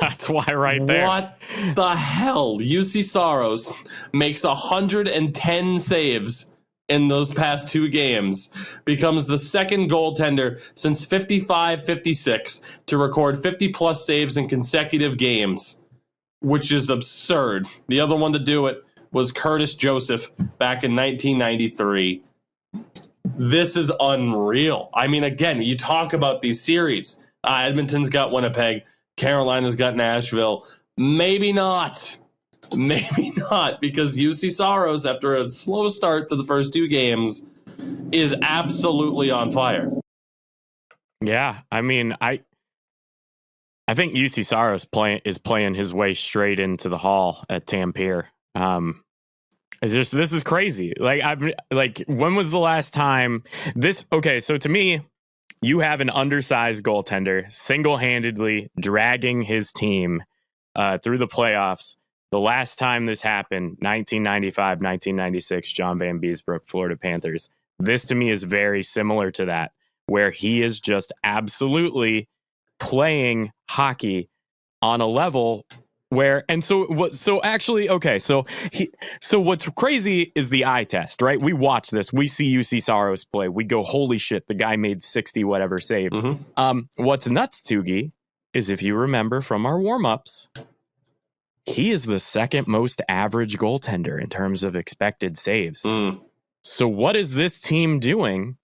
That's why right there. What the hell? UC Saros makes 110 saves in those past 2 games, becomes the second goaltender since 55-56 to record 50-plus saves in consecutive games, which is absurd. The other one to do it was Curtis Joseph back in 1993. This is unreal. I mean, again, you talk about these series. Edmonton's got Winnipeg. Carolina's got Nashville. Maybe not. Maybe not, because UC Saros, after a slow start to the first 2 games, is absolutely on fire. Yeah, I mean, I think UC Saros is playing his way straight into the Hall at Tampere. This is crazy. When was the last time this? Okay, so to me, you have an undersized goaltender single-handedly dragging his team through the playoffs. The last time this happened, 1995, 1996, John Van Beesbrook, Florida Panthers. This to me is very similar to that, where he is just absolutely playing hockey on a level where, and so what's crazy is the eye test, right? We watch this, we see UC Saros play, we go, holy shit, the guy made 60 whatever saves. Mm-hmm. What's nuts, Tougie, is if you remember from our warm-ups, he is the second most average goaltender in terms of expected saves. So what is this team doing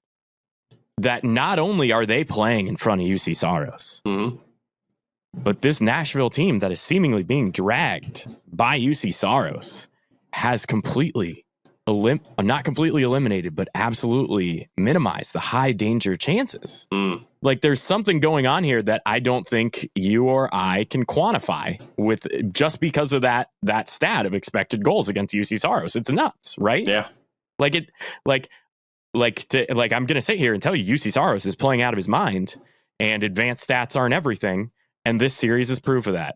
that not only are they playing in front of UC Saros, but this Nashville team that is seemingly being dragged by UC Saros has completely, not completely eliminated, but absolutely minimized the high danger chances. Like, there's something going on here that I don't think you or I can quantify with just because of that stat of expected goals against UC Saros. It's nuts, right? Yeah. I'm going to sit here and tell you UC Saros is playing out of his mind, and advanced stats aren't everything. And this series is proof of that.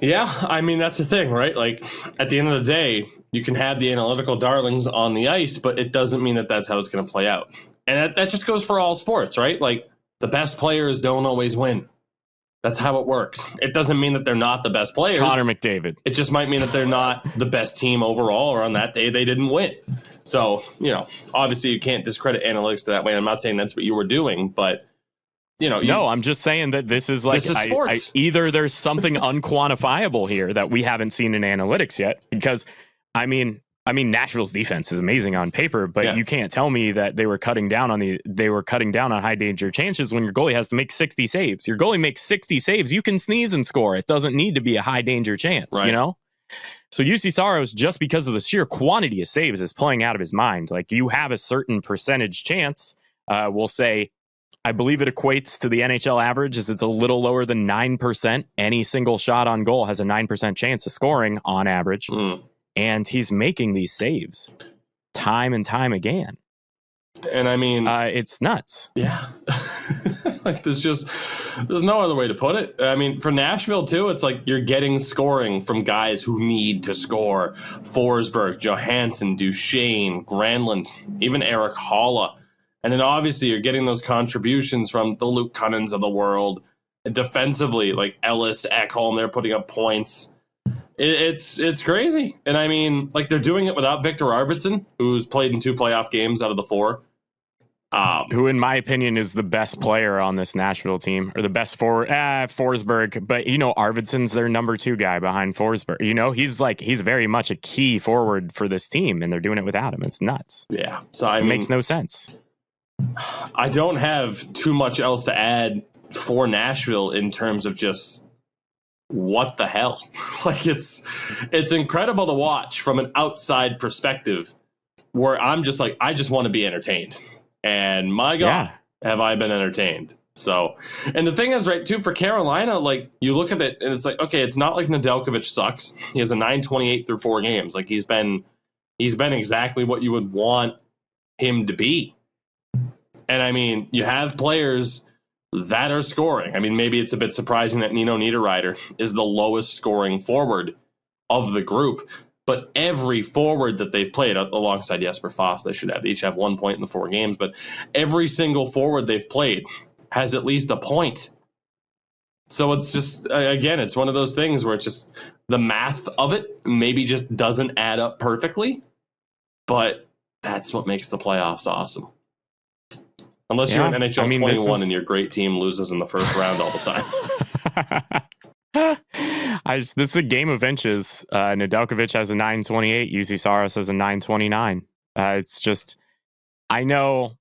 Yeah, I mean, that's the thing, right? Like, at the end of the day, you can have the analytical darlings on the ice, but it doesn't mean that that's how it's going to play out. And that just goes for all sports, right? Like, the best players don't always win. That's how it works. It doesn't mean that they're not the best players. Connor McDavid. It just might mean that they're not the best team overall, or on that day they didn't win. So, obviously you can't discredit analytics to that way. I'm not saying that's what you were doing, but no, I'm just saying that this is sports. Either there's something unquantifiable here that we haven't seen in analytics yet, because I mean Nashville's defense is amazing on paper, but you can't tell me that they were cutting down on high danger chances when your goalie has to make 60 saves. Your goalie makes 60 saves, you can sneeze and score. It doesn't need to be a high danger chance, right. So UC Saros, just because of the sheer quantity of saves, is playing out of his mind. Like, you have a certain percentage chance. We'll say, I believe it equates to the NHL average, is it's a little lower than 9%. Any single shot on goal has a 9% chance of scoring on average. And he's making these saves time and time again. And I mean, it's nuts. Yeah. Like, there's no other way to put it. I mean, for Nashville too, it's like you're getting scoring from guys who need to score. Forsberg, Johansson, Duchene, Granlund, even Eric Halla. And then obviously you're getting those contributions from the Luke Cunnins of the world. And defensively, like Ellis, Ekholm, they're putting up points. It's crazy. And I mean, like, they're doing it without Victor Arvidsson, who's played in 2 playoff games out of the 4. Who, in my opinion, is the best player on this Nashville team, or the best forward, Forsberg. But, Arvidsson's their number 2 guy behind Forsberg. He's very much a key forward for this team, and they're doing it without him. It's nuts. Yeah. So, it makes no sense. I don't have too much else to add for Nashville in terms of just what the hell. Like, it's incredible to watch from an outside perspective, where I'm just like, I just want to be entertained. And my God, have I been entertained. So, and the thing is, right, too, for Carolina, like, you look at it and it's like, okay, it's not like Nedeljkovic sucks. He has a 928 through 4 games. Like, he's been exactly what you would want him to be. And I mean, you have players that are scoring. I mean, maybe it's a bit surprising that Nino Niederreiter is the lowest scoring forward of the group. But every forward that they've played alongside Jesper Fast, they each have 1 point in the 4 games. But every single forward they've played has at least a point. So it's just, again, it's one of those things where it's just the math of it maybe just doesn't add up perfectly. But that's what makes the playoffs awesome. Unless you're an NHL 21 and your great team loses in the first round all the time. This is a game of inches. Nedeljkovic has a 928. UC Saros has a 929. It's just, I know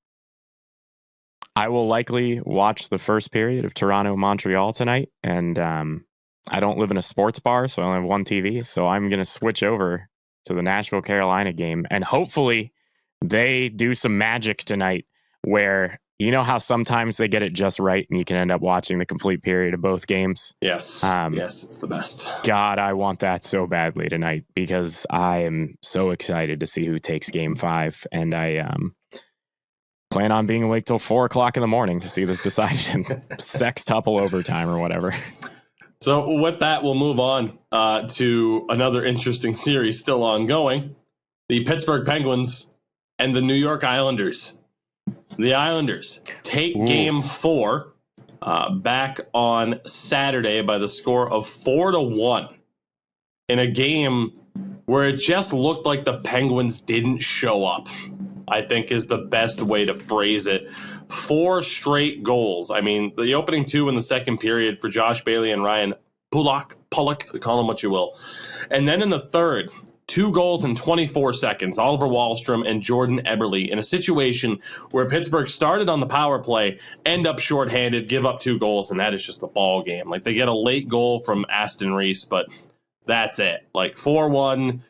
I will likely watch the first period of Toronto-Montreal tonight. And I don't live in a sports bar, so I only have one TV. So I'm going to switch over to the Nashville-Carolina game. And hopefully they do some magic tonight where, how sometimes they get it just right and you can end up watching the complete period of both games. Yes. Yes, it's the best. God, I want that so badly tonight because I am so excited to see who takes game 5. And I plan on being awake till 4:00 in the morning to see this decided in sextuple overtime or whatever. So with that, we'll move on to another interesting series still ongoing. The Pittsburgh Penguins and the New York Islanders. The Islanders take game 4 back on Saturday by the score of 4-1 in a game where it just looked like the Penguins didn't show up, I think is the best way to phrase it. 4 straight goals. I mean, the opening 2 in the second period for Josh Bailey and Ryan Pulock, call them what you will. And then in the third, 2 goals in 24 seconds, Oliver Wahlstrom and Jordan Eberle, in a situation where Pittsburgh started on the power play, end up shorthanded, give up 2 goals, and that is just the ball game. Like, they get a late goal from Aston Reese, but that's it. Like, 4-1,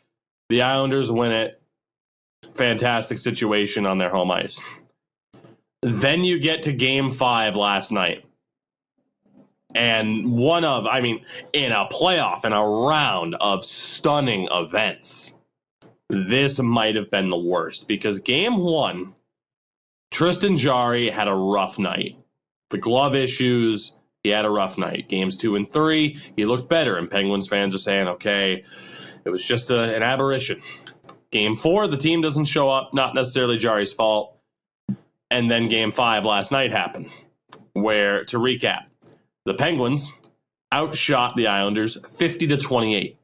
the Islanders win it. Fantastic situation on their home ice. Then you get to game 5 last night. And in a playoff, in a round of stunning events, this might have been the worst because game 1, Tristan Jarry had a rough night. The glove issues, he had a rough night. Games 2 and 3, he looked better, and Penguins fans are saying, okay, it was just an aberration. Game 4, the team doesn't show up, not necessarily Jarry's fault. And then game 5 last night happened, where, to recap, the Penguins outshot the Islanders 50-28.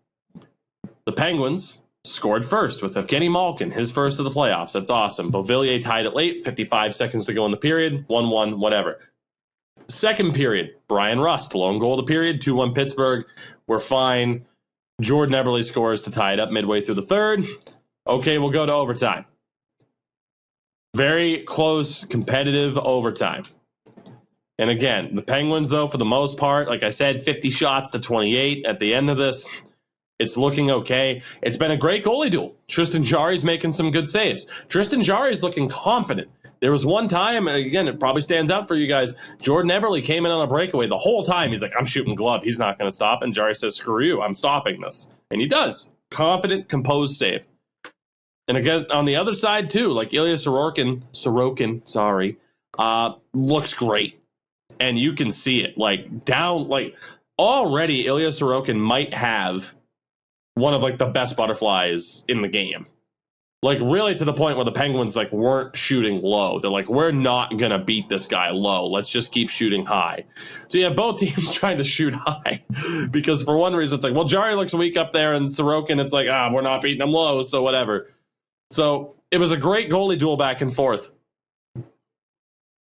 The Penguins scored first with Evgeny Malkin, his first of the playoffs. That's awesome. Beauvillier tied it late, 55 seconds to go in the period, 1-1, whatever. Second period, Brian Rust, lone goal of the period, 2-1 Pittsburgh. We're fine. Jordan Eberle scores to tie it up midway through the third. Okay, we'll go to overtime. Very close, competitive overtime. And again, the Penguins, though, for the most part, like I said, 50 shots to 28 at the end of this. It's looking okay. It's been a great goalie duel. Tristan Jarry's making some good saves. Tristan Jarry's looking confident. There was one time, again, it probably stands out for you guys, Jordan Eberle came in on a breakaway. The whole time, he's like, I'm shooting glove. He's not going to stop. And Jarry says, screw you. I'm stopping this. And he does. Confident, composed save. And again, on the other side, too, like Ilya Sorokin, looks great. And you can see it, already Ilya Sorokin might have one of, the best butterflies in the game. Like, really to the point where the Penguins, like, weren't shooting low. They're like, we're not going to beat this guy low. Let's just keep shooting high. So, yeah, both teams trying to shoot high. Because for one reason, it's like, well, Jari looks weak up there, and Sorokin, it's like, we're not beating him low, so whatever. So, it was a great goalie duel back and forth.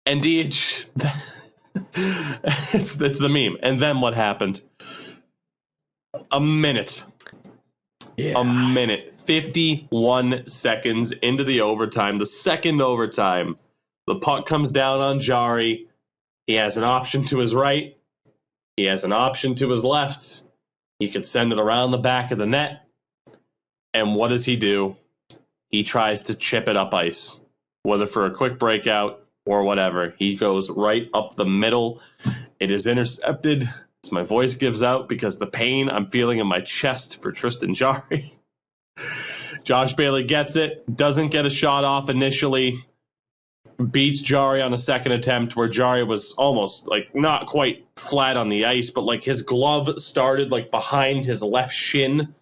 And DH, it's the meme. And then what happened? A minute. 51 seconds into the overtime, the second overtime. The puck comes down on Jari. He has an option to his right. He has an option to his left. He could send it around the back of the net. And what does he do? He tries to chip it up ice, whether for a quick breakout or whatever. He goes right up the middle. It is intercepted. So my voice gives out because the pain I'm feeling in my chest for Tristan Jari. Josh Bailey gets it, doesn't get a shot off initially, beats Jari on a second attempt where Jari was almost like not quite flat on the ice, but like his glove started like behind his left shin.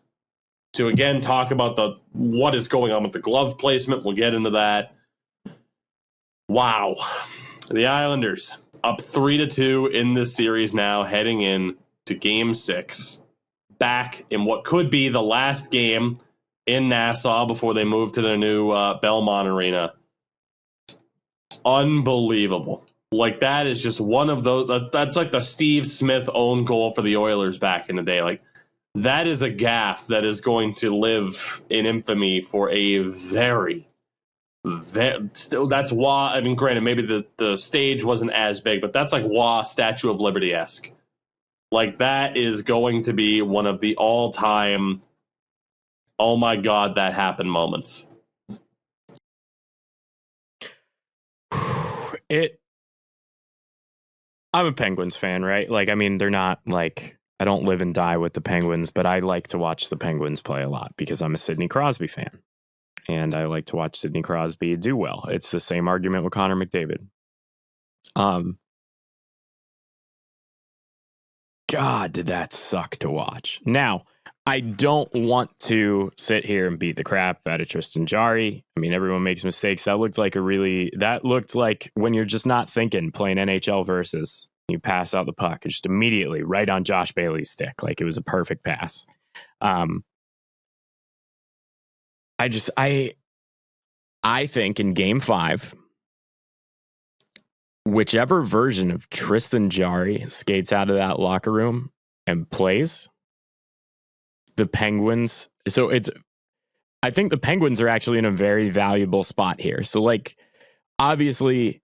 To again talk about what is going on with the glove placement. We'll get into that. Wow. The Islanders up 3-2 in this series now, heading in to Game 6. Back in what could be the last game in Nassau before they move to their new Belmont Arena. Unbelievable. Like, that is just one of those. That's like the Steve Smith own goal for the Oilers back in the day. Like, that is a gaffe that is going to live in infamy for a very still, that's why, I mean, granted, maybe the stage wasn't as big, but that's like Wah Statue of Liberty-esque. Like, that is going to be one of the all-time, oh my God, that happened moments. I'm a Penguins fan, right? Like, I mean, they're not like, I don't live and die with the Penguins, but I like to watch the Penguins play a lot because I'm a Sidney Crosby fan. And I like to watch Sidney Crosby do well. It's the same argument with Connor McDavid. God, did that suck to watch. Now, I don't want to sit here and beat the crap out of Tristan Jari. I mean, everyone makes mistakes. That looked like when you're just not thinking, playing NHL versus, you pass out the puck just immediately right on Josh Bailey's stick. Like, it was a perfect pass. I think in Game 5, whichever version of Tristan Jari skates out of that locker room and plays, the Penguins. I think the Penguins are actually in a very valuable spot here. So, like, obviously,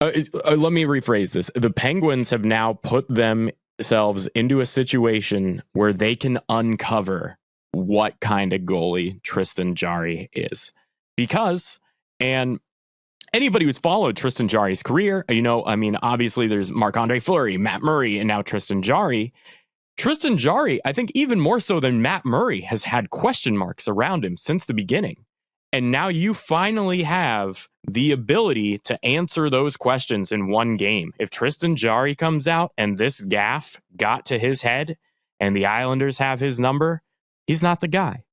let me rephrase this. The Penguins have now put themselves into a situation where they can uncover what kind of goalie Tristan Jari is. Because, and anybody who's followed Tristan Jari's career, I mean, obviously there's Marc-Andre Fleury, Matt Murray, and now Tristan Jari. Tristan Jari, I think even more so than Matt Murray, has had question marks around him since the beginning. And now you finally have the ability to answer those questions in one game. If Tristan Jari comes out and this gaffe got to his head and the Islanders have his number, he's not the guy.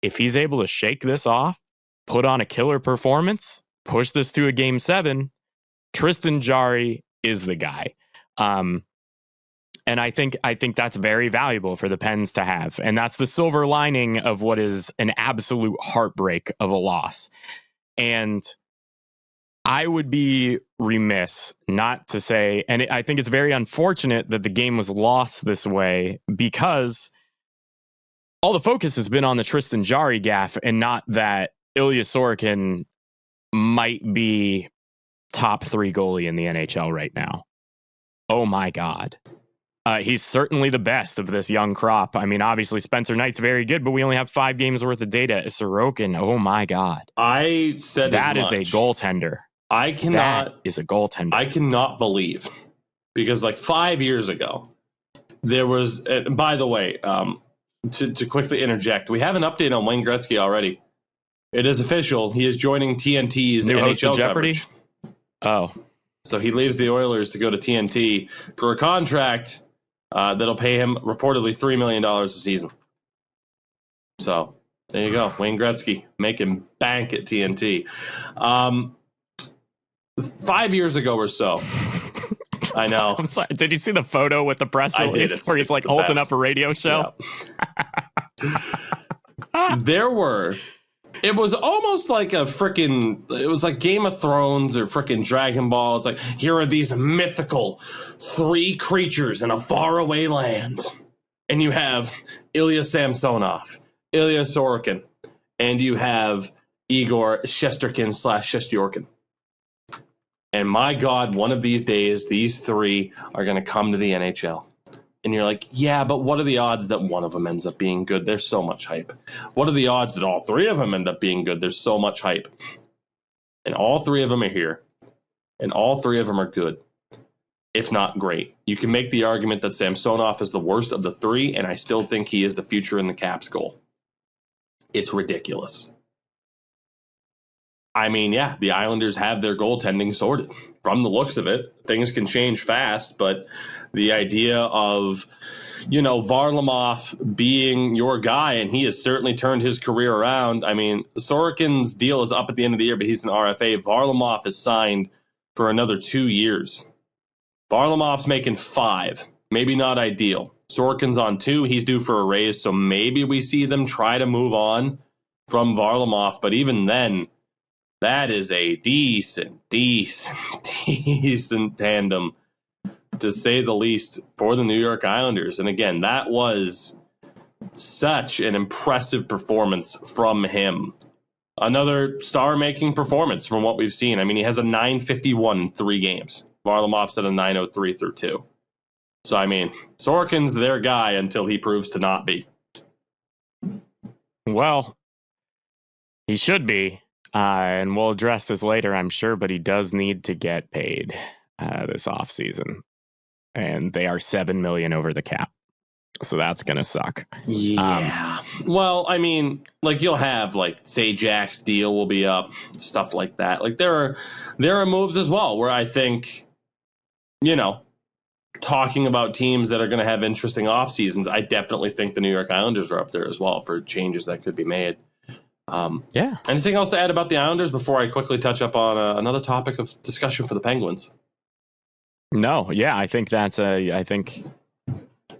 If he's able to shake this off, put on a killer performance, push this to a Game 7, Tristan Jari is the guy. And I think that's very valuable for the Pens to have. And that's the silver lining of what is an absolute heartbreak of a loss. And I would be remiss not to say, and I think it's very unfortunate that the game was lost this way, because all the focus has been on the Tristan Jari gaffe and not that Ilya Sorokin might be top 3 goalie in the NHL right now. Oh my God. He's certainly the best of this young crop. I mean, obviously Spencer Knight's very good, but we only have 5 games worth of data. Sorokin, oh my God. I said that is a goaltender. That is a goaltender. I cannot believe, because like 5 years ago, there was, and by the way, to quickly interject, we have an update on Wayne Gretzky already. It is official. He is joining TNT's new NHL host of Jeopardy. Coverage. Oh. So he leaves the Oilers to go to TNT for a contract that'll pay him reportedly $3 million a season. So There you go. Wayne Gretzky making bank at TNT. 5 years ago or so. I know. I'm sorry. Did you see the photo with the press release where he's like holding best. up a radio show? Yeah. It was almost like it was like Game of Thrones or frickin' Dragon Ball. It's like, here are these mythical 3 creatures in a faraway land. And you have Ilya Samsonov, Ilya Sorokin, and you have Igor Shesterkin/Shestyorkin. And my God, one of these days, these 3 are going to come to the NHL. And you're like, yeah, but what are the odds that one of them ends up being good? There's so much hype. What are the odds that all 3 of them end up being good? There's so much hype. And all 3 of them are here. And all 3 of them are good, if not great. You can make the argument that Samsonov is the worst of the 3, and I still think he is the future in the Caps goal. It's ridiculous. I mean, yeah, the Islanders have their goaltending sorted. From the looks of it, things can change fast, but the idea of, Varlamov being your guy, and he has certainly turned his career around. I mean, Sorokin's deal is up at the end of the year, but he's an RFA. Varlamov is signed for another 2 years. Varlamov's making 5. Maybe not ideal. Sorokin's on 2. He's due for a raise, so maybe we see them try to move on from Varlamov, but even then, that is a decent tandem, to say the least, for the New York Islanders. And again, that was such an impressive performance from him. Another star-making performance from what we've seen. I mean, he has a .951 in 3 games. Varlamov's at a .903 through 2. So, I mean, Sorokin's their guy until he proves to not be. Well, he should be. And we'll address this later, I'm sure, but he does need to get paid this offseason. And they are $7 million over the cap. So that's going to suck. Yeah. Well, I mean, like, you'll have, like, say Jack's deal will be up, stuff like that. Like, there are moves as well where I think, talking about teams that are going to have interesting off seasons, I definitely think the New York Islanders are up there as well for changes that could be made. Yeah. Anything else to add about the Islanders before I quickly touch up on another topic of discussion for the Penguins? No. Yeah, I think that's I think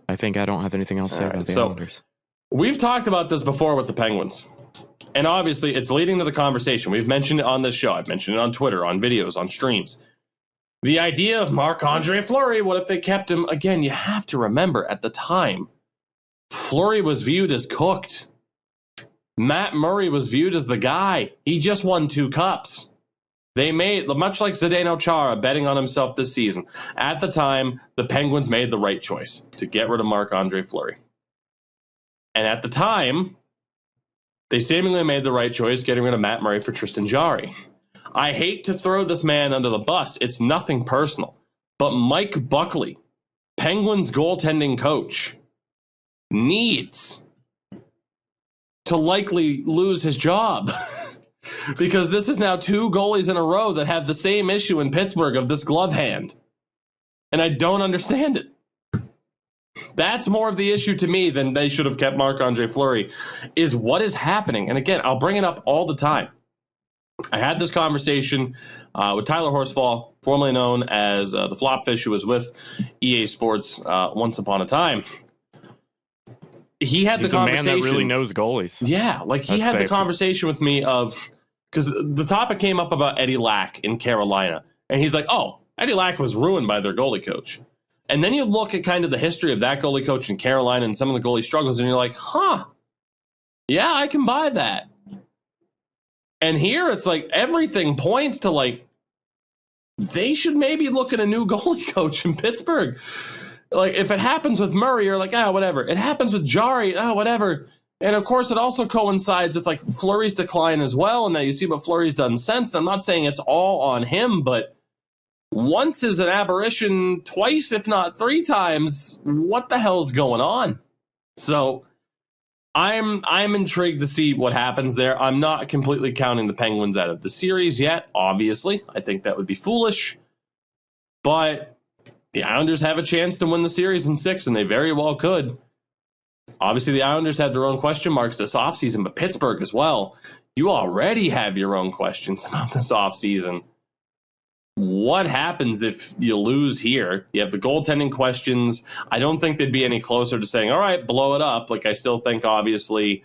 I don't have anything else to say about the Islanders. We've talked about this before with the Penguins. And obviously, it's leading to the conversation. We've mentioned it on this show. I've mentioned it on Twitter, on videos, on streams. The idea of Marc-Andre Fleury, what if they kept him? Again, you have to remember, at the time, Fleury was viewed as cooked. Matt Murray was viewed as the guy. He just won 2 cups. They made, much like Zdeno Chara betting on himself this season, at the time, the Penguins made the right choice to get rid of Marc-Andre Fleury. And at the time, they seemingly made the right choice getting rid of Matt Murray for Tristan Jarry. I hate to throw this man under the bus. It's nothing personal. But Mike Buckley, Penguins goaltending coach, needs to likely lose his job because this is now 2 goalies in a row that have the same issue in Pittsburgh of this glove hand. And I don't understand it. That's more of the issue to me than they should have kept Marc-Andre Fleury, is what is happening. And again, I'll bring it up all the time. I had this conversation with Tyler Horsfall, formerly known as the Flopfish, who was with EA Sports once upon a time. He's the conversation. A man that really knows goalies. Yeah, like he had the conversation with me of, because the topic came up about Eddie Lack in Carolina. And he's like, oh, Eddie Lack was ruined by their goalie coach. And then you look at kind of the history of that goalie coach in Carolina and some of the goalie struggles, and you're like, yeah, I can buy that. And here it's like everything points to like they should maybe look at a new goalie coach in Pittsburgh. Like if it happens with Murray, you're like, whatever. It happens with Jarry, whatever. And of course, it also coincides with like Fleury's decline as well. And now you see what Fleury's done since. I'm not saying it's all on him, but once is an aberration, twice, if not 3 times. What the hell's going on? So I'm intrigued to see what happens there. I'm not completely counting the Penguins out of the series yet, obviously. I think that would be foolish. But the Islanders have a chance to win the series in 6, and they very well could. Obviously, the Islanders have their own question marks this offseason, but Pittsburgh as well. You already have your own questions about this offseason. What happens if you lose here? You have the goaltending questions. I don't think they'd be any closer to saying, all right, blow it up. Like, I still think, obviously,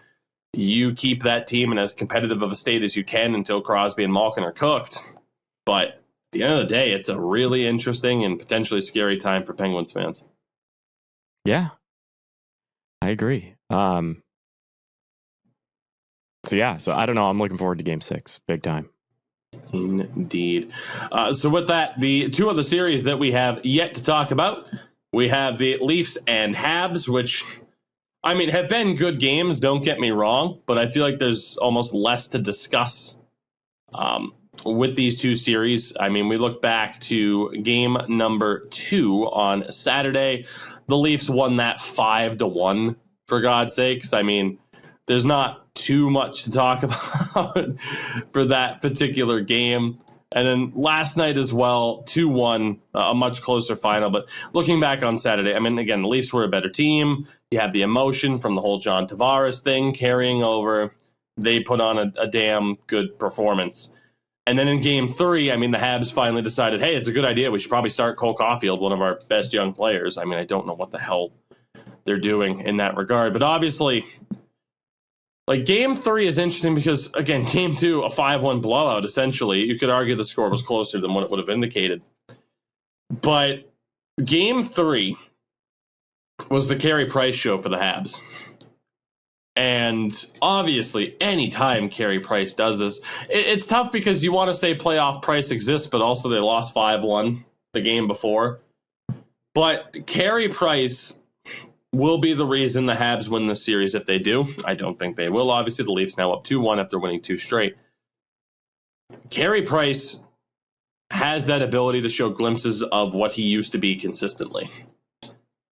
you keep that team in as competitive of a state as you can until Crosby and Malkin are cooked. But at the end of the day, it's a really interesting and potentially scary time for Penguins fans. Yeah, I agree. So I don't know. I'm looking forward to Game 6, big time. Indeed. So with that, the two other series that we have yet to talk about, we have the Leafs and Habs, which, I mean, have been good games, don't get me wrong, but I feel like there's almost less to discuss with these two series. I mean, we look back to game number 2 on Saturday. The Leafs won that 5-1, for God's sakes. I mean, there's not too much to talk about for that particular game. And then last night as well, 2-1, a much closer final. But looking back on Saturday, I mean, again, the Leafs were a better team. You have the emotion from the whole John Tavares thing carrying over. They put on a damn good performance. And then in game 3, I mean, the Habs finally decided, hey, it's a good idea. We should probably start Cole Caulfield, one of our best young players. I mean, I don't know what the hell they're doing in that regard. But obviously, like, game 3 is interesting because, again, game 2, a 5-1 blowout, essentially. You could argue the score was closer than what it would have indicated. But game 3 was the Carey Price show for the Habs. And obviously, anytime Carey Price does this, it's tough because you want to say playoff Price exists, but also they lost 5-1 the game before. But Carey Price will be the reason the Habs win this series if they do. I don't think they will. Obviously, the Leafs now up 2-1 after winning 2 straight. Carey Price has that ability to show glimpses of what he used to be consistently.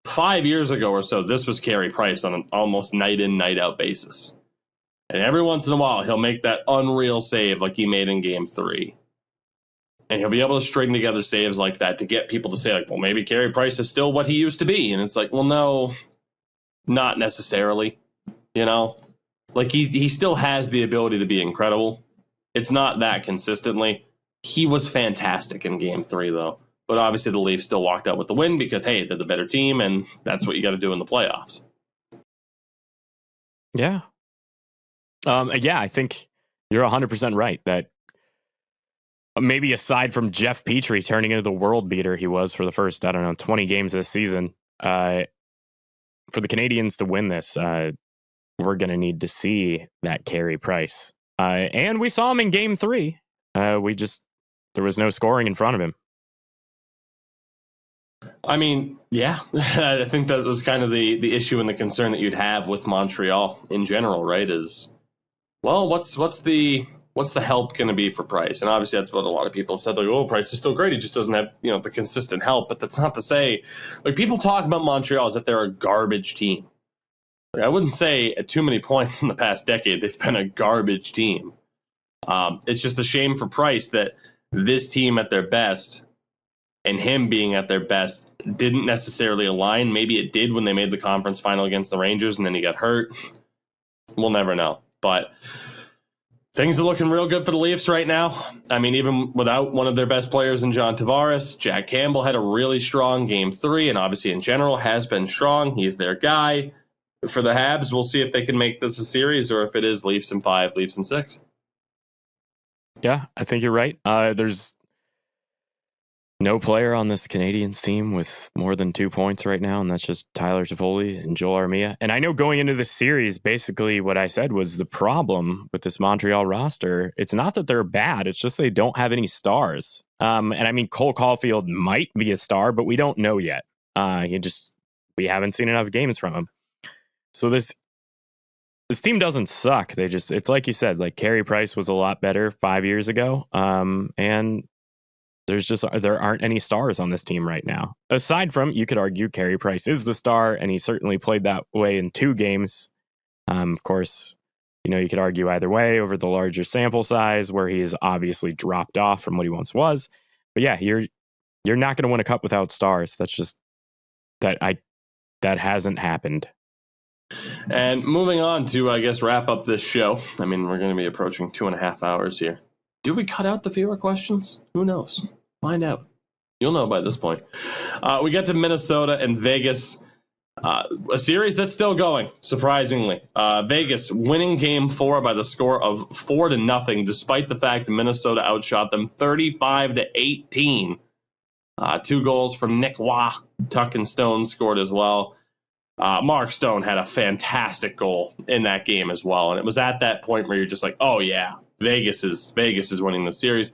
5 years ago or so, this was Carey Price on an almost night-in, night-out basis. And every once in a while, he'll make that unreal save like he made in Game 3. And he'll be able to string together saves like that to get people to say, like, well, maybe Carey Price is still what he used to be. And it's like, well, no, not necessarily. You know? Like, he still has the ability to be incredible. It's not that consistently. He was fantastic in Game 3, though. But obviously the Leafs still walked out with the win because, hey, they're the better team, and that's what you got to do in the playoffs. Yeah. I think you're 100% right that maybe aside from Jeff Petrie turning into the world beater he was for the first, 20 games this season, for the Canadians to win this, we're going to need to see that Carey Price. And we saw him in Game 3. There was no scoring in front of him. I mean, yeah, I think that was kind of the issue and the concern that you'd have with Montreal in general, right? Is, well, what's the help going to be for Price? And obviously that's what a lot of people have said, like, oh, Price is still great. He just doesn't have, the consistent help. But that's not to say, like, people talk about Montreal as if they're a garbage team. Like, I wouldn't say at too many points in the past decade they've been a garbage team. It's just a shame for Price that this team at their best and him being at their best didn't necessarily align. Maybe it did when they made the conference final against the Rangers and then he got hurt. We'll never know. But things are looking real good for the Leafs right now. I mean, even without one of their best players in John Tavares, Jack Campbell had a really strong Game 3 and obviously in general has been strong. He's their guy. For the Habs, we'll see if they can make this a series or if it is Leafs in 5, Leafs in 6. Yeah, I think you're right. There's no player on this Canadiens team with more than 2 points right now, and that's just Tyler Toffoli and Joel Armia. And I know going into this series, basically what I said was the problem with this Montreal roster. It's not that they're bad, it's just they don't have any stars. And I mean, Cole Caulfield might be a star, but we don't know yet. We haven't seen enough games from him. So this team doesn't suck. It's like you said, like Carey Price was a lot better 5 years ago. And there aren't any stars on this team right now. Aside from, you could argue Carey Price is the star, and he certainly played that way in 2 games. Of course, you could argue either way over the larger sample size, where he has obviously dropped off from what he once was. But yeah, you're not going to win a cup without stars. That's just that hasn't happened. And moving on to, I guess, wrap up this show. I mean, we're going to be approaching 2.5 hours here. Do we cut out the viewer questions? Who knows? Find out. You'll know by this point. We get to Minnesota and Vegas. A series that's still going, surprisingly. Vegas winning game 4 by the score of 4-0, despite the fact that Minnesota outshot them 35-18. 2 goals from Nick Waugh. Tuck and Stone scored as well. Mark Stone had a fantastic goal in that game as well. And it was at that point where you're just like, oh yeah, Vegas is winning the series.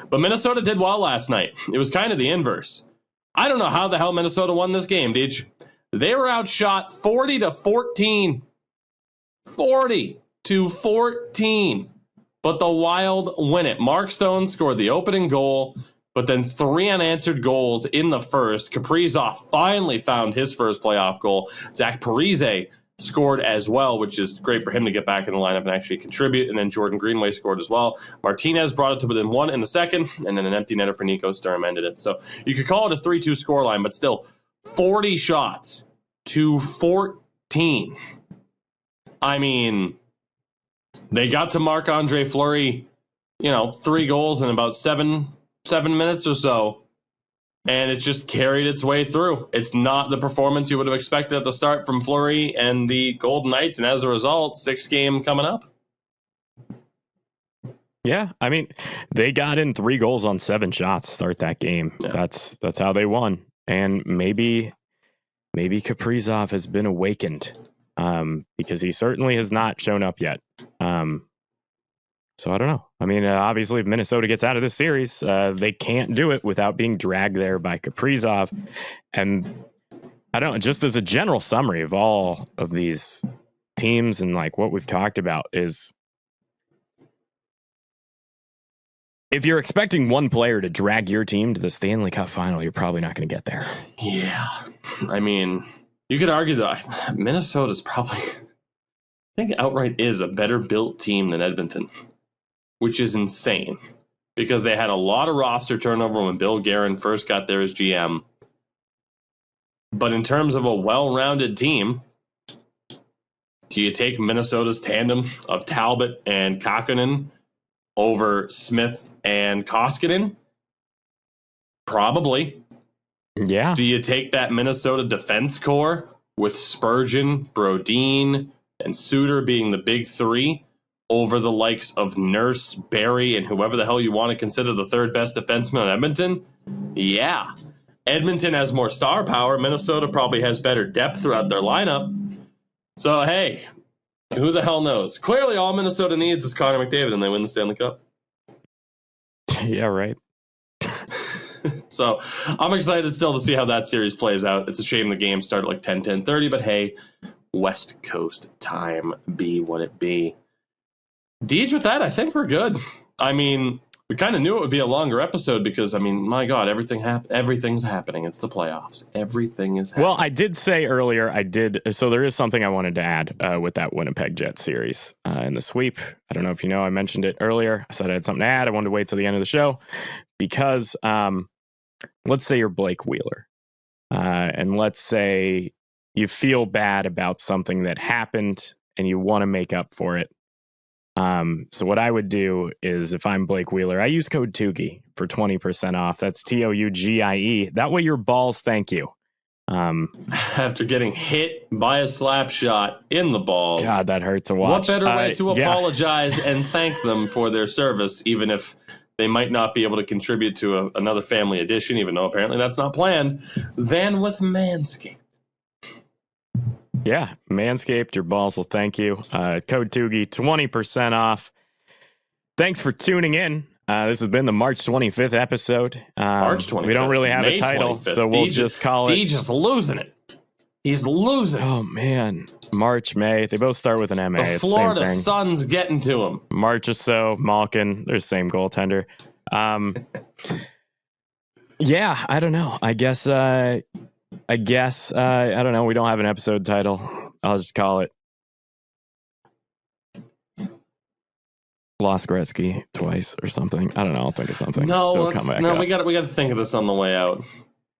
But Minnesota did well last night. It was kind of the inverse. I don't know how the hell Minnesota won this game, DeJ. They were outshot 40-14. 40-14. But the Wild win it. Mark Stone scored the opening goal, but then 3 unanswered goals in the first. Kaprizov finally found his first playoff goal. Zach Parise scored as well, which is great for him to get back in the lineup and actually contribute. And then Jordan Greenway scored as well. Martinez brought it to within 1 in the second, and then an empty netter for Nico Sturm ended it. So you could call it a 3-2 scoreline, but still 40 shots to 14. I mean, they got to Marc-Andre Fleury, 3 goals in about seven minutes or so, and it just carried its way through. It's not the performance you would have expected at the start from Fleury and the Golden Knights, and as a result, 6 game coming up. Yeah, I mean, they got in 3 goals on 7 shots to start that game. Yeah. That's how they won. And maybe Kaprizov has been awakened because he certainly has not shown up yet. So I don't know. I mean, obviously, if Minnesota gets out of this series, they can't do it without being dragged there by Kaprizov. And I don't, just as a general summary of all of these teams and like what we've talked about is, if you're expecting one player to drag your team to the Stanley Cup final, you're probably not going to get there. Yeah. I mean, you could argue that Minnesota's probably, I think outright is a better built team than Edmonton, which is insane because they had a lot of roster turnover when Bill Guerin first got there as GM. But in terms of a well-rounded team, do you take Minnesota's tandem of Talbot and Kakkonen over Smith and Koskinen? Probably. Yeah. Do you take that Minnesota defense core with Spurgeon, Brodin, and Suter being the big 3 over the likes of Nurse, Barry, and whoever the hell you want to consider the 3rd best defenseman on Edmonton? Yeah. Edmonton has more star power. Minnesota probably has better depth throughout their lineup. So, hey, who the hell knows? Clearly, all Minnesota needs is Connor McDavid, and they win the Stanley Cup. Yeah, right. So I'm excited still to see how that series plays out. It's a shame the game started like 10:30, but hey, West Coast time be what it be. Deej, with that, I think we're good. I mean, we kind of knew it would be a longer episode because, I mean, my God, everything's happening. It's the playoffs. Everything is happening. Well, I did say earlier, so there is something I wanted to add with that Winnipeg Jets series in the sweep. I don't know if you know, I mentioned it earlier. I said I had something to add. I wanted to wait till the end of the show because let's say you're Blake Wheeler and let's say you feel bad about something that happened and you want to make up for it. So what I would do is if I'm Blake Wheeler, I use code Tougie for 20% off. That's TOUGIE. That way your balls thank you. After getting hit by a slap shot in the balls. God, that hurts to watch. What better way to apologize and thank them for their service, even if they might not be able to contribute to another family edition, even though apparently that's not planned, than with Manscaped. Yeah, Manscaped, your balls will thank you. Code Tougie, 20% off. Thanks for tuning in. This has been the March 25th episode. March 25th. We don't really have a title, 25th. so we'll just call it. Deej is losing it. He's losing it. Oh, man. March, May. They both start with an MA. The Florida Sun's getting to him. March or so, Malkin. They're the same goaltender. Yeah, I don't know. I guess, I don't know. We don't have an episode title. I'll just call it Lost Gretzky twice or something. I don't know. I'll think of something. No, we got to think of this on the way out.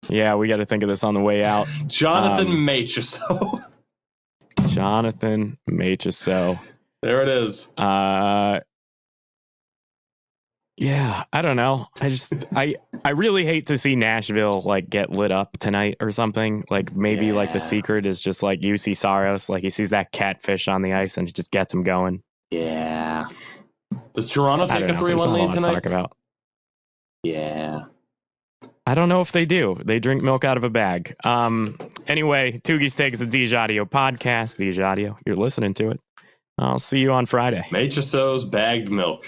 Yeah, we got to think of this on the way out. Jonathan Macheso. Jonathan Macheso. There it is. Yeah, I don't know. I really hate to see Nashville like get lit up tonight or something. Like maybe like the secret is just like UC Saros. Like he sees that catfish on the ice and it just gets him going. Yeah. Does Toronto take a 3-1 There's not a lead lot to tonight? talk about. Yeah. I don't know if they do. They drink milk out of a bag. Anyway, Tougies Take is a DJ Audio podcast. DJ Audio, you're listening to it. I'll see you on Friday. Macheso's bagged milk.